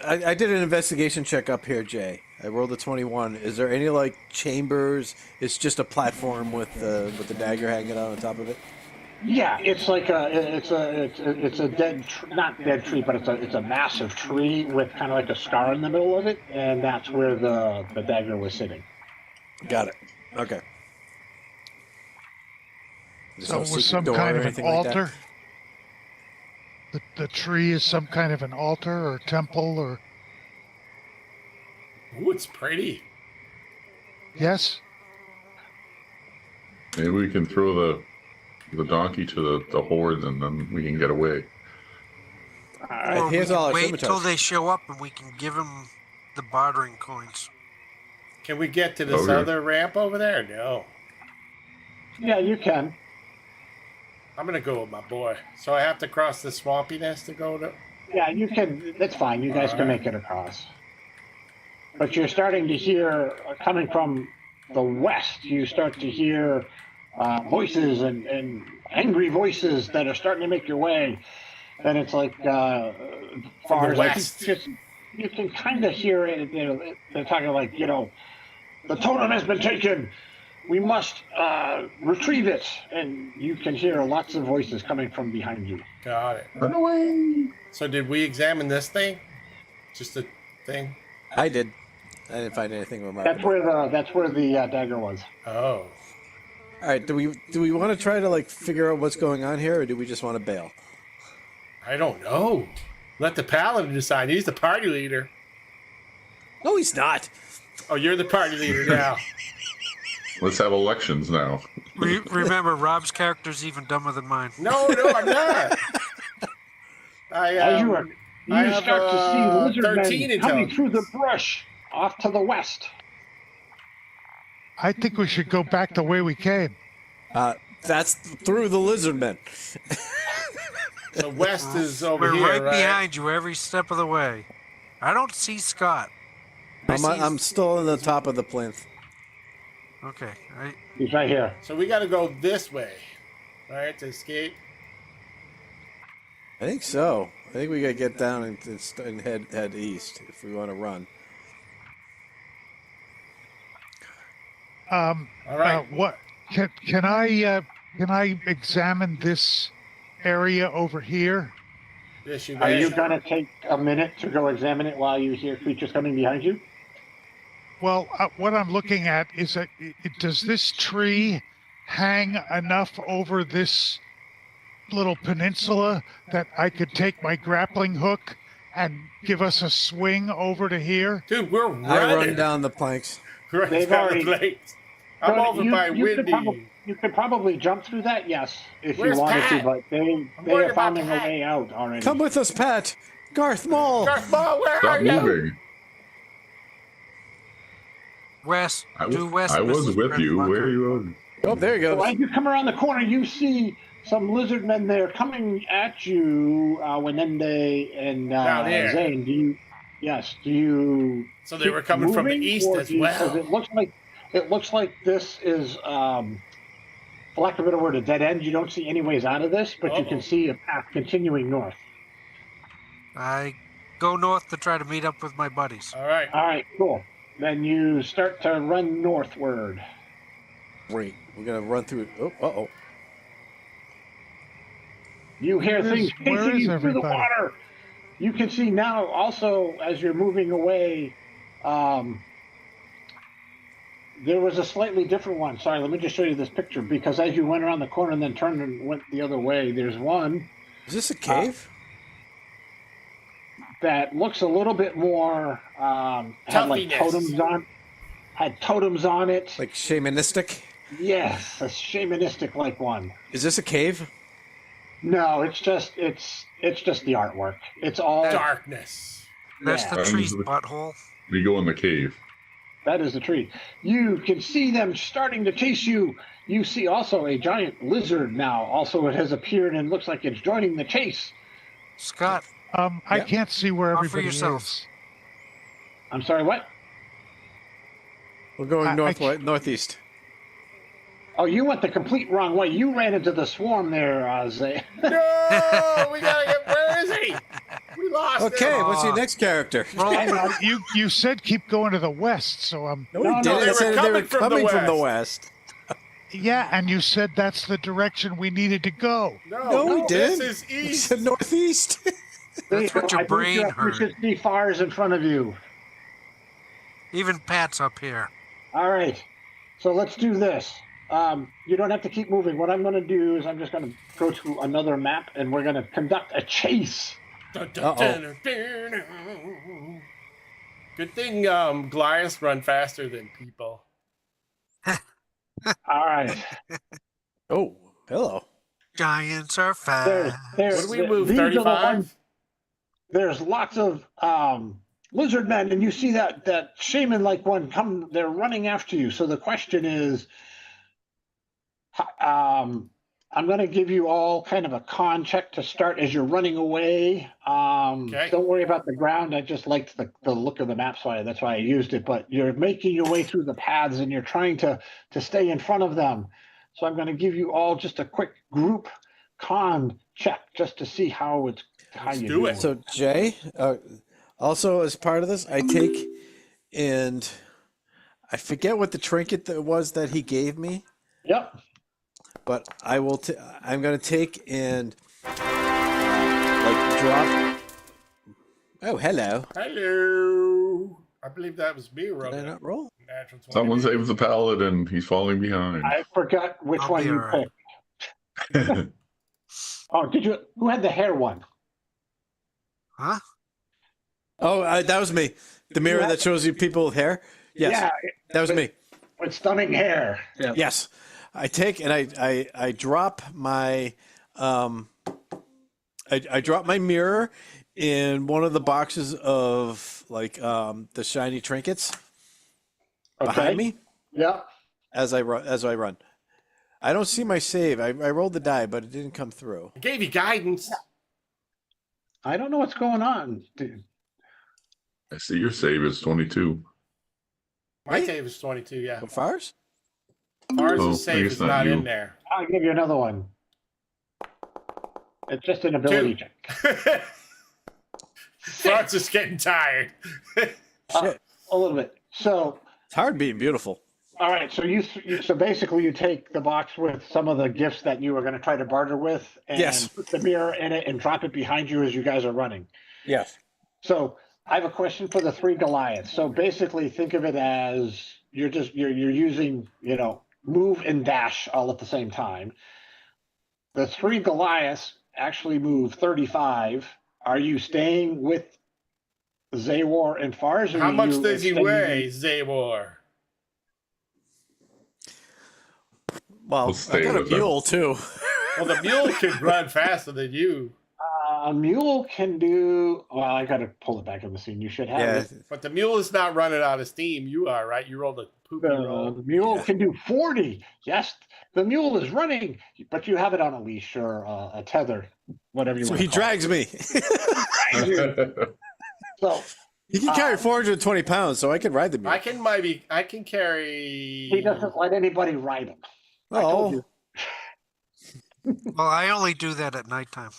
I did an investigation check up here, Jay. I rolled a 21. Is there any chambers? It's just a platform with the dagger hanging out on top of it. Yeah, it's like it's a dead not dead tree, but it's a massive tree with kind of like a scar in the middle of it, and that's where the dagger was sitting. Got it. Okay. So it was some kind of an altar? The tree is some kind of an altar or temple or... Ooh, it's pretty. Yes? Maybe we can throw the donkey to the horde and then we can get away. Or we can wait till they show up and we can give them the bartering coins. Can we get to this other ramp over there? No. Yeah, you can. I'm going to go with my boy. So I have to cross the swampiness to go to... Yeah, you can. That's fine. You guys can make it across. But you're starting to hear, coming from the west, you start to hear voices and angry voices that are starting to make your way. And it's like, far as west. You can kind of hear it. They're talking like, the totem has been taken. We must retrieve it. And you can hear lots of voices coming from behind you. Got it. Run away! So did we examine this thing? Just a thing? I did. I didn't find anything remarkable. That's where the dagger was. Oh. All right. Do we want to try to figure out what's going on here, or do we just want to bail? I don't know. Let the paladin decide. He's the party leader. No, he's not. Oh, you're the party leader now. Let's have elections now. Remember, Rob's character's even dumber than mine. No, I'm not. You start to see lizard 13 men coming through the brush off to the west. I think we should go back the way we came. That's through the lizard men. So west is over We're here, right behind you every step of the way. I don't see Scott. I'm still on the top of the plinth. Okay. He's right here. So we got to go this way, right, to escape? I think so. I think we got to get down and head east if we want to run. All right. What can I examine this area over here? Yes, you Are you going to take a minute to go examine it while you hear creatures coming behind you? Well, what I'm looking at is does this tree hang enough over this little peninsula that I could take my grappling hook and give us a swing over to here? Dude, we're running. I run down the planks. I'm over by Windy. You could probably jump through that, yes, if Where's you wanted Pat? to, but they worried are about finding a Pat. way out already. Come with us, Pat. Garth Maul. Darth Maul, where Stop are you? moving. West, I due west. was Mrs. with you. Where are Redfucker. you? Oh, there he So goes. as you come around the corner, you see some lizard men there coming at you, Wenende and Down here. Zane. Do you? So they were coming from the moving, east or as do you- 'cause well. it looks like this is, for lack of a better word, a dead end. You don't see any ways out of this, but you Uh-oh. can see a path continuing north. I go north to try to meet up with my buddies. All right. All right, cool. Then you start to run northward. Great. We're gonna run through it. Oh, uh-oh. You hear Where is- things where pacing is you through the everybody? water. You can see now also as you're moving away, there was a slightly different one. Sorry, let me just show you this picture because as you went around the corner and then turned and went the other way, there's one Is this a cave? that looks a little bit more had like Toughiness. totems on it. Like shamanistic? Yes, a shamanistic like one. Is this a cave? No, it's just the artwork. It's all Darkness. That's Yeah. the tree's butthole. We go in the cave. That is the tree. You can see them starting to chase you. You see also a giant lizard now. Also, it has appeared and looks like it's joining the chase. Scott, I Yeah. can't see where Offer everybody yourself. is. I'm sorry, what? We're going I- northeast. Oh, you went the complete wrong way. You ran into the swarm there, Zay. No, we gotta get. Where is he? We lost Okay, him. what's your next character? roll, You said keep going to the west, so No, No, we no, didn't. they I were said coming from the from the west. yeah, and you said that's the direction we needed to go. No, we didn't. This is We east. said northeast. That's what your brain You heard. should see fires in front of you. even Pat's up here. All right. So let's do this. You don't have to keep moving. What I'm going to do is I'm just going to go to another map and we're going to conduct a chase. Dun, dun, dun, dun, dun. Good thing Goliaths run faster than people. All right. Oh, hello. Giants are There's, fast. there's, What do we move? these are the 35? ones- There's lots of lizard men, and you see that shaman-like one come. They're running after you. So the question is, I'm going to give you all kind of a con check to start as you're running away. Okay. Don't worry about the ground. I just liked the look of the map, so that's why I used it. But you're making your way through the paths, and you're trying to stay in front of them. So I'm going to give you all just a quick group con check just to see how you do do it. So Jay, also as part of this, I take and I forget what the trinket that was that he gave me, Yep. but I will. I'm going to take and like drop. Oh, hello. Hello. I believe that was me Did I rolling. not roll? Natural 20. Someone saves the paladin. He's falling behind. I forgot which I'll one be you all right. picked. Oh, did you? Who had the hair one? Huh? Oh, that was me. The mirror that shows you people with hair. Yes, Yeah, that was me. with stunning hair. Yeah. Yes, I take and I drop my I drop my mirror in one of the boxes of like the shiny trinkets behind me Yeah. as I run. I don't see my save. I rolled the die, but it didn't come through. I gave you guidance. I don't know what's going on, dude. I see your save is 22. My save is 22, yeah. What fires? Ours Oh, I is save guess is not not you. in there. I'll give you another one. It's just an ability Two. check. Francis is getting tired. Shit, A little bit. So, it's hard being beautiful. all right. So so basically you take the box with some of the gifts that you were going to try to barter with, and Yes. put the mirror in it and drop it behind you as you guys are running. Yes. So I have a question for the three Goliaths. So basically think of it as you're using, move and dash all at the same time. The three Goliaths actually move 35. Are you staying with Zawar and Fars? Or How are much you does he extending- weigh, Zabor? Well, We'll I stay got a with him. mule too. Well, the mule can run faster than you, A mule can do. Well, I got to pull it back on the scene. You should have Yeah. it. but the mule is not running out of steam. You are, right? You rolled a poopy roll. The mule Yeah. can do 40. Yes, the mule is running, but you have it on a leash or a tether, whatever you So want. he drags me. So He can carry 420 pounds, so I can ride the mule. I can carry. he doesn't let anybody ride him. I told Oh, you. Well, I only do that at nighttime.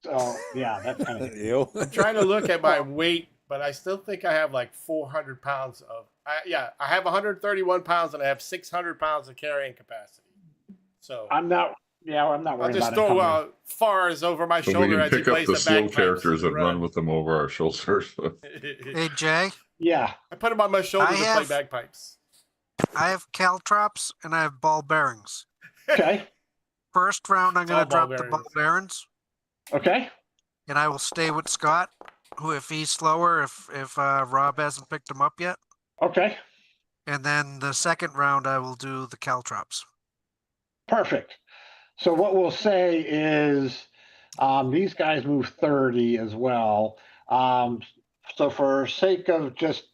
So yeah, that's kind of. ew. I'm trying to look at my weight, but I still think I have like 400 pounds of. I have 131 pounds and I have 600 pounds of carrying capacity. So I'm not. Yeah, I'm not I'll worried just about it. throw fars over my So we shoulder can as he pick up plays the the slow bagpipes characters and and run with them over our shoulders. Hey, Jay, Yeah. I put him on my shoulder I to play have- bagpipes. I have caltrops and I have ball bearings. Okay. First round, I'm It's all going to drop ball the ball bearings. bearings, Okay. and I will stay with Scott, who, if he's slower, if Rob hasn't picked him up yet. Okay. And then the second round, I will do the caltrops. Perfect. So what we'll say is these guys move 30 as well. So for sake of just,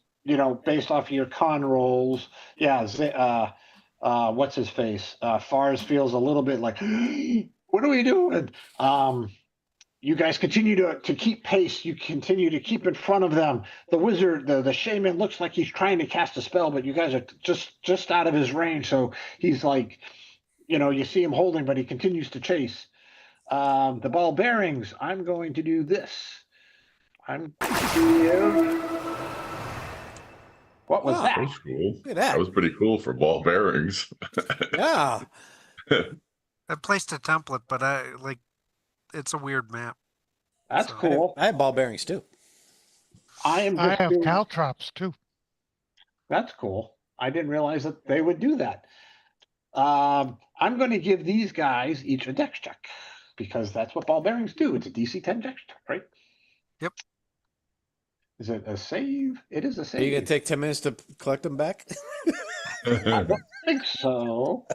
based off of your con rolls, yeah, what's his face? Fars feels a little bit like, what are we doing? You guys continue to keep pace. You continue to keep in front of them. The wizard, the shaman looks like he's trying to cast a spell, but you guys are just out of his range. So he's like, you see him holding, but he continues to chase. The ball bearings, I'm going to do this. I'm going to give... What was Wow. that? That was cool. Look at that. That was pretty cool for ball bearings. Yeah. I placed a template, but it's a weird map. That's So- cool. I have ball bearings too. I am I just have doing... caltrops too. That's cool. I didn't realize that they would do that. I'm going to give these guys each a dex check because that's what ball bearings do. It's a DC 10 dex check, right? Yep. Is it a save? It is a Are save. you gonna take 10 minutes to collect them back? I don't think so. All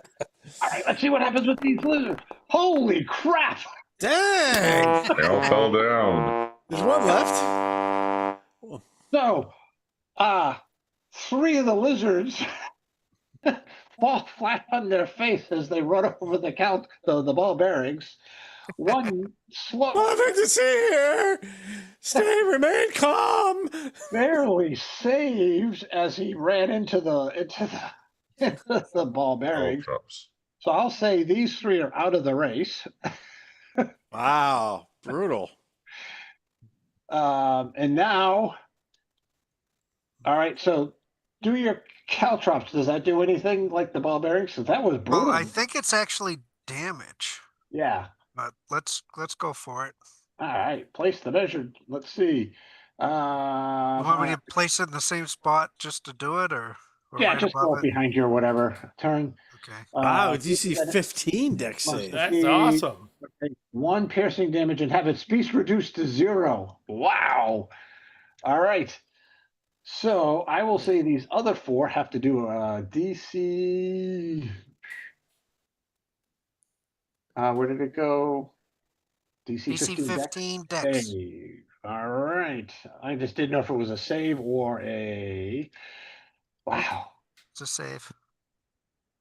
right, let's see what happens with these lizards. Holy crap! Dang! They all fell down. There's one left. So, 3 of the lizards fall flat on their face as they run over the ball bearings. One slow, Nothing to see here. Remain calm. barely saves as he ran into the ball bearings. Caltrops. So I'll say these 3 are out of the race. Wow, brutal. And now, all right. So, do your caltrops. Does that do anything like the ball bearings? So that was brutal. Well, I think it's actually damage, Yeah. but let's go for it. All right. Place the measure. Let's see. You want me to place it in the same spot just to do it, or yeah, right just above go it? behind you or whatever. Turn. Okay. Wow, DC 15 dex must- save. That's awesome. 1 piercing damage and have its speed reduced to 0. Wow. All right. So I will say these other 4 have to do a DC. Where did it go? DC DC 15 dex 15 dex. save. All right. I just didn't know if it was a save or a. Wow. It's a save.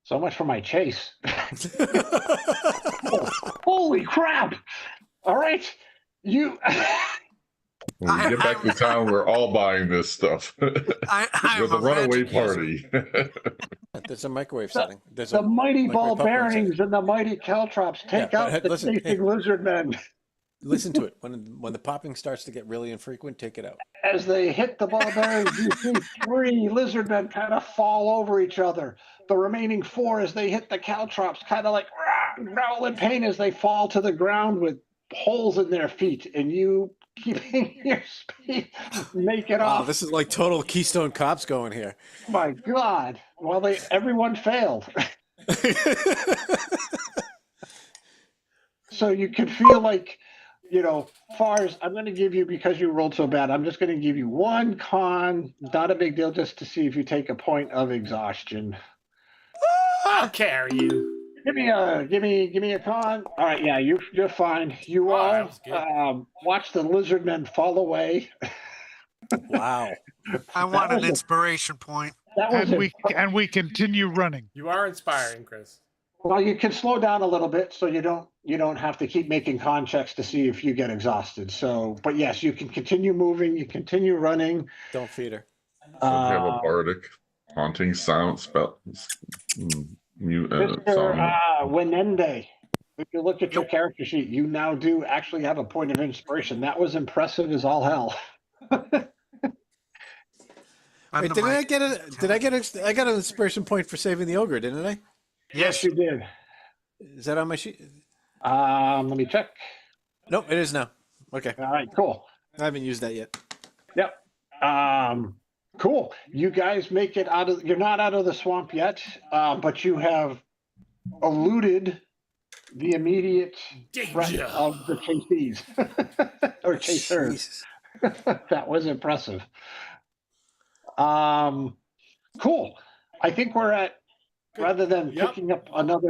So much for my chase. Holy crap. All right. You. When we get back to town, we're all buying this stuff. I'm With a a runaway magic user. party. There's a microwave setting. There's The a mighty microwave ball popcorn bearings setting. and the mighty caltrops take Yeah, out but the listen, chasing hey. lizard men. Listen to it. When the popping starts to get really infrequent, take it out. As they hit the ball bearings, you see 3 lizard men kind of fall over each other. The remaining 4, as they hit the caltrops, kind of like growl in pain as they fall to the ground with holes in their feet. And you, keeping your speed, make it Wow, off. this is like total Keystone Cops going here. My God! Well, everyone failed. So you can feel like, Fars, I'm going to give you, because you rolled so bad, I'm just going to give you 1 con, not a big deal, just to see if you take a point of exhaustion. I'll carry you. Give me a con. All right, yeah, you're fine. You Oh, that all was good. watch the lizard men fall away. Wow. I want was an a- inspiration point. That was And we continue running. You are inspiring, Chris. well. You can slow down a little bit, so you don't have to keep making con checks to see if you get exhausted. So, but yes, you can continue moving. You continue running. Don't feed her. So we have a bardic haunting silent spell. Mr. Song. Wenende, if you look at your character sheet, you now do actually have a point of inspiration. That was impressive as all hell. Wait, didn't I get a? Did I get a? I got an inspiration point for saving the ogre, didn't I? Yes, you did. Is that on my sheet? Let me check. Nope, it is now. Okay, All right, cool. I haven't used that yet. Yep. Cool. You guys make it out of. You're not out of the swamp yet, but you have eluded the immediate threat Danger. of the chasees or chasers. Jesus. That was impressive. Cool. I think we're at rather than Yep. picking up another